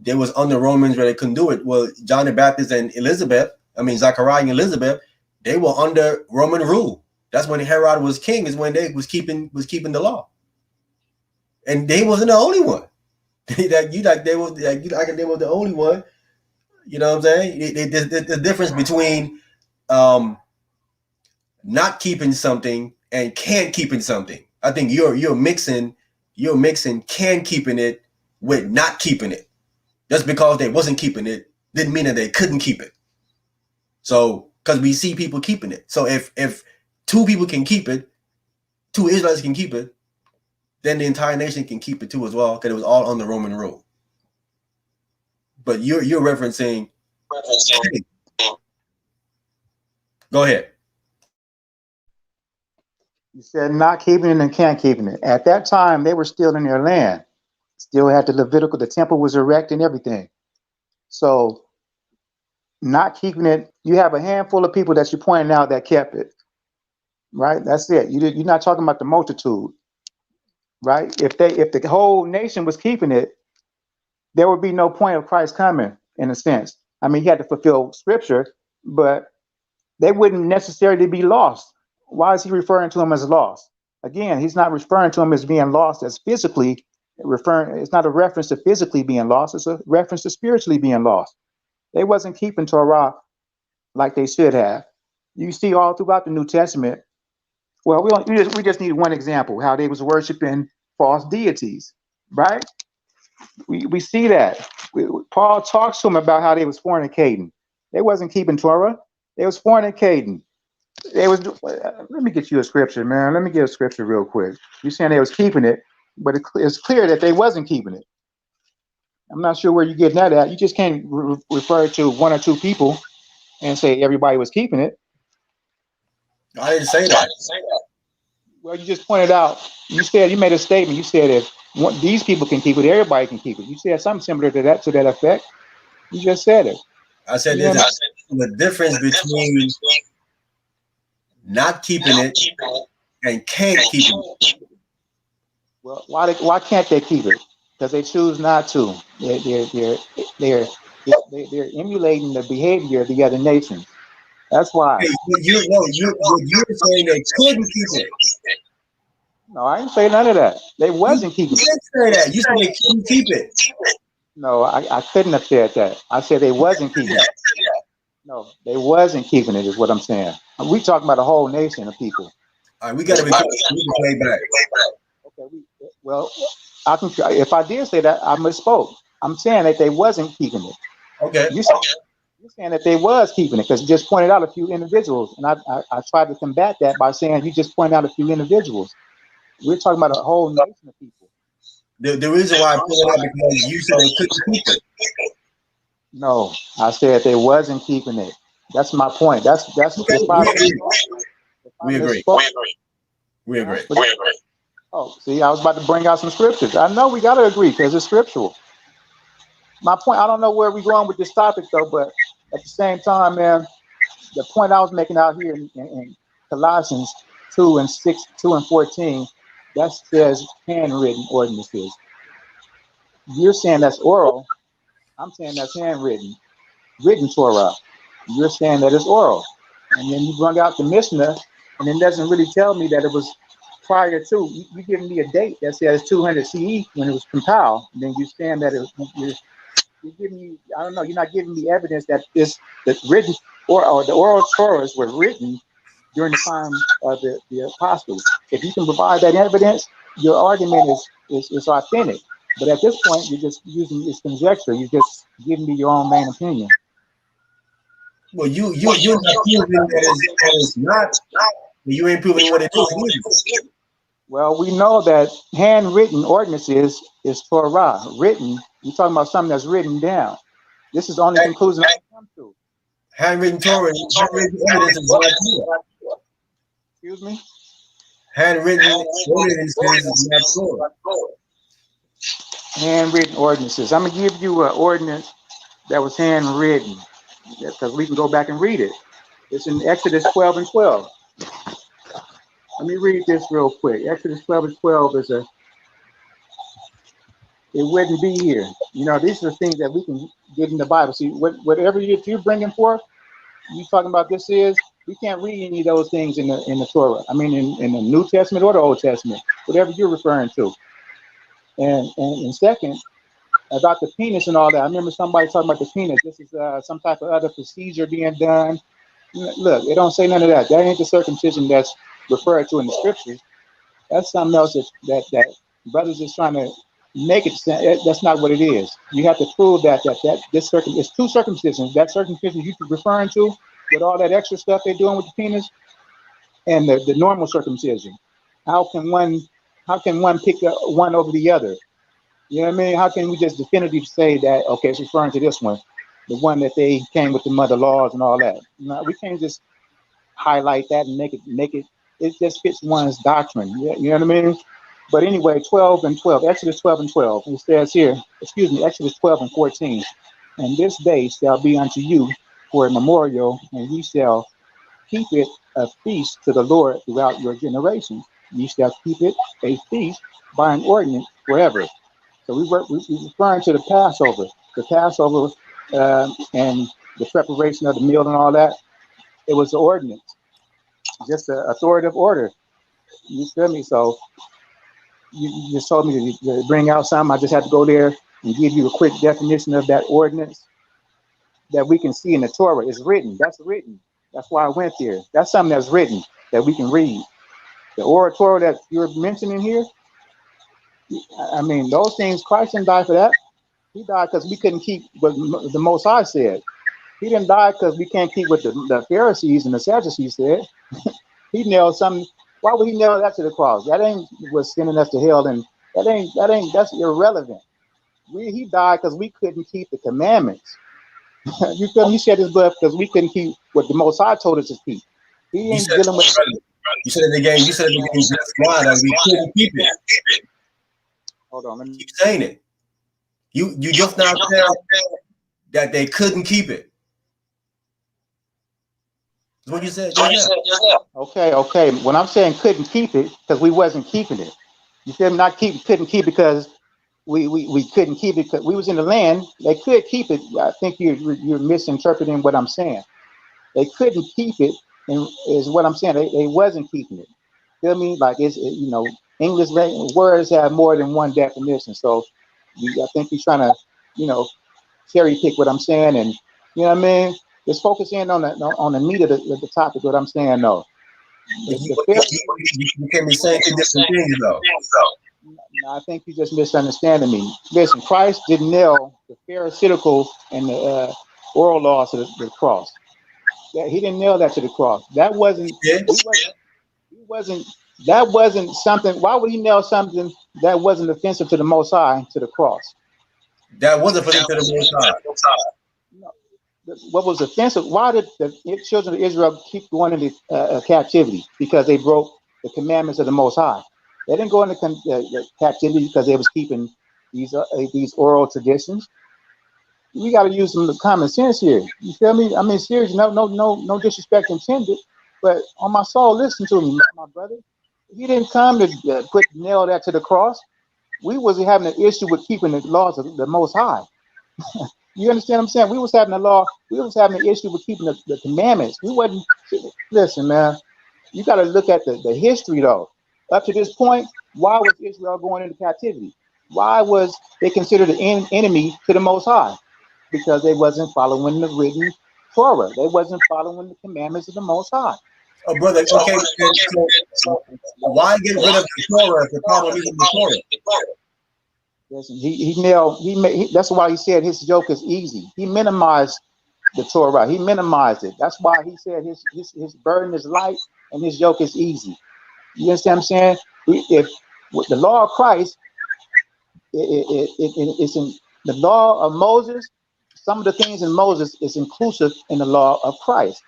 there was under Romans where they couldn't do it. Well, John the Baptist and Zechariah and Elizabeth, they were under Roman rule. That's when Herod was king, is when they was keeping the law. And they wasn't the only one. They were the only one. You know what I'm saying? The difference between not keeping something and can't keeping something. I think you're mixing can keeping it with not keeping it. Just because they wasn't keeping it didn't mean that they couldn't keep it. So, because we see people keeping it. So if two people can keep it, two Israelites can keep it, then the entire nation can keep it too as well, because it was all under Roman rule. But you're referencing. Go ahead. You said not keeping it and can't keeping it. At that time, they were still in their land. Still had the Levitical, the temple was erected and everything. So not keeping it, you have a handful of people that you're pointing out that kept it. Right? That's it. You're not talking about the multitude. Right? If the whole nation was keeping it, there would be no point of Christ coming, in a sense. I mean, he had to fulfill scripture, but they wouldn't necessarily be lost. Why is he referring to them as lost? Again, he's not referring to them as being lost as physically It's not a reference to physically being lost. It's a reference to spiritually being lost. They wasn't keeping Torah like they should have. You see all throughout the New Testament. Well, we just need one example, how they was worshiping false deities, right? We see that. Paul talks to them about how they was fornicating. They wasn't keeping Torah. They was fornicating. Let me get you a scripture, man. Let me get a scripture real quick. You're saying they was keeping it, but it's clear that they wasn't keeping it. I'm not sure where you're getting that at. You just can't refer to one or two people and say everybody was keeping it. I didn't say that. Well, you just pointed out. You made a statement. You said if these people can keep it, everybody can keep it. You said something similar to that effect. You just said it. I said there's a difference between not keeping it and can't keep it. Well, why can't they keep it? Because they choose not to. They're emulating the behavior of the other nations. That's why. Hey, you're saying they couldn't keep it. No, I didn't say none of that. They wasn't keeping it. You didn't say that. You said they couldn't keep it. No, I couldn't have said that. I said they wasn't keeping it. No, they wasn't keeping it is what I'm saying. We talking about a whole nation of people. All right, we got to play back. Okay, well, I can. If I did say that, I misspoke. I'm saying that they wasn't keeping it. Okay. You're saying that they was keeping it because you just pointed out a few individuals, and I tried to combat that by saying you just pointed out a few individuals. We're talking about a whole nation of people. The reason why I put it up because you said they couldn't keep it. No, I said they wasn't keeping it. That's my point. That's okay. We agree. We agree. Oh, see, I was about to bring out some scriptures. I know we got to agree because it's scriptural. My point, I don't know where we're going with this topic, though, but at the same time, man, the point I was making out here in Colossians 2 and 14, that says handwritten ordinances. You're saying that's oral. I'm saying that's handwritten, written Torah. You're saying that it's oral. And then you bring out the Mishnah, and it doesn't really tell me that it was prior to. You're giving me a date that says 200 CE when it was compiled. And then you're saying that you're giving me, I don't know, you're not giving me evidence that the written or the oral Torahs were written during the time of the apostles. If you can provide that evidence, your argument is authentic. But at this point, you're just using this conjecture. You're just giving me your own main opinion. Well, you're not proving that it's not. You ain't proving what it is. Well, we know that handwritten ordinances is Torah. Written, you're talking about something that's written down. This is the only conclusion I come to. Handwritten Torah, handwritten evidence is not Torah. Excuse me? Handwritten ordinances is not Torah. Handwritten ordinances. I'm going to give you an ordinance that was handwritten because we can go back and read it. It's in Exodus 12 and 12. Let me read this real quick. Exodus 12 and 12 is it wouldn't be here. You know, these are the things that we can get in the Bible. See, whatever you're bringing forth, you talking about this is, we can't read any of those things in the Torah. I mean, in the New Testament or the Old Testament, whatever you're referring to. And second, about the penis and all that. I remember somebody talking about the penis. This is some type of other procedure being done. Look, it don't say none of that. That ain't the circumcision that's referred to in the scriptures. That's something else that brothers is trying to make it. That's not what it is. You have to prove that it's two circumcisions. That circumcision you're referring to with all that extra stuff they're doing with the penis, and the normal circumcision. How can one pick one over the other? You know what I mean? How can we just definitively say that, okay, it's referring to this one, the one that they came with the mother laws and all that? No, we can't just highlight that and make it. It just fits one's doctrine. You know what I mean? But anyway, 12 and 12, Exodus 12 and 12. It says here, Exodus 12 and 14. And this day shall be unto you for a memorial, and ye shall keep it a feast to the Lord throughout your generations. Ye shall keep it a feast by an ordinance forever. So we're referring to the Passover. The Passover and the preparation of the meal and all that, it was the ordinance, just an authoritative order. You feel me? So you just told me to bring out something. I just had to go there and give you a quick definition of that ordinance that we can see in the Torah. It's written. That's written. That's why I went there. That's something that's written that we can read. The oratory that you're mentioning here, I mean, those things, Christ didn't die for that. He died because we couldn't keep what the Most High said. He didn't die because we can't keep what the Pharisees and the Sadducees said. He nailed something. Why would he nail that to the cross? That ain't what's sending us to hell, and that's irrelevant. He died because we couldn't keep the commandments. You feel me? He shed his blood because we couldn't keep what the Most High told us to keep. He ain't dealing with. You said in the game. You said in the game. That's why that we couldn't keep it. Hold on, let me keep saying it. You just now said that they couldn't keep it. That's what you said. Okay. When I'm saying couldn't keep it, because we wasn't keeping it. You feel me? Couldn't keep it because we couldn't keep it because we was in the land. They could keep it. I think you're misinterpreting what I'm saying. They couldn't keep it, and is what I'm saying. They wasn't keeping it. Feel me? Like English words have more than one definition. So I think you're trying to, cherry pick what I'm saying, and you know what I mean. Just focus in on the meat of the topic. What I'm saying, though. You can be saying different things, though. I think you just misunderstanding me. Listen, Christ didn't nail the Pharisaical and the oral laws to the cross. Yeah, he didn't nail that to the cross. That wasn't. That wasn't something. Why would he nail something that wasn't offensive to the Most High to the cross? That wasn't offensive to the Most High. No. What was offensive? Why did the children of Israel keep going into captivity? Because they broke the commandments of the Most High. They didn't go into captivity because they was keeping these oral traditions. We got to use some common sense here. You feel me? I mean, seriously, no disrespect intended, but on my soul, listen to me, my brother. He didn't come to nail that to the cross. We wasn't having an issue with keeping the laws of the Most High. You understand what I'm saying? We was having an issue with keeping the commandments. We wasn't. Listen, man, you got to look at the history, though. Up to this point, why was Israel going into captivity? Why was they considered an enemy to the Most High? Because they wasn't following the written Torah. They wasn't following the commandments of the Most High. Oh, brother, okay. So why get rid of the Torah if the problem isn't the Torah? Listen, that's why he said his yoke is easy. He minimized the Torah. He minimized it. That's why he said his burden is light and his yoke is easy. You understand what I'm saying? If with the law of Christ, it's in the law of Moses. Some of the things in Moses is inclusive in the law of Christ.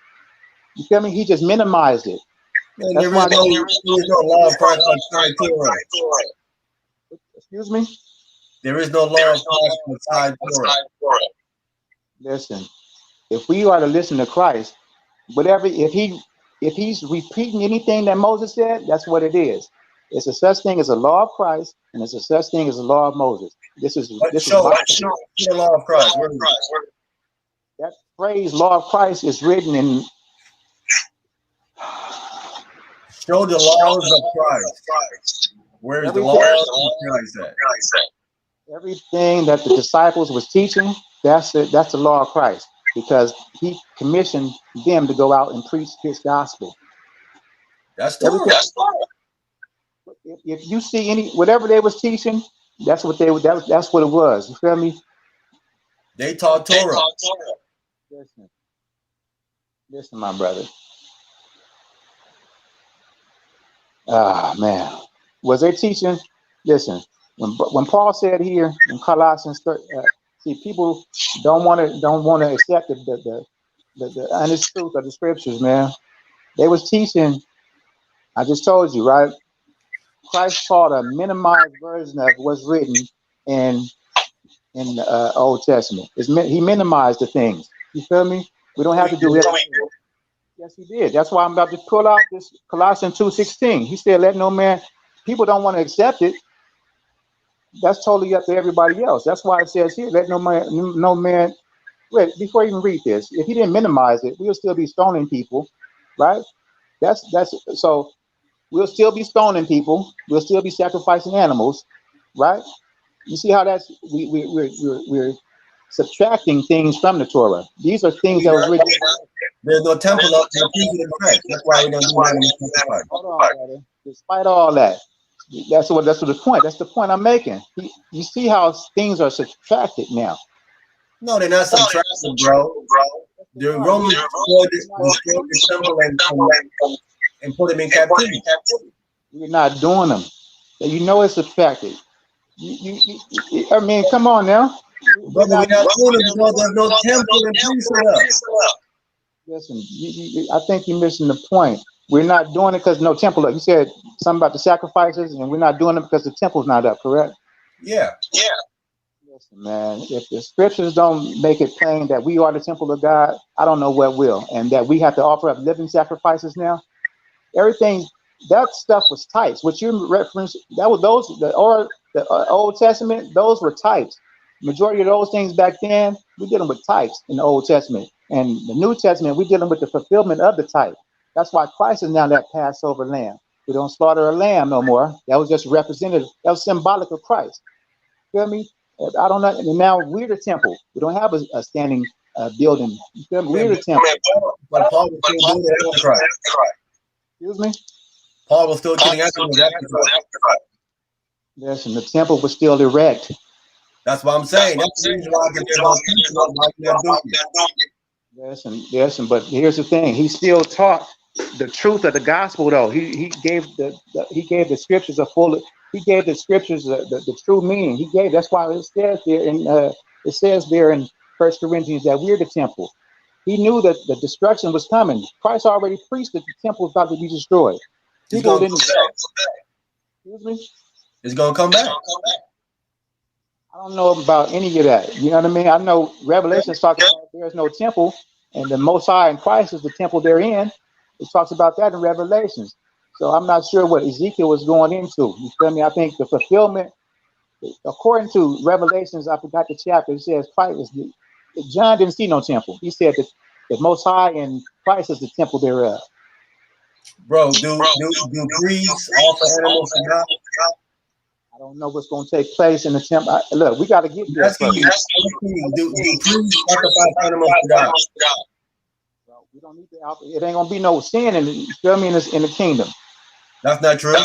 You feel me? He just minimized it. There is no law of Christ outside Torah. Excuse me? There is no law of Christ outside Torah. Listen, if we are to listen to Christ, if he's repeating anything that Moses said, that's what it is. It's a such thing as a law of Christ, and it's a such thing as a law of Moses. This is the law of Christ. That phrase "law of Christ" is written in. Show the laws of Christ. Where is the law of Christ at? Everything that the disciples was teaching, that's the law of Christ, because he commissioned them to go out and preach his gospel. That's Torah. If you see whatever they was teaching, that's what it was. You feel me? They taught Torah. Listen, my brother. Ah, man, was they teaching? Listen, when Paul said here in Colossians, see, people don't want to accept the honest truth of the scriptures, man. They was teaching. I just told you, right? Christ taught a minimized version of what's written in the Old Testament. He minimized the things. You feel me? We don't have to do it. Yes, he did. That's why I'm about to pull out this Colossians 2:16. He said, "Let no man." People don't want to accept it. That's totally up to everybody else. That's why it says here, "Let no man." Wait, before I even read this, if he didn't minimize it, we would still be stoning people, right? That's so. we'll still be stoning people. We'll still be sacrificing animals, right? You see how that's we're subtracting things from the Torah. These are things that was written. There's no temple up to the priest in Christ. That's why we don't do animal sacrifice. Hold on, brother. Despite all that, that's what the point. That's the point I'm making. You see how things are subtracted now. No, they're not subtracting, bro. The Romans destroyed the temple and put them in captivity. We're not doing them. You know it's subtracted. I mean, come on now. Brother, we're not doing it because there's no temple and priest set up. Listen, I think you're missing the point. We're not doing it because no temple. You said something about the sacrifices, and we're not doing it because the temple's not up, correct? Yeah. Listen, man, if the scriptures don't make it plain that we are the temple of God, I don't know what will. And that we have to offer up living sacrifices now. Everything, that stuff was types. What you referenced, that was the Old Testament, those were types. Majority of those things back then, we're dealing with types in the Old Testament. And the New Testament, we're dealing with the fulfillment of the type. That's why Christ is now that Passover lamb. We don't slaughter a lamb no more. That was just representative. That was symbolic of Christ. Feel me? I don't know. And now we're the temple. We don't have a standing building. You feel me? We're the temple. But Paul was still doing it after Christ. Excuse me? Paul was still getting after Christ. Listen, the temple was still erect. That's what I'm saying. That's the reason why there's no temple like they're doing. Listen, but here's the thing. He still taught the truth of the gospel, though. He gave the scriptures a full. He gave the scriptures the true meaning. That's why it says there in 1 Corinthians that we're the temple. He knew that the destruction was coming. Christ already preached that the temple was about to be destroyed. People didn't. Excuse me? It's gonna come back. I don't know about any of that. You know what I mean? I know Revelations talks about there's no temple, and the Most High in Christ is the temple they're in. It talks about that in Revelations. So I'm not sure what Ezekiel was going into. You feel me? I think the fulfillment, according to Revelations, I forgot the chapter. It says Christ John didn't see no temple. He said that the Most High in Christ is the temple thereof. Bro, do priests offer animals to God? I don't know what's going to take place in the temple. Look, we got to get there. Do priests sacrifice animals to God? Well, we don't need to. It ain't gonna be no sin in you feel me in the kingdom. That's not true.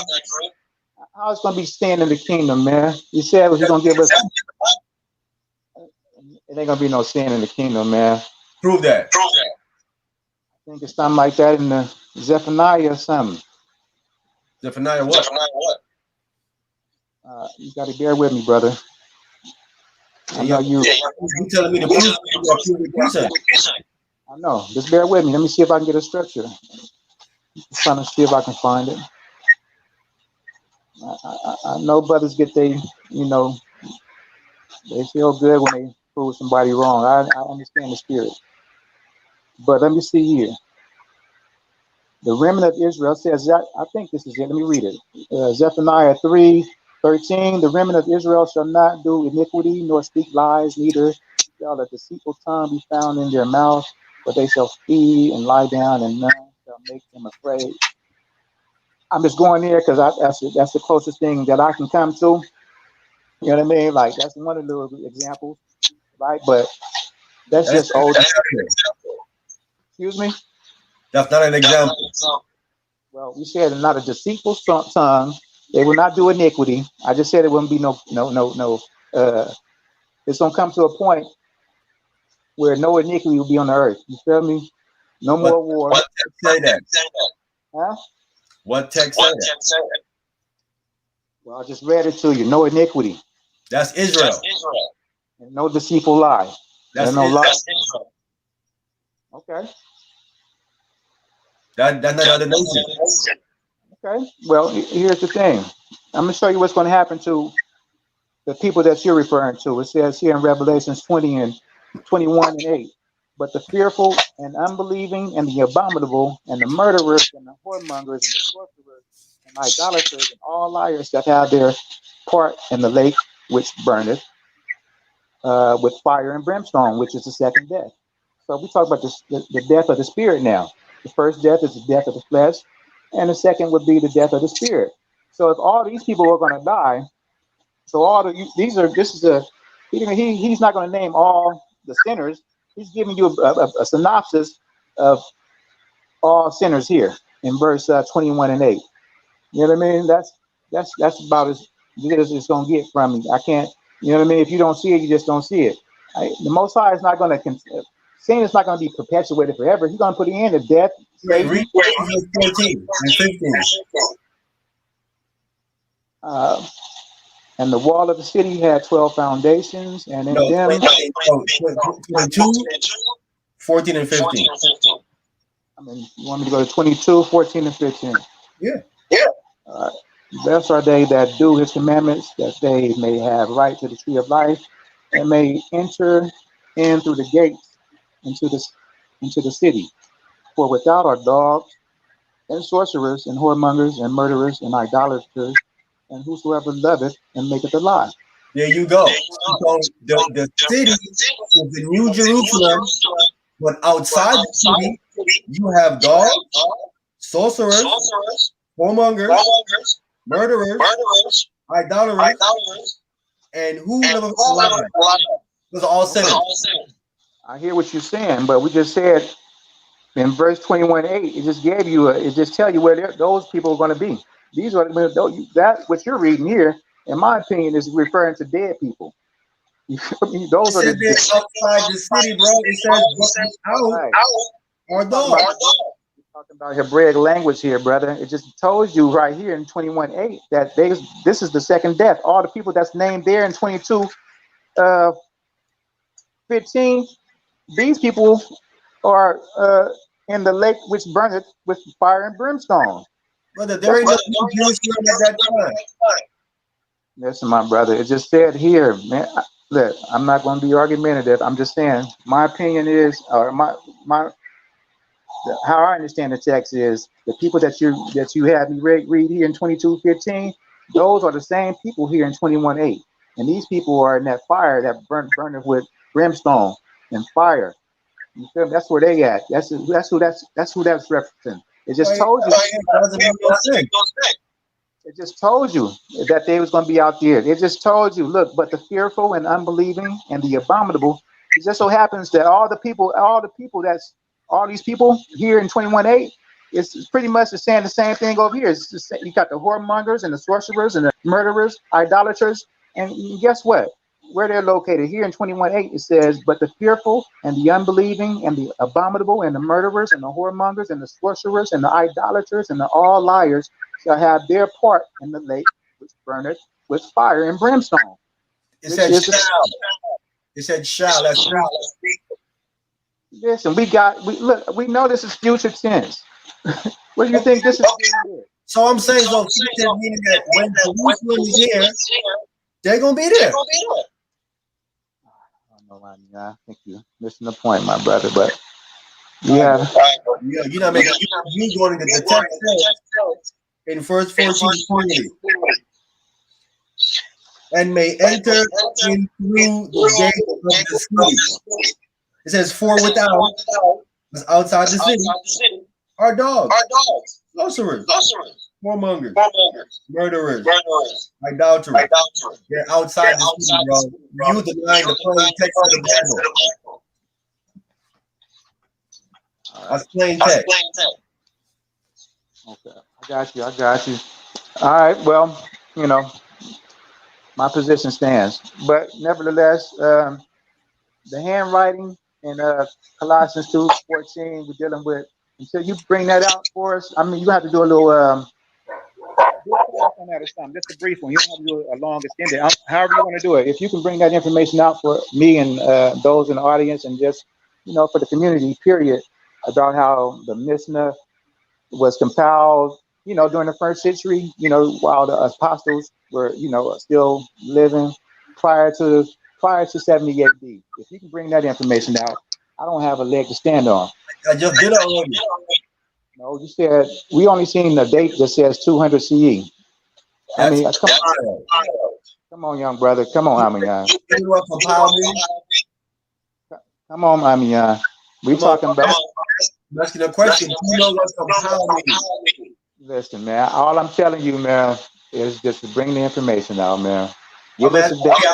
How it's gonna be sin in the kingdom, man? You said was you gonna give us. It ain't gonna be no sin in the kingdom, man. Prove that. I think it's something like that in the Zephaniah or something. Zephaniah what? You got to bear with me, brother. I know you. You telling me to prove what you say? I know. Just bear with me. Let me see if I can get a scripture. I'm trying to see if I can find it. I know brothers get they feel good when they prove somebody wrong. I understand the spirit. But let me see here. The remnant of Israel says that, I think this is it. Let me read it. Zephaniah 3:13. The remnant of Israel shall not do iniquity, nor speak lies, neither shall a deceitful tongue be found in their mouth, but they shall feed and lie down, and none shall make them afraid. I'm just going there because that's the closest thing that I can come to. You know what I mean? Like, that's one of the examples, right? But that's just old. Excuse me? That's not an example. Well, we said not a deceitful tongue. They will not do iniquity. I just said it wouldn't be no. It's gonna come to a point where no iniquity will be on the earth. You feel me? No more war. What text say that? Huh? What text say that? Well, I just read it to you. No iniquity. That's Israel. And no deceitful lie. That's no lie. Israel. Okay. That's not other nation. Okay. Well, here's the thing. I'm gonna show you what's going to happen to the people that you're referring to. It says here in Revelations 20 and 21 and 8. But the fearful and unbelieving and the abominable and the murderers and the whoremongers and the sorcerers and idolaters and all liars that have their part in the lake which burneth with fire and brimstone, which is the second death. So we talk about the death of the spirit now. The first death is the death of the flesh. and the second would be the death of the spirit. So if all these people are going to die, so all the this is a he's not going to name all the sinners. He's giving you a synopsis of all sinners here in verse 21 and 8. You know what I mean? That's about as good as it's going to get from me. I can't. You know what I mean? If you don't see it, you just don't see it. The Most High is not going to. Sin is not going to be perpetuated forever. He's going to put an end to death. Read verse 14 and 15. And the wall of the city had 12 foundations, and in them 22, 14 and 15. I mean, you want me to go to 22, 14, and 15? Yeah. Blessed are they that do his commandments, that they may have right to the tree of life, and may enter in through the gates into the city. For without are dogs, and sorcerers, and whoremongers, and murderers, and idolaters, and whosoever loveth and maketh a lie. There you go. So the city is the New Jerusalem, but outside the city, you have dogs, sorcerers, whoremongers, murderers, idolaters, and who loveth a lie. Those are all sinners. I hear what you're saying, but we just said in verse 21:8, it just gave you it just tell you where those people are going to be. These are that what you're reading here, in my opinion, is referring to dead people. Those are the outside the city, bro. It says out or dogs. We're talking about Hebraic language here, brother. It just told you right here in 21:8 that this is the second death. All the people that's named there in 22, 15, these people are in the lake which burneth with fire and brimstone. Brother, there ain't no Jerusalem at that time. Listen, my brother, it just said here, man. Look, I'm not going to be argumentative. I'm just saying my opinion is, or how I understand the text is, the people that you have me read here in 22:15, those are the same people here in 21:8, and these people are in that fire that burneth with brimstone and fire. You feel me? That's where they at. That's who that's referencing. It just told you. It just told you that they was going to be out there. It just told you, look, but the fearful and unbelieving and the abominable. It just so happens that all these people here in 21:8, it's pretty much saying the same thing over here. It's just, you got the whoremongers and the sorcerers and the murderers, idolaters, and guess what? Where they're located here in 21:8, it says, but the fearful and the unbelieving and the abominable and the murderers and the whoremongers and the sorcerers and the idolaters and the all liars shall have their part in the lake which burneth with fire and brimstone. It said shall. It said shall. That's shall. Listen, we know this is future tense. What do you think this is? So I'm saying, so future meaning that when Jerusalem is here, they're gonna be there. I think you missing the point, my brother. But you're not making. You going to the text in verse 14:20, and may enter in through the gate of the city. It says, for without, because outside the city are dogs, sorcerers, whoremongers, murderers, idolaters. They're outside the city, bro. You denying the plain text of the Bible. That's plain text. Okay, I got you. All right, well, my position stands. But nevertheless, the handwriting in Colossians 2:14, we're dealing with. Until you bring that out for us, I mean, you have to do a little on that or something, just a brief one. You don't have to do a long extended. However you want to do it. If you can bring that information out for me and those in the audience, and just for the community, period, about how the Mishnah was compiled, during the first century, while the apostles were, still living prior to 70 AD. If you can bring that information out, I don't have a leg to stand on. I just did it already. No, you said we only seen the date that says 200 CE. I mean, come on, young brother. Come on, Ahmayan. Come on, Ahmayan. We talking about. I'm asking a question. Do you know what compile means? Listen, man. All I'm telling you, man, is just to bring the information out, man. Give I'm us a asking, day. okay,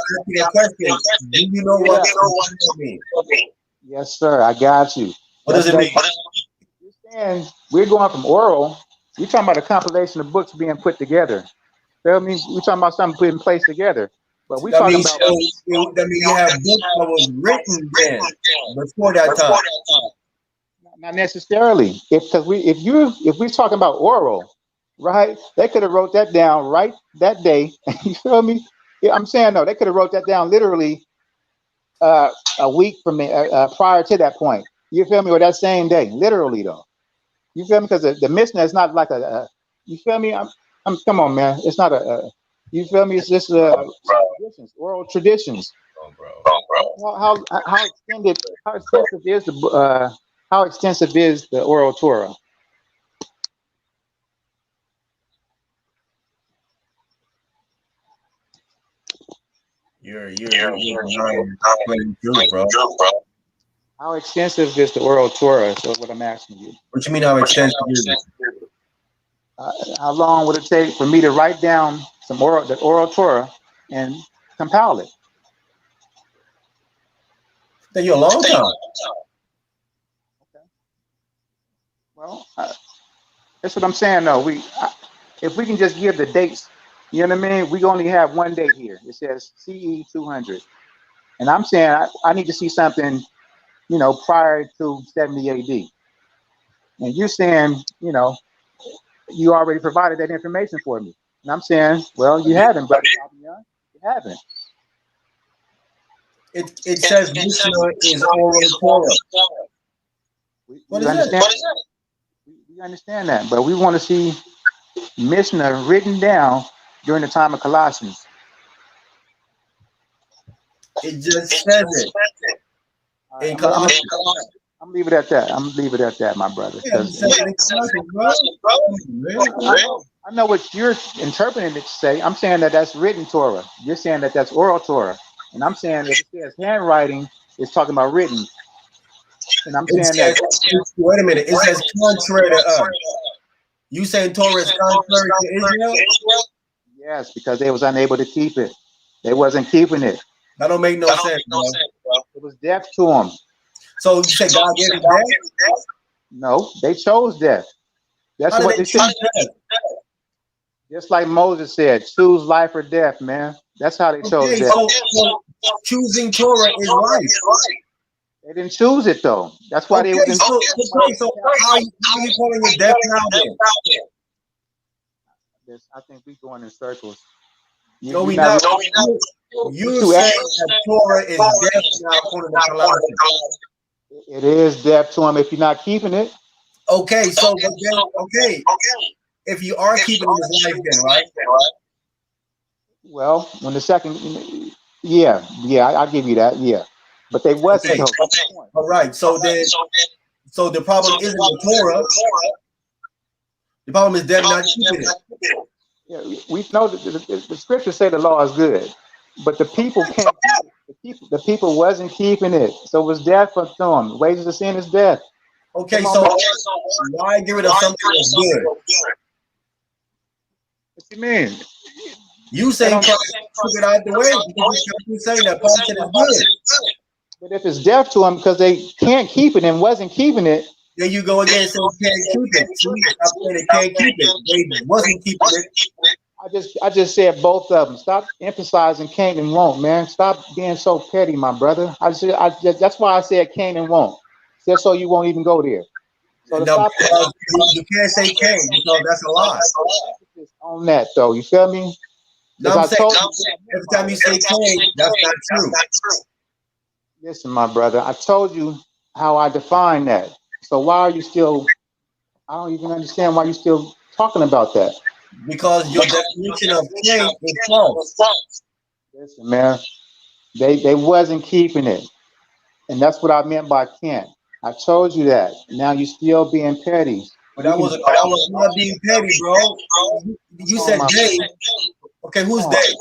I'm asking you a question. Do you know what it means? Yes, sir. I got you. What does it mean? You're saying we're going from oral. We're talking about a compilation of books being put together. Feel me? We're talking about something put in place together. But we're That talking means about that means you have books that was written then before that time. not necessarily. If we're talking about oral, right? They could have wrote that down right that day. You feel me? Yeah, I'm saying no. They could have wrote that down literally a week from prior to that point. You feel me? Or that same day, literally though. You feel me? Because the Mishnah is not like you feel me? I'm come on, man. It's not you feel me? It's just traditions, oral traditions. Oh, bro. How extensive is the oral Torah? You're playing truth, bro. How extensive is the oral Torah? So what I'm asking you. What you mean how extensive is it? How long would it take for me to write down the oral Torah and compile it? Take you a long time. Okay. Well, that's what I'm saying. Though if we can just give the dates, you know what I mean? We only have one date here. It says CE 200, and I'm saying I need to see something, prior to 70 AD. And you're saying, you already provided that information for me. And I'm saying, well, you haven't, brother. You haven't. It says Mishnah is oral Torah. What is that? We understand that, but we want to see Mishnah written down during the time of Colossians. It just says it. In Colossians. I'm gonna leave it at that. I'm gonna leave it at that, my brother. Yeah, I know what you're interpreting it to say. I'm saying that that's written Torah. You're saying that that's oral Torah, and I'm saying that it says handwriting is talking about written. And I'm saying that. Wait a minute. It says contrary to us. You saying Torah is contrary to Israel? Yes, because they was unable to keep it. They wasn't keeping it. That don't make no sense, bro. It was death to them. So you say God gave them death? No, they chose death. That's what they said. Just like Moses said, choose life or death, man. That's how they chose death. So choosing Torah is life. They didn't choose it though. That's why they didn't. So how are you calling it death now then? I think we're going in circles. No, we not. You said that Torah is death now according to Colossians. It is death to him if you're not keeping it. Okay, so then, if you are keeping it as life, then right? Well, when the second, yeah, I'll give you that, yeah. But they wasn't. Okay. All right, so the problem isn't the Torah. The problem is them not keeping it. Yeah, we know that the scriptures say the law is good, but the people can't keep it. The people wasn't keeping it, so it was death for them. Wages of sin is death. Okay, so why get rid of something that's good? What you mean? You saying took it out the way because you saying that function is good. But if it's death to them because they can't keep it and wasn't keeping it, then you go again and say you can't keep it. Stop saying they can't keep it. They wasn't keeping it. I just said both of them. Stop emphasizing can't and won't, man. Stop being so petty, my brother. That's why I said can't and won't. Just so you won't even go there. So no, you can't say can't because that's a lie. On that though, you feel me? No, I'm saying every time you say can't, that's not true. Listen, my brother, I told you how I define that. So why are you still? I don't even understand why you're still talking about that. Because your definition of can't is false. Listen, man, they wasn't keeping it, and that's what I meant by can't. I told you that. Now you're still being petty. But that was not being petty, bro. You said they. Okay, who's they?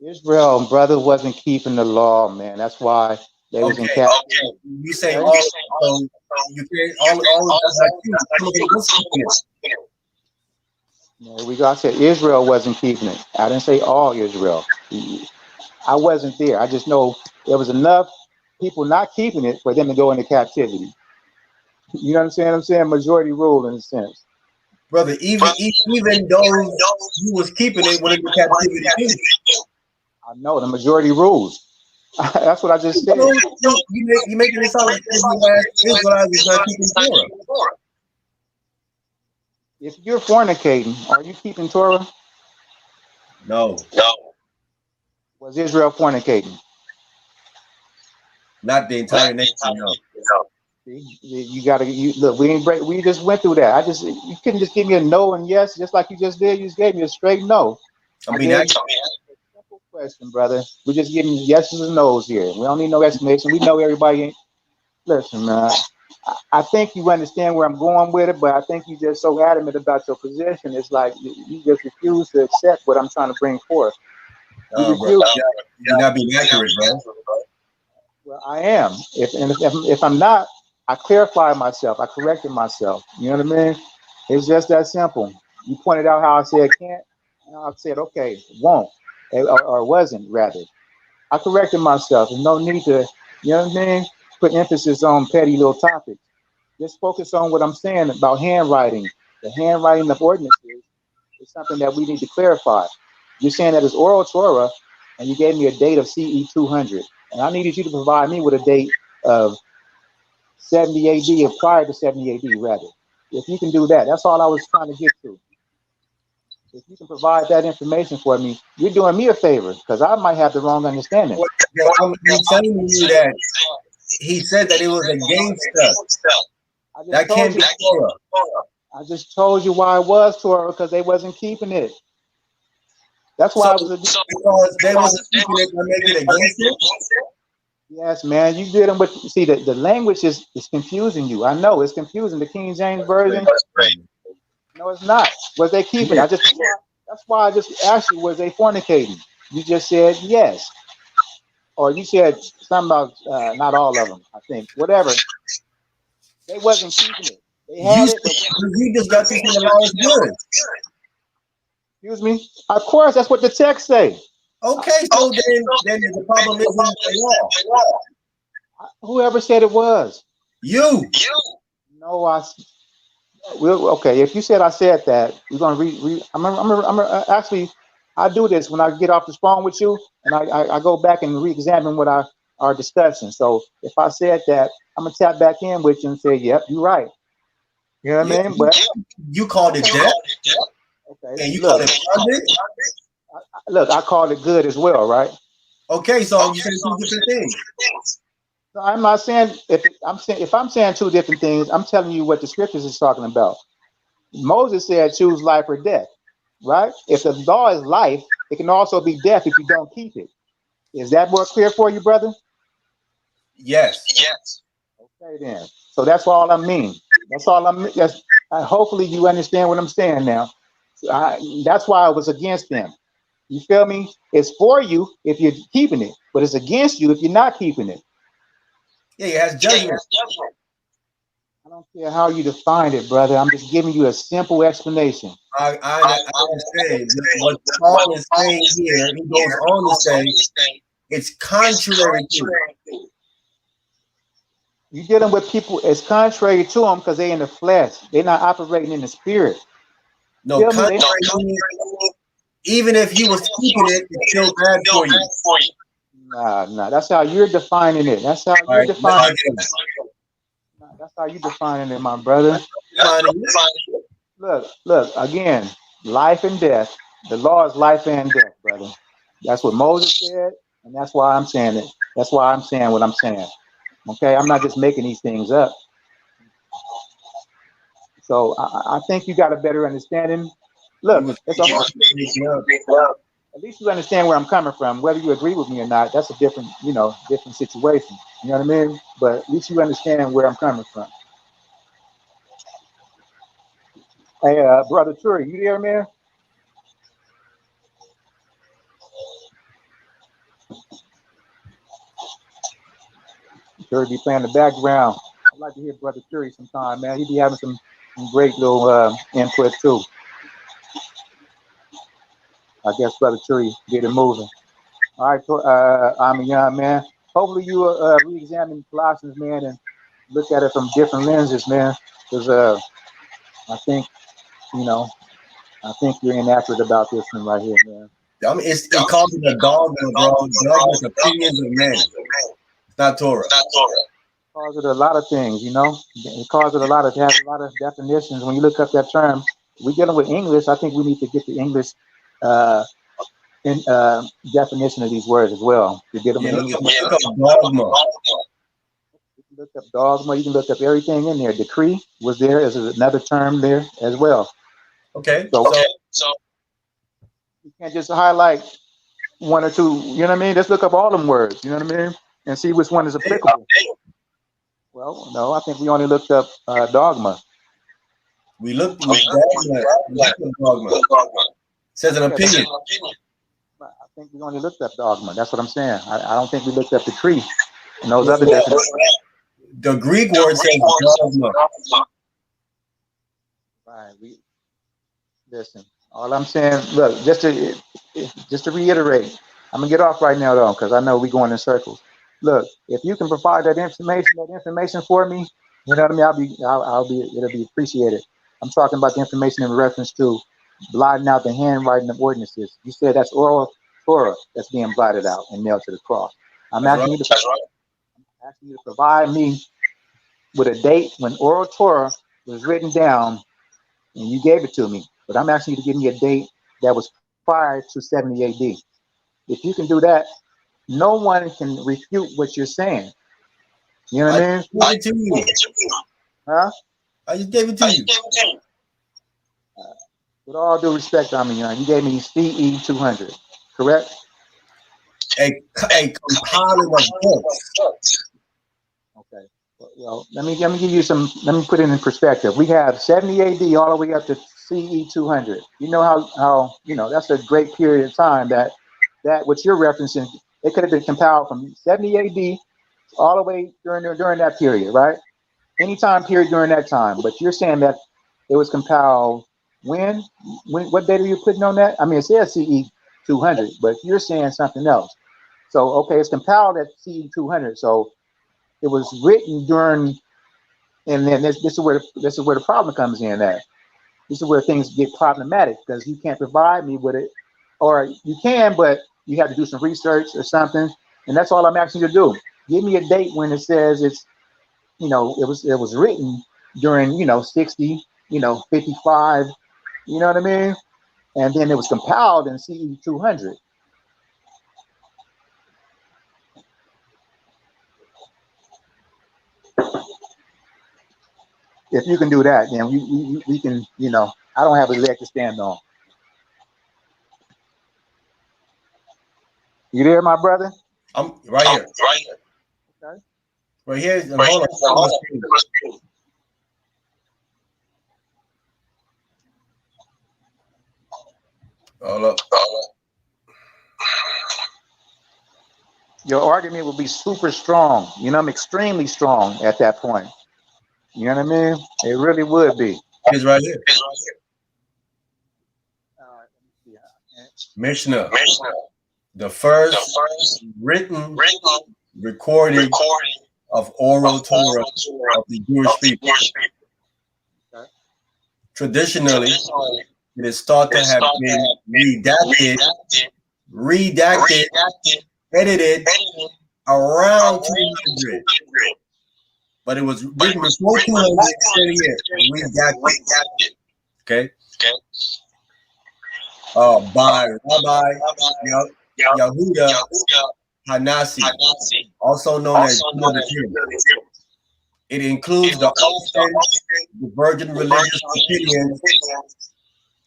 Israel, brother, wasn't keeping the law, man. That's why they was in captivity. Okay. You say all, so you can't all There we go. I said Israel wasn't keeping it. I didn't say all Israel. I wasn't there. I just know there was enough people not keeping it for them to go into captivity. You know what I'm saying? I'm saying majority rule in a sense. Brother, even those who was keeping it went into captivity too. I know the majority rules. That's what I just said. You making it sound like Israelites is not keeping Torah. If you're fornicating, are you keeping Torah? No. Was Israel fornicating? Not the entire nation. No. You gotta look. We just went through that. You couldn't just give me a no and yes, just like you just did. You just gave me a straight no. I mean, that's simple question, brother. We're just giving yeses and nos here. We don't need no explanation. We know everybody. Listen, man. I think you understand where I'm going with it, but I think you're just so adamant about your position. It's like you just refuse to accept what I'm trying to bring forth. bro, you're not being accurate, bro. Well, I am. If I'm not, I clarify myself. I corrected myself. You know what I mean? It's just that simple. You pointed out how I said can't. And I said, okay, won't. Or wasn't, rather. I corrected myself. There's no need to, you know what I mean? Put emphasis on petty little topics. Just focus on what I'm saying about handwriting. The handwriting of ordinances is something that we need to clarify. You're saying that it's oral Torah, and you gave me a date of CE 200. And I needed you to provide me with a date of 70 AD or prior to 70 AD, rather. If you can do that, that's all I was trying to get to. If you can provide that information for me, you're doing me a favor, because I might have the wrong understanding. I'm telling you that he said that it was against us. That can't be Torah. I just told you why it was Torah, because they wasn't keeping it. That's why I was because they wasn't keeping it to make it against it. Yes, man, you did them, but see the language is confusing you. I know it's confusing. The King James version. No, it's not. Was they keeping? That's why I just asked you, was they fornicating? You just said yes, or you said something about not all of them. I think whatever. They wasn't keeping it. They had it. You just got to the law is good. Excuse me. Of course, that's what the text say. Okay, so then the problem isn't the law. Whoever said it was. You. No, okay. If you said I said that, we're gonna I'm actually I do this when I get off the phone with you, and I go back and re-examine what our discussion. So if I said that, I'm gonna tap back in with you and say, "Yep, you're right." You know what I mean? But you called it death. Okay. And you called it bondage. Look, I called it good as well, right? Okay, so you said two different things. So I'm not saying if I'm saying two different things, I'm telling you what the scriptures is talking about. Moses said, "Choose life or death," right? If the law is life, it can also be death if you don't keep it. Is that more clear for you, brother? Yes. Okay, then. So that's all I mean. That's all I'm. Hopefully you understand what I'm saying now. That's why I was against them. You feel me? It's for you if you're keeping it, but it's against you if you're not keeping it. Yeah, it has judgment. I don't care how you define it, brother. I'm just giving you a simple explanation. I understand. What Paul is saying here, he goes on to say, it's contrary to. You're dealing with people, it's contrary to them because they're in the flesh. They're not operating in the spirit. No, contrary, even if you was keeping it, it's still bad for you. Nah. That's how you're defining it. That's how you're defining it. That's how you defining it, my brother. Look, again, life and death. The law is life and death, brother. That's what Moses said, and that's why I'm saying it. That's why I'm saying what I'm saying. Okay, I'm not just making these things up. So I think you got a better understanding. Look, it's at least you understand where I'm coming from. Whether you agree with me or not, that's a different situation. You know what I mean? But at least you understand where I'm coming from. Hey, brother Turi, you there, man? Turi be playing the background. I'd like to hear brother Turi sometime, man. He be having some great little input too. I guess Brother Tree get it moving. All right, I'm a young man. Hopefully you re-examine Colossians, man, and look at it from different lenses, man. Because I think, I think you're inaccurate about this one right here, man. I mean, it calls it a dogma, bro. Dogma's opinions of men. It's not Torah. It calls it a lot of things, It calls it a lot of, has a lot of definitions. When you look up that term, we're dealing with English. I think we need to get the English definition of these words as well. To get them in English. Look up dogma. You can look up dogma. You can look up everything in there. Decree was there as another term there as well. Okay. So you can't just highlight one or two. You know what I mean? Let's look up all them words. You know what I mean? And see which one is applicable. Well, no, I think we only looked up dogma. We looked up dogma. Says an opinion. I think we only looked up dogma. That's what I'm saying. I don't think we looked up decree and those other definitions. The Greek word says dogma. Right. Listen. All I'm saying, look, just to reiterate, I'm gonna get off right now though, because I know we're going in circles. Look, if you can provide that information for me, you know what I mean, it'll be appreciated. I'm talking about the information in reference to blotting out the handwriting of ordinances. You said that's oral Torah that's being blotted out and nailed to the cross. I'm asking you to provide me with a date when oral Torah was written down and you gave it to me. But I'm asking you to give me a date that was prior to 70 AD. If you can do that, no one can refute what you're saying. You know what I mean? I gave it to you. Huh? I just gave it to you. With all due respect, Ahmayan, you gave me CE 200, correct? A compiling of books. Okay. Well, let me give you some. Let me put it in perspective. We have 70 AD all the way up to CE 200. You know how that's a great period of time. That what you're referencing, it could have been compiled from 70 AD all the way during that period, right? Any time period during that time. But you're saying that it was compiled when? What date are you putting on that? I mean, it says CE 200, but you're saying something else. So okay, it's compiled at CE 200. So it was written during, and then this is where the problem comes in. This is where things get problematic because you can't provide me with it, or you can, but you have to do some research or something. And that's all I'm asking you to do. Give me a date when it says it's, it was written during, 60, 55, you know what I mean? And then it was compiled in CE 200. If you can do that, then we can, I don't have a leg to stand on. You there, my brother? I'm right here. Okay. Right here. Hold on. Hold up. Your argument will be super strong. I'm extremely strong at that point. You know what I mean? It really would be. It's right here. Mishnah. The first written recording of oral Torah of the Jewish people. Traditionally, it is thought to have been redacted, edited around 200. But it was written before 200 redacted. Okay? By Rabbi Yehuda Hanasi, also known as it includes the divergent religious opinions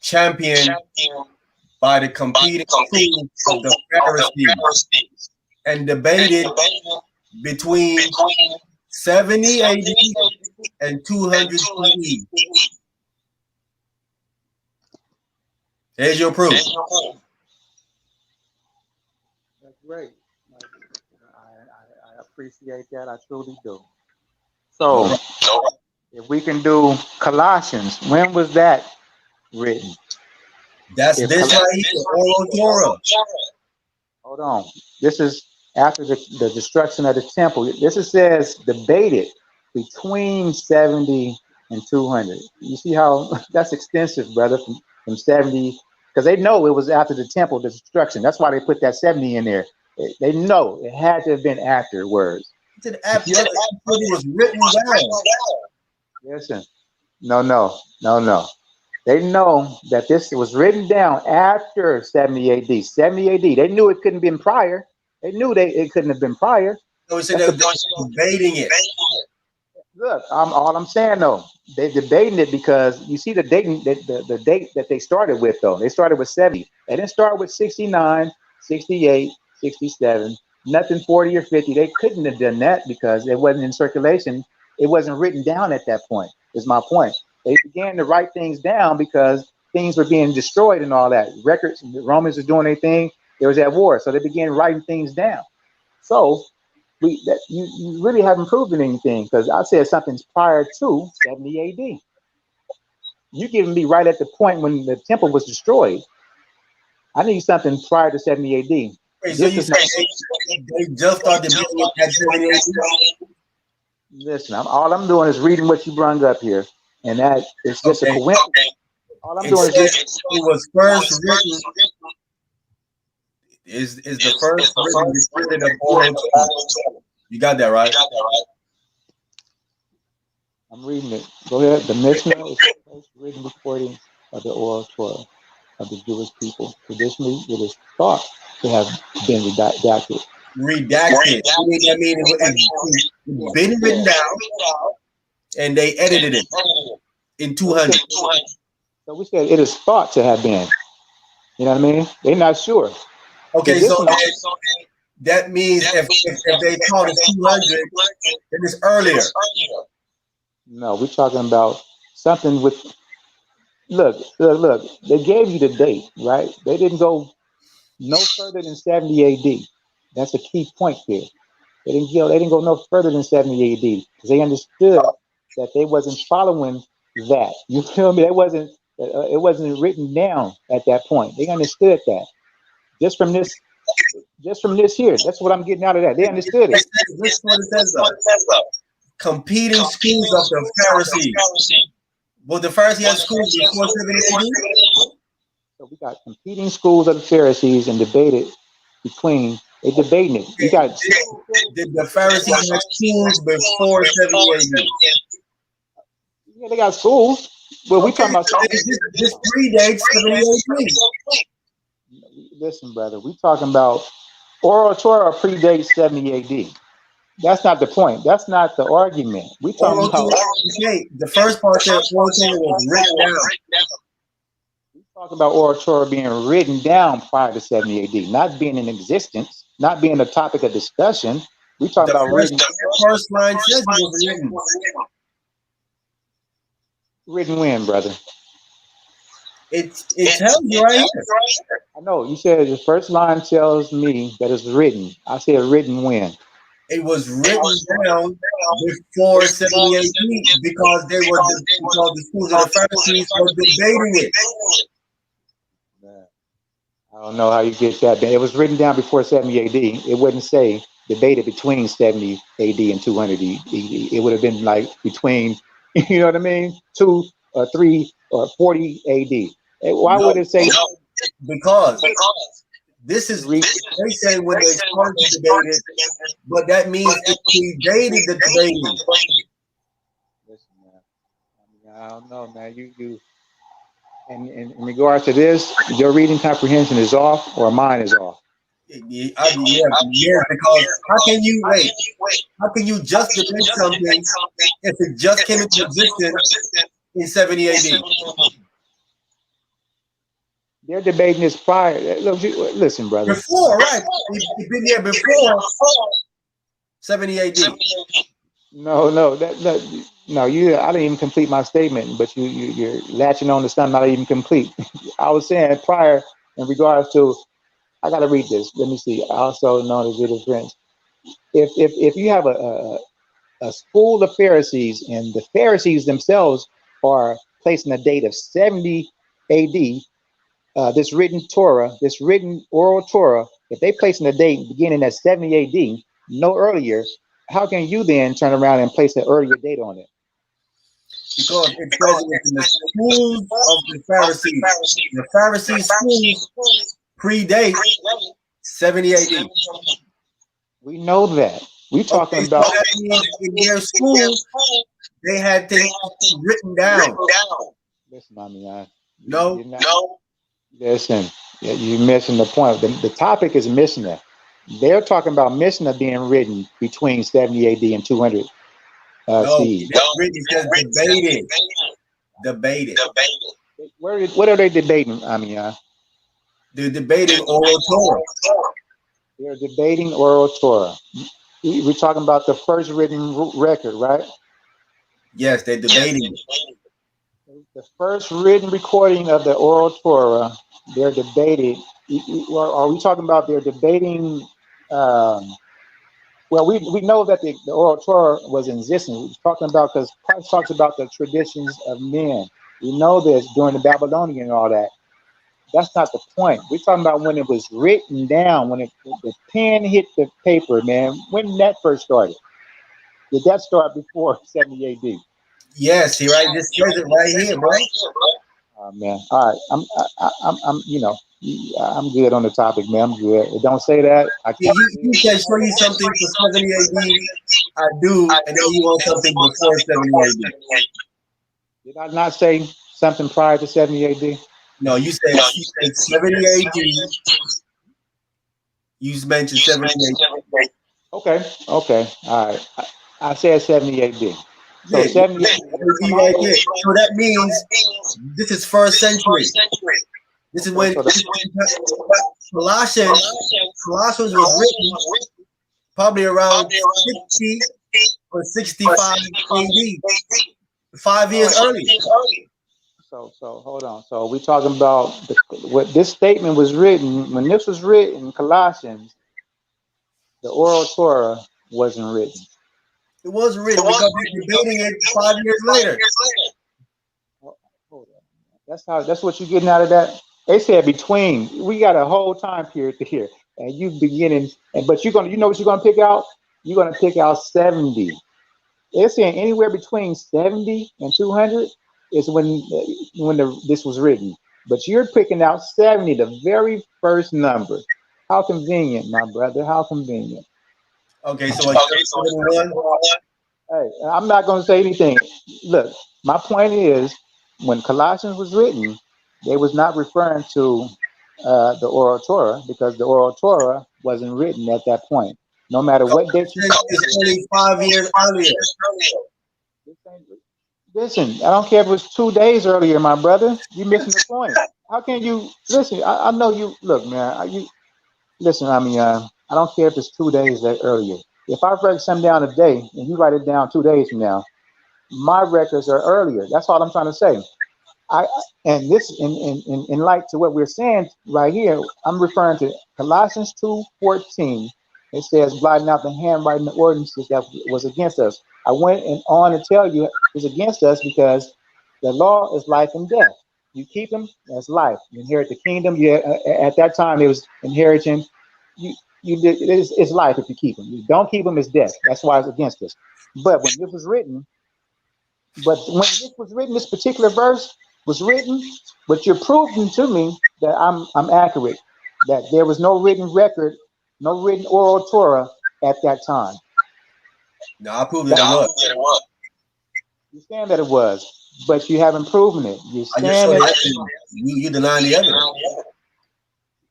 championed by the competing schools of the Pharisees and debated between 70 AD and 200 CE. There's your proof. That's great. I appreciate that. I truly do. So, if we can do Colossians, when was that written? That's If this right here, oral Torah. hold on, this is after the destruction of the temple. This is says debated between 70 and 200. You see how that's extensive, brother, from 70, because they know it was after the temple destruction. That's why they put that 70 in there. They know it had to have been afterwards. After it was written down. Listen, no. They know that this was written down after 70 AD. 70 AD. They knew it couldn't have been prior. They knew it couldn't have been prior. So he said they were debating it. Look, all I'm saying though, they debating it because you see the date that they started with though. They started with 70. They didn't start with 69, 68, 67, nothing 40 or 50. They couldn't have done that because it wasn't in circulation. It wasn't written down at that point, is my point. They began to write things down because things were being destroyed and all that. Records, the Romans were doing their thing. There was at war. So they began writing things down. So you really haven't proven anything because I said something's prior to 70 AD. You're giving me right at the point when the temple was destroyed. I need something prior to 70 AD. Wait, so you say they just started debating it at 70 AD? Listen, all I'm doing is reading what you brought up here, and that is just a coincidence. All I'm doing is reading. It was first written. Is the first written of oral Torah. You got that right? I'm reading it. Go ahead. The Mishnah is the first written recording of the oral Torah of the Jewish people. Traditionally, it is thought to have been redacted. Redacted. I mean, it's been written down, and they edited it in 200. So we said it is thought to have been. You know what I mean? They're not sure. Okay, so that means if they called it 200, then it's earlier. No, we're talking about something with. Look. They gave you the date, right? They didn't go no further than 70 AD. That's a key point here. They didn't go no further than 70 AD because they understood that they wasn't following that. You feel me? It wasn't written down at that point. They understood that. Just from this here. That's what I'm getting out of that. They understood it. This is what it says though. Competing schools of the Pharisees. Well, the Pharisees had schools before 70 AD. So we got competing schools of the Pharisees and debated between. They debating it. You got. Did the Pharisees have schools before 70 AD? Yeah, they got schools. Well, we talking about this predates 70 AD. Listen, brother, we talking about oral Torah predates 70 AD. That's not the point. That's not the argument. We talking about the first part said oral Torah was written down. We talking about oral Torah being written down prior to 70 AD, not being in existence, not being a topic of discussion. We talking about written. The first line says it was written. Written when, brother? It tells you right here. I know you said the first line tells me that it's written. I said written when? It was written down before 70 AD because the schools of the Pharisees were debating it. I don't know how you get that. It was written down before 70 AD. It wouldn't say debated between 70 AD and 200 AD. It would have been like between, you know what I mean, 2 or 3 or 40 AD. Why would it say? Because this is they say when they started to debate it, but that means it predated the debating. Listen, man. I don't know, man. You. And in regards to this, your reading comprehension is off, or mine is off. Yeah, because how can you wait? How can you just debate something if it just came into existence in 70 AD? They're debating this prior. Look, listen, brother. Before, right? We've been here before 70 AD. No, I didn't even complete my statement, but you're latching on to something not even complete. I was saying prior in regards to. I got to read this. Let me see. Also known as the difference. If you have a school of Pharisees and the Pharisees themselves are placing a date of 70 AD, this written Torah, this written oral Torah, if they place in the date beginning at 70 AD, no earlier, how can you then turn around and place an earlier date on it? Because it says it in the schools of the Pharisees. The Pharisees' schools predate 70 AD. We know that. We talking Okay, about. so that means in their schools, they had things written down. Listen, Ahmayan. No. Listen, you're missing the point. The topic is Mishnah. They're talking about Mishnah being written between 70 AD and 200 No, CE. it says debated. What are they debating, Ahmayan? They're debating oral Torah. They're debating oral Torah. We're talking about the first written record, right? Yes, they're debating. The first written recording of the oral Torah, they're debated. Are we talking about they're debating? Well, we know that the oral Torah was in existence. We're talking about because Christ talks about the traditions of men. We know this during the Babylonian and all that. That's not the point. We're talking about when it was written down, when the pen hit the paper, man. When that first started? Did that start before 70 AD? Yes, he right. Just says it right here, bro. Oh, man. All right. I'm good on the topic, man. I'm good. It don't say that. Yeah, he can show you something for 70 AD. I do, and then you want something before 70 AD. Did I not say something prior to 70 AD? No, you said 70 AD. You mentioned 70 AD. Okay. All right. I said 70 AD. So Yeah, 70 AD. right there. So that means this is first century. This is when Colossians was written probably around 60 or 65 AD, 5 years earlier. So hold on. So we talking about what this statement was written when this was written, Colossians. The oral Torah wasn't written. It wasn't written because we're debating it 5 years later. Hold on. That's what you're getting out of that. They said between. We got a whole time period here, and you beginning. But you know what you're gonna pick out? You're gonna pick out 70. They're saying anywhere between 70 and 200 is when this was written. But you're picking out 70, the very first number. How convenient, my brother. How convenient. Okay, so like 71. Hey, I'm not going to say anything. Look, my point is, when Colossians was written, they was not referring to the oral Torah because the oral Torah wasn't written at that point. No matter what date you it's only 5 years earlier. Listen, I don't care if it was 2 days earlier, my brother. You're missing the point. How can you listen? I know you. Look, man. Listen. I mean, I don't care if it's 2 days earlier. If I write something down today and you write it down 2 days from now, my records are earlier. That's all I'm trying to say. And this in light to what we're saying right here, I'm referring to Colossians 2:14. It says, blotting out the handwriting of ordinances that was against us. I went on to tell you it's against us because the law is life and death. You keep them, that's life. You inherit the kingdom. At that time, it was inheriting. It's life if you keep them. You don't keep them, it's death. That's why it's against us. But when this was written, this particular verse was written, but you're proving to me that I'm accurate, that there was no written record, no written oral Torah at that time. No, I proved that it was. You're saying that it was, but you haven't proven it. You're saying you denying the evidence.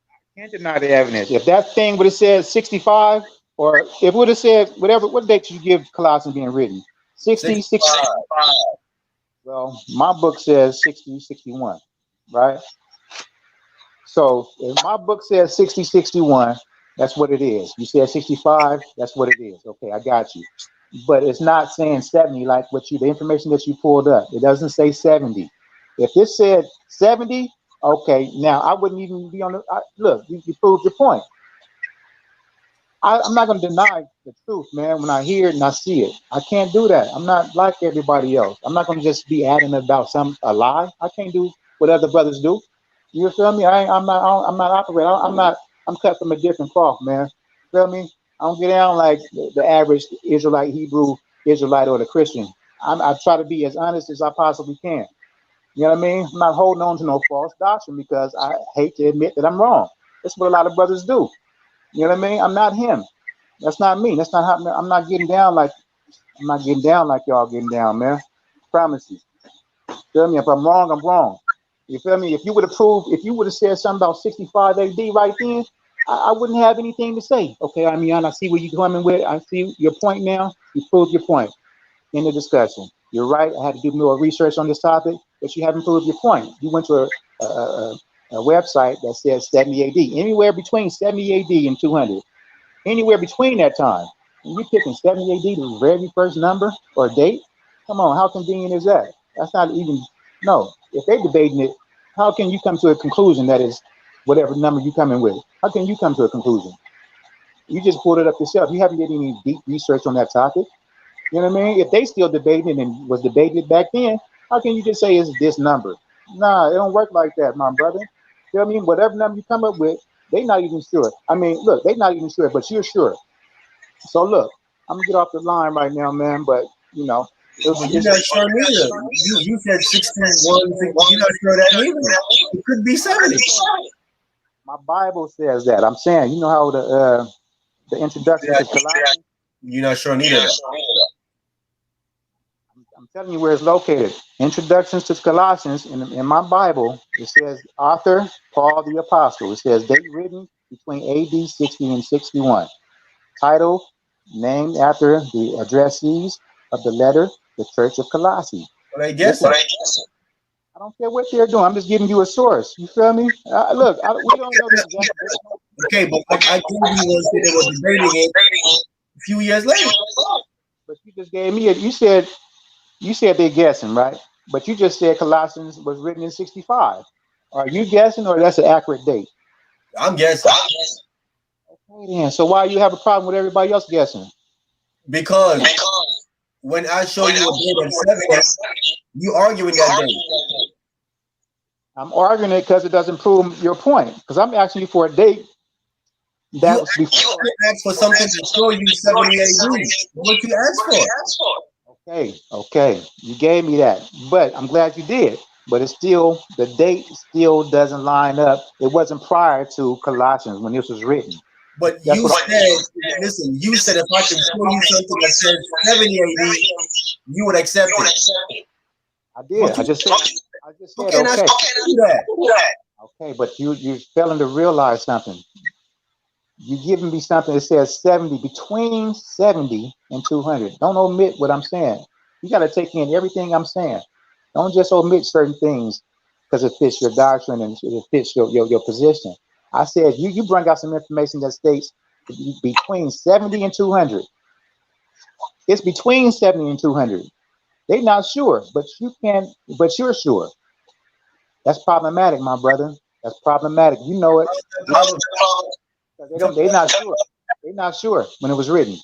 I can't deny the evidence. If that thing would have said 65, or if it would have said whatever, what date you give Colossians being written? 60, 65. Well, my book says 60, 61, right? So if my book says 60, 61, that's what it is. You said 65, that's what it is. Okay, I got you. But it's not saying 70 like the information that you pulled up. It doesn't say 70. If it said 70, okay, now I wouldn't even be on the, look, you proved your point. I'm not going to deny the truth, man, when I hear it and I see it. I can't do that. I'm not like everybody else. I'm not going to just be adding about a lie. I can't do what other brothers do. You feel me? I'm not operating. I'm cut from a different cloth, man. Feel me? I don't get down like the average Israelite, Hebrew Israelite, or the Christian. I try to be as honest as I possibly can. You know what I mean? I'm not holding on to no false doctrine because I hate to admit that I'm wrong. That's what a lot of brothers do. You know what I mean? I'm not him. That's not me. That's not how I'm not getting down like y'all getting down, man. Promise you. Feel me? If I'm wrong, I'm wrong. You feel me? If you would have said something about 65 AD right then, I wouldn't have anything to say. Okay, I mean, I see where you're coming with. I see your point now. You proved your point in the discussion. You're right. I had to do more research on this topic, but you haven't proved your point. You went to a website that says 70 AD, anywhere between 70 AD and 200, anywhere between that time. And you picking 70 AD, the very first number or date? Come on, how convenient is that? That's not even, no. If they debating it, how can you come to a conclusion that is whatever number you come in with? How can you come to a conclusion? You just pulled it up yourself. You haven't did any deep research on that topic. You know what I mean? If they still debating and was debating it back then, how can you just say it's this number? Nah, it don't work like that, my brother. You know what I mean? Whatever number you come up with, they not even sure. I mean, look, they not even sure, but you're sure. So look, I'm gonna get off the line right now, man. But you know, You're not sure neither. You said 61. You're not sure that neither. It could be 70. My Bible says that. I'm saying, you know how the introduction to Colossians. You're not sure neither. I'm telling you where it's located. Introductions to Colossians in my Bible, it says author Paul the Apostle. It says date written between AD 60 and 61. Title named after the addressees of the letter, the Church of Colossae. Well, I guess. I don't care what they're doing. I'm just giving you a source. You feel me? Look, we don't know this exactly. Okay, but I gave you one that they were debating it a few years later. But you just gave me you said they're guessing, right? But you just said Colossians was written in 65. Are you guessing, or that's an accurate date? I'm guessing. Okay, then. So why you have a problem with everybody else guessing? Because when I show you a date at 70, you arguing that date. I'm arguing it because it doesn't prove your point. Because I'm asking you for a date that was before. You asked for something to show you 70 AD. What you asked for? Okay. You gave me that. But I'm glad you did. But it's still, the date still doesn't line up. It wasn't prior to Colossians when this was written. But you said, listen, you said if I can show you something that says 70 AD, you would accept it. I did. I just said okay. Okay, but you're failing to realize something. You're giving me something that says 70, between 70 and 200. Don't omit what I'm saying. You got to take in everything I'm saying. Don't just omit certain things because it fits your doctrine and it fits your position. I said you bring out some information that states between 70 and 200. It's between 70 and 200. They're not sure, but you're sure. That's problematic, my brother. That's problematic. You know it. They're not sure. They're not sure when it was written.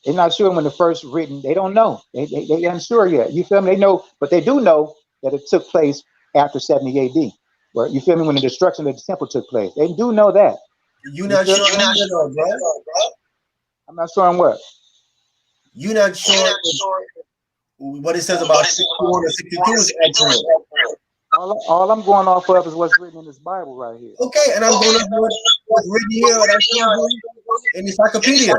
They're not sure when it first written. They don't know. They aren't sure yet. You feel me? They know, but they do know that it took place after 70 AD. Where you feel me? When the destruction of the temple took place. They do know that. You're not sure, bro. I'm not sure on what. You're not sure what it says about 61 or 62 is accurate. All I'm going off of is what's written in this Bible right here. Okay, and I'm going off what's written here in the encyclopedia.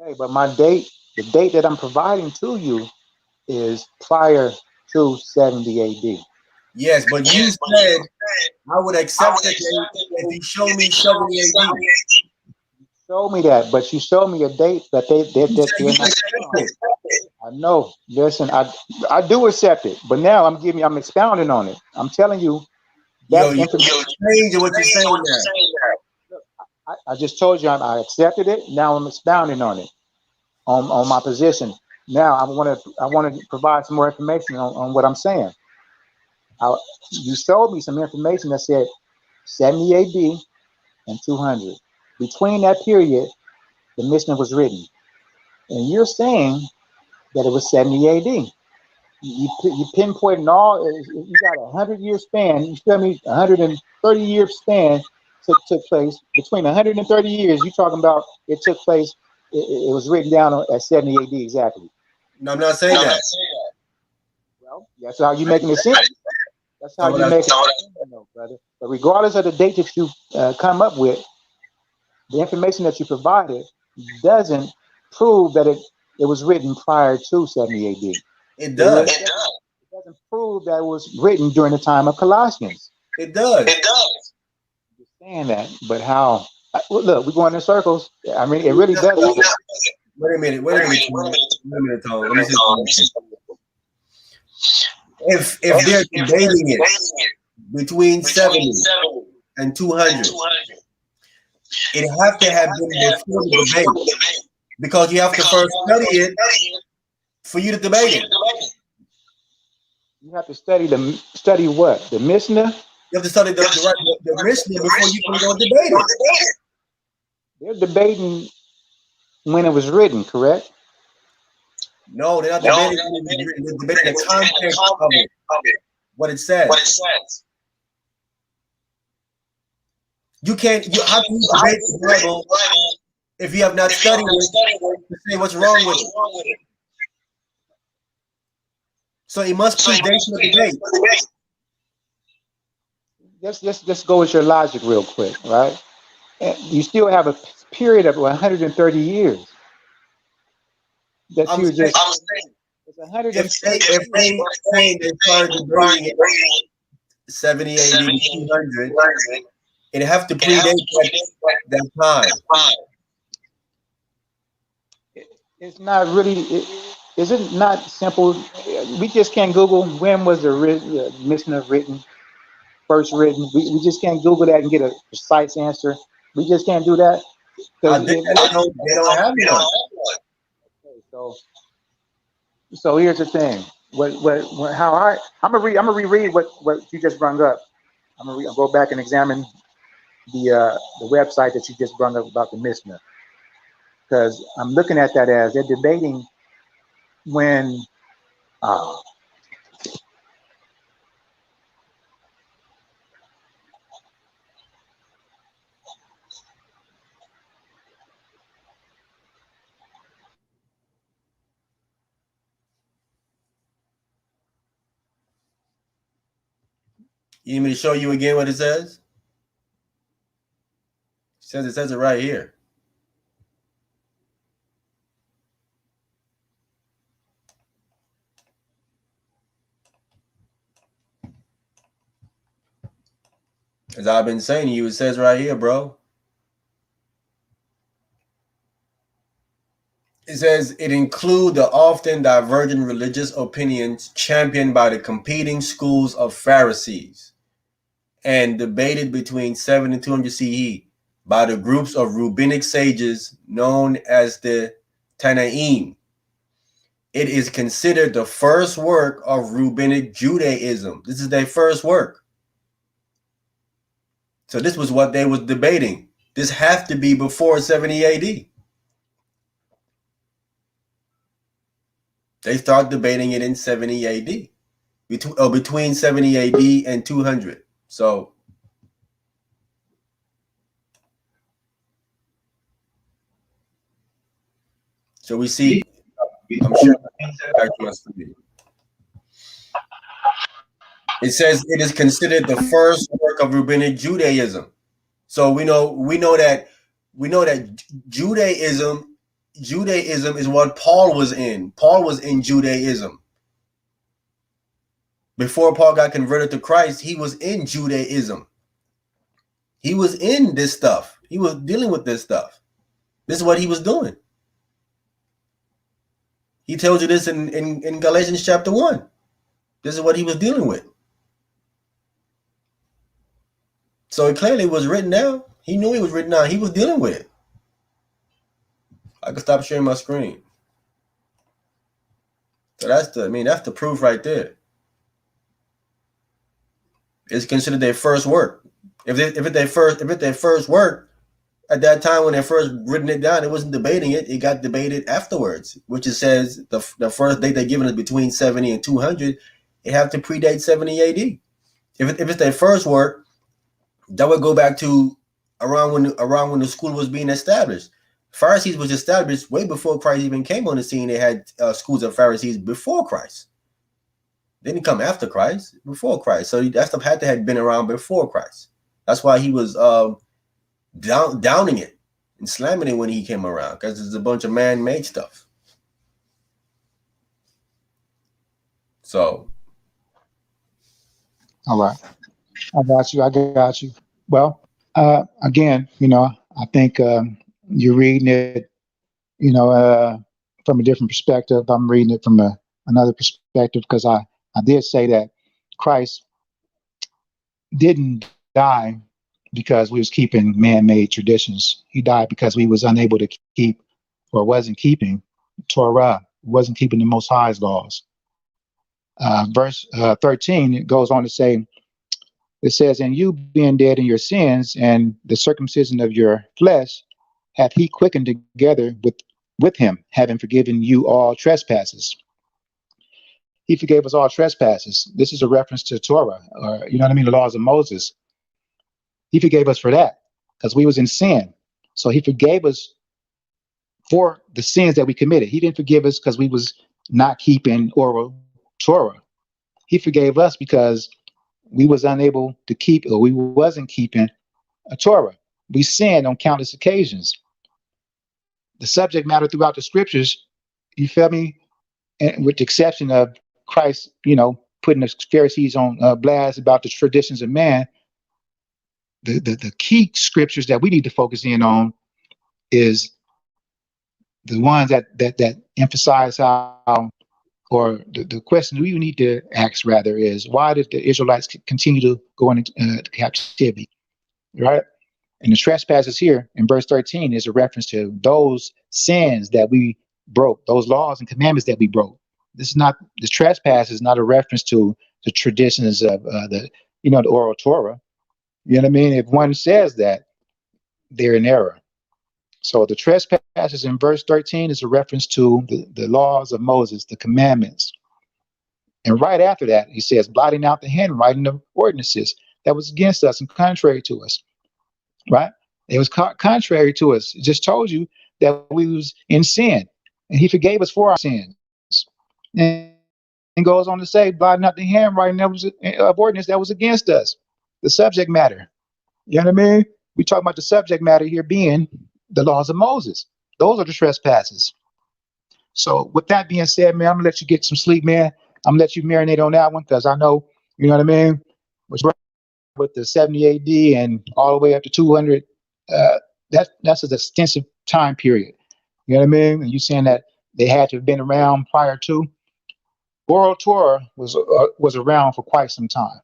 Okay, but the date that I'm providing to you is prior to 70 AD. Yes, but you said I would accept it if you show me 70 AD. Show me that, but you show me a date that they're not. I know. Listen, I do accept it, but now I'm expounding on it. I'm telling you that information. Changing what you're saying now. I just told you I accepted it. Now I'm expounding on it, on my position. Now I want to provide some more information on what I'm saying. You showed me some information that said 70 AD and 200. Between that period, the Mishnah was written. And you're saying that it was 70 AD. You pinpointing all. You got a 100-year span. You tell me 130-year span took place between 130 years. You talking about it took place? It was written down at 70 A.D. exactly. No, I'm not saying that. Well, that's how you making it simple. That's how you make it, brother. But regardless of the date that you come up with, the information that you provided doesn't prove that it was written prior to 70 AD. It does. It doesn't prove that it was written during the time of Colossians. It does. You're saying that, but how? Look, we're going in circles. I mean, it really does. Wait a minute, Tom. Let me see. If they're debating it between 70 and 200, it have to have been before the debate, because you have to first study it for you to debate it. You have to study what? The Mishnah? You have to study the Mishnah before you can go debate it. They're debating when it was written, correct? No, they're not debating. They're debating the context of it, what it says. You can't. How can you debate the Bible if you have not studied it to say what's wrong with it? So it must predate the debate. Let's go with your logic real quick, right? And you still have a period of 130 years. That you just. It's 130. If they started debating it 70, 80, 200, it have to predate that time. It's not really. Is it not simple? We just can't Google when was the Mishnah written, first written. We just can't Google that and get a precise answer. We just can't do that. They don't have one. So here's the thing. I'm gonna reread what you just brought up. I'm gonna go back and examine the website that you just brought up about the Mishnah, because I'm looking at that as they're debating when You need me to show you again what it says? It says it right here. As I've been saying to you, it says right here, bro. It says it includes the often divergent religious opinions championed by the competing schools of Pharisees and debated between 7 and 200 CE by the groups of rabbinic sages known as the Tanaim. It is considered the first work of rabbinic Judaism. This is their first work. So this was what they was debating. This has to be before 70 AD. They start debating it in 70 AD, between 70 AD and 200. So we see, I'm sure it says it is considered the first work of rabbinic Judaism. So we know that Judaism is what Paul was in. Paul was in Judaism. Before Paul got converted to Christ, he was in Judaism. He was in this stuff. He was dealing with this stuff. This is what he was doing. He tells you this in Galatians chapter 1. This is what he was dealing with. So it clearly was written down. He knew it was written down. He was dealing with it. I can stop sharing my screen. So that's the proof right there. It's considered their first work. If it's their first work, at that time when they first written it down, it wasn't debating it. It got debated afterwards, which it says the first date they're giving is between 70 and 200. It have to predate 70 AD. If it's their first work, that would go back to around when the school was being established. Pharisees was established way before Christ even came on the scene. They had schools of Pharisees before Christ. They didn't come after Christ, before Christ. So that stuff had to have been around before Christ. That's why he was downing it and slamming it when he came around, because it's a bunch of man-made stuff. So, All right. I got you. Well, again, I think you're reading it, from a different perspective. I'm reading it from another perspective, because I did say that Christ didn't die because we was keeping man-made traditions. He died because we was unable to keep, or wasn't keeping, Torah, wasn't keeping the Most High's laws. Verse 13, it goes on to say, it says, and you being dead in your sins and the circumcision of your flesh, hath he quickened together with him, having forgiven you all trespasses. He forgave us all trespasses. This is a reference to Torah, or the laws of Moses. He forgave us for that because we was in sin. So he forgave us for the sins that we committed. He didn't forgive us because we was not keeping oral Torah. He forgave us because we was unable to keep, or we wasn't keeping a Torah. We sinned on countless occasions. The subject matter throughout the scriptures, you feel me? And with the exception of Christ, putting the Pharisees on blast about the traditions of man, the key scriptures that we need to focus in on is the ones that emphasize how, or the question we need to ask rather is, why did the Israelites continue to go into captivity, right? And the trespasses here in verse 13 is a reference to those sins that we broke, those laws and commandments that we broke. This is not, the trespass is not a reference to the traditions of the oral Torah. You know what I mean? If one says that, they're in error. So the trespasses in verse 13 is a reference to the laws of Moses, the commandments. And right after that, he says, blotting out the handwriting of ordinances that was against us and contrary to us. Right? It was contrary to us. It just told you that we was in sin, and he forgave us for our sins. And goes on to say, blotting out the handwriting that was of ordinance that was against us. The subject matter. You know what I mean? We talk about the subject matter here being the laws of Moses. Those are the trespasses. So with that being said, man, I'm gonna let you get some sleep, man. I'm gonna let you marinate on that one, because I know, you know what I mean, with the 70 AD and all the way up to 200, that's an extensive time period. You know what I mean? And you saying that they had to have been around prior to. Oral Torah was around for quite some time.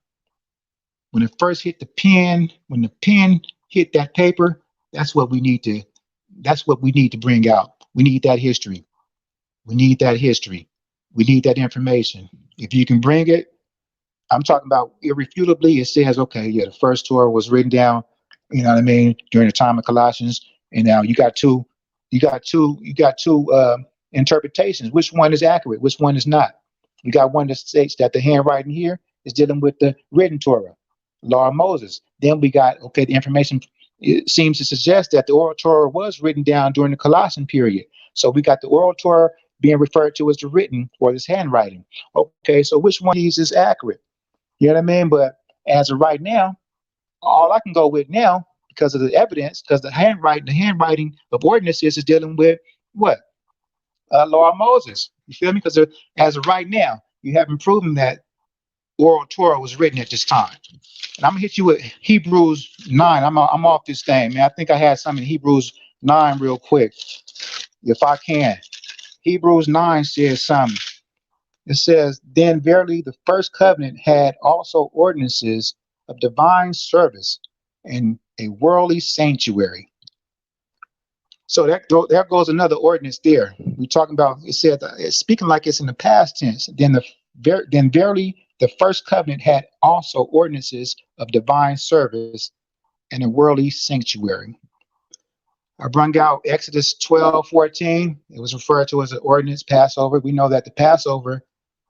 When it first hit the pen, when the pen hit that paper, that's what we need to bring out. We need that history. We need that history. We need that information. If you can bring it, I'm talking about irrefutably. It says, okay, yeah, the first Torah was written down, you know what I mean, during the time of Colossians, and now you got two interpretations. Which one is accurate? Which one is not? You got one that states that the handwriting here is dealing with the written Torah, law of Moses. Then we got, okay, the information, it seems to suggest that the oral Torah was written down during the Colossian period. So we got the oral Torah being referred to as the written, or this handwriting. Okay, so which one of these is accurate? You know what I mean? But as of right now, all I can go with now, because of the evidence, because the handwriting of ordinances is dealing with what? Law of Moses. You feel me? Because as of right now, you haven't proven that oral Torah was written at this time. And I'm gonna hit you with Hebrews 9. I'm off this thing, man. I think I had some in Hebrews 9 real quick, if I can. Hebrews 9 says something. It says, then verily the first covenant had also ordinances of divine service and a worldly sanctuary. So there goes another ordinance there. We're talking about, it said, it's speaking like it's in the past tense. Then verily the first covenant had also ordinances of divine service and a worldly sanctuary. I brung out Exodus 12:14. It was referred to as an ordinance, Passover. We know that the Passover,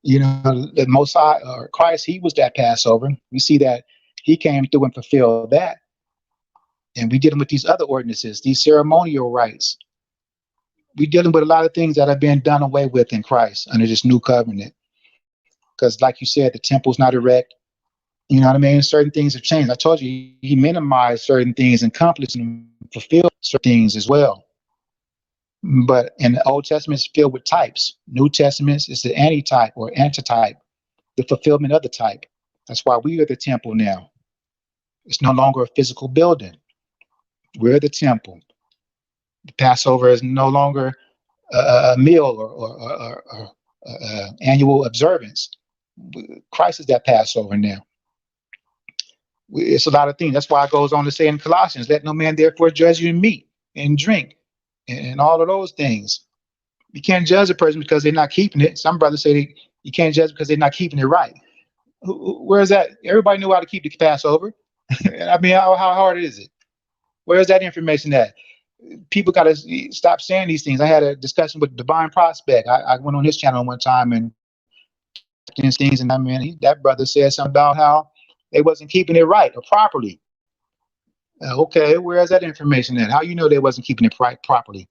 the Most High, or Christ, he was that Passover. We see that he came through and fulfilled that. And we dealing with these other ordinances, these ceremonial rites. We dealing with a lot of things that have been done away with in Christ under this new covenant. Because like you said, the temple's not erect. You know what I mean? Certain things have changed. I told you, he minimized certain things and accomplished and fulfilled certain things as well. But in the Old Testament, it's filled with types. New Testament is the antitype or antitype, the fulfillment of the type. That's why we are the temple now. It's no longer a physical building. We're the temple. The Passover is no longer a meal or annual observance. Christ is that Passover now. It's a lot of things. That's why it goes on to say in Colossians, let no man therefore judge you in meat and drink and all of those things. You can't judge a person because they're not keeping it. Some brothers say you can't judge because they're not keeping it right. Where is that? Everybody knew how to keep the Passover. I mean, how hard is it? Where is that information at? People got to stop saying these things. I had a discussion with Divine Prospect. I went on his channel one time and these things, and I mean, that brother said something about how they wasn't keeping it right or properly. Okay, where is that information at? How you know they wasn't keeping it properly?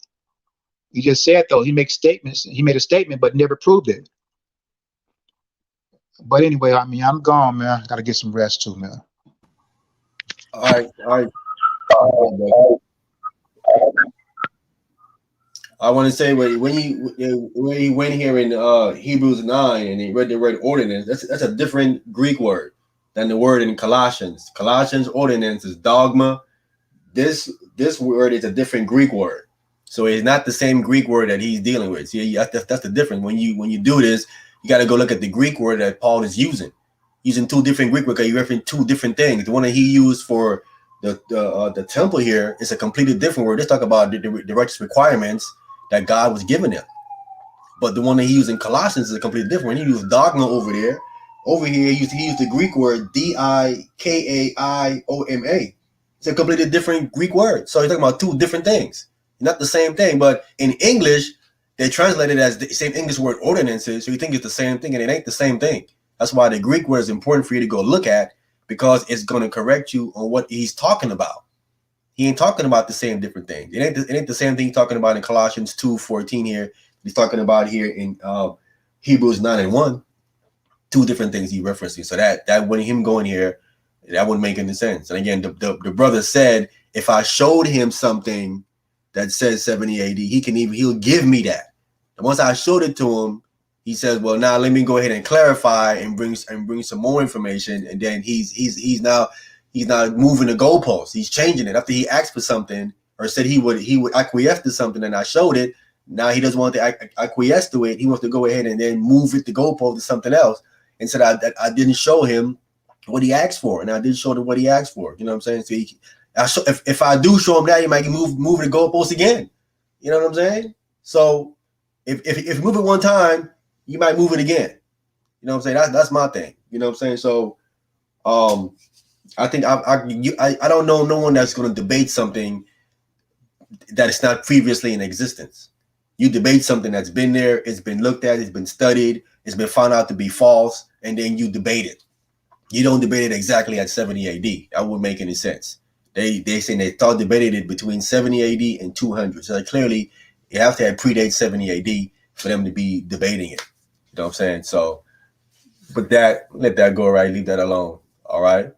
He just said though. He makes statements. He made a statement, but never proved it. But anyway, I mean, I'm gone, man. I gotta get some rest too, man. All right. I want to say when he went here in Hebrews 9 and he read the word ordinance, that's a different Greek word than the word in Colossians. Colossians ordinance is dogma. This word is a different Greek word, so it's not the same Greek word that he's dealing with. See, that's the difference. When you do this, you got to go look at the Greek word that Paul is using two different Greek words. You're referring two different things. The one that he used for the temple here is a completely different word. Let's talk about the righteous requirements that God was giving them. But the one that he used in Colossians is a completely different one. He used dogma over there. Over here, he used the Greek word dikaioma. It's a completely different Greek word. So he's talking about two different things. Not the same thing, but in English, they translate it as the same English word ordinances. So you think it's the same thing, and it ain't the same thing. That's why the Greek word is important for you to go look at, because it's going to correct you on what he's talking about. He ain't talking about the same different things. It ain't the same thing he's talking about in Colossians 2:14 here. He's talking about here in Hebrews 9:1. Two different things he's referencing. So that when him going here, that wouldn't make any sense. And again, the brother said, if I showed him something that says 70 AD, he'll give me that. And once I showed it to him, he says, well, now let me go ahead and clarify and bring some more information. And then he's now moving the goalposts. He's changing it after he asked for something or said he would acquiesce to something, and I showed it. Now he doesn't want to acquiesce to it. He wants to go ahead and then move it, the goalpost, to something else. And said I didn't show him what he asked for, and I did show him what he asked for. You know what I'm saying? So if I do show him that, he might move the goalpost again. You know what I'm saying? So if you move it one time, you might move it again. You know what I'm saying? That's my thing. You know what I'm saying? So I think I don't know no one that's going to debate something that is not previously in existence. You debate something that's been there, it's been looked at, it's been studied, it's been found out to be false, and then you debate it. You don't debate it exactly at 70 AD. That wouldn't make any sense. They say they thought debated it between 70 AD and 200. So clearly, you have to have predate 70 AD for them to be debating it. You know what I'm saying? So, but let that go, right? Leave that alone. All right.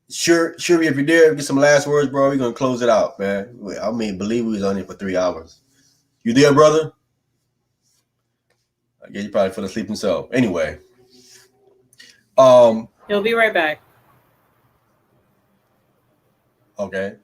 Sure, if you're there, get some last words, bro. We're gonna close it out, man. I mean, believe we was on here for 3 hours. You there, brother? I guess you probably fell asleep himself. Anyway. He'll be right back. Okay.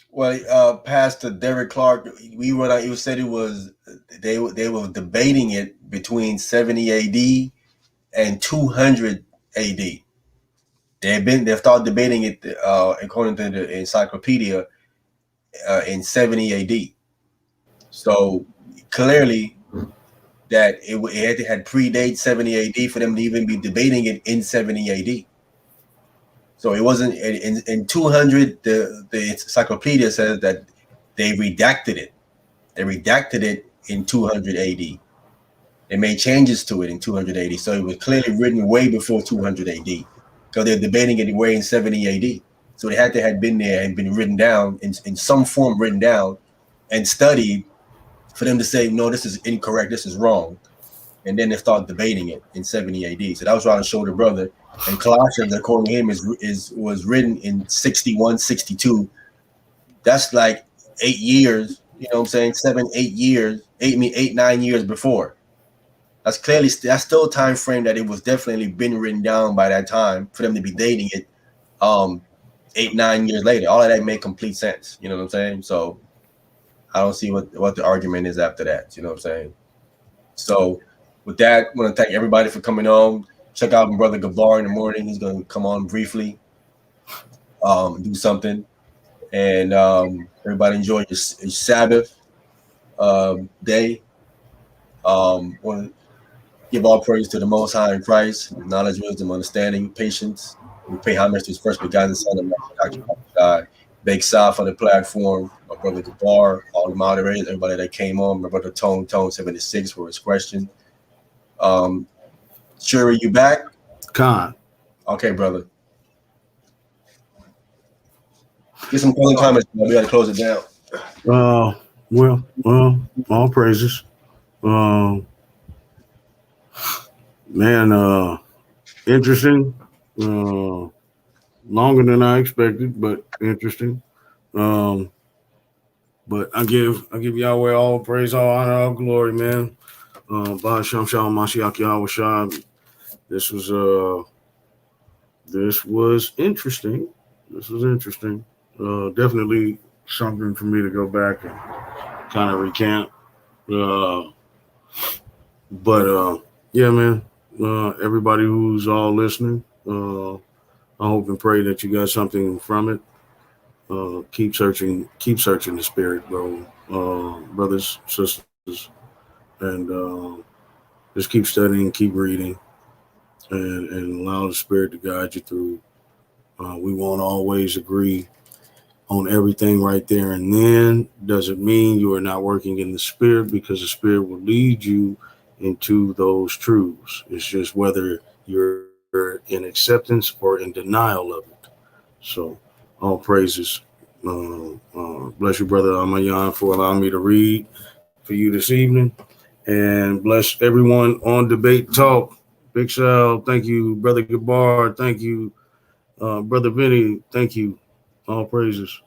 Well, Pastor Derek Clark, you said it was they were debating it between 70 AD and 200 AD. They've started debating it according to the encyclopedia in 70 AD. So clearly that it had predate 70 AD for them to even be debating it in 70 AD. So it wasn't in 200. The encyclopedia says that they redacted it. They redacted it in 200 AD. They made changes to it in 200 AD. So it was clearly written way before 200 AD because they're debating it way in 70 AD. So they had to have been there and been written down in some form, written down and studied for them to say, no, this is incorrect, this is wrong. And then they start debating it in 70 AD. So that was trying to show the brother. And Colossians, according to him, was written in 61, 62. That's like 8 years, you know what I'm saying? 7, 8 years, 9 years before. That's still a time frame that it was definitely been written down by that time for them to be dating it 8, 9 years later. All of that made complete sense. You know what I'm saying? So I don't see what the argument is after that. You know what I'm saying? So with that, I want to thank everybody for coming on. Check out my brother Gabar in the morning. He's going to come on briefly, do something. And everybody enjoy your Sabbath day. Want to give all praise to the Most High in Christ, knowledge, wisdom, understanding, patience. We pay homage to His first begotten Son, Dr. Big Sal for the platform, my brother Gabar, all the moderators, everybody that came on, my brother Tone 76 for his question. Shuri, you back? Khan. Okay, brother. Get some closing comments. We got to close it down. Well, all praises. Man, interesting. Longer than I expected, but interesting. But I give Yahweh all praise, all honor, all glory, man. Ba'asham Shalom Mashiach Yahweh Shah. This was interesting. Definitely something for me to go back and kind of recant. But yeah, man. Everybody who's all listening, I hope and pray that you got something from it. Keep searching the spirit, bro. Brothers, sisters, and just keep studying, keep reading, and allow the spirit to guide you through. We won't always agree on everything right there and then. Doesn't mean you are not working in the spirit, because the spirit will lead you into those truths. It's just whether you're in acceptance or in denial of it. So all praises. Bless you, brother Ahmayan, for allowing me to read for you this evening, and bless everyone on Debate Talk. Big Sal, thank you. Brother Gabar, thank you. Brother Vinny, thank you. All praises.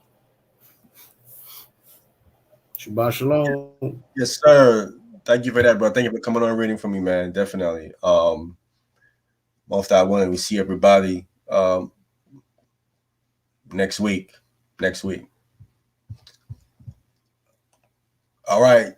Shabbat Shalom. Yes, sir. Thank you for that, bro. Thank you for coming on and reading for me, man. Definitely. Most I wanted to see everybody next week. All right.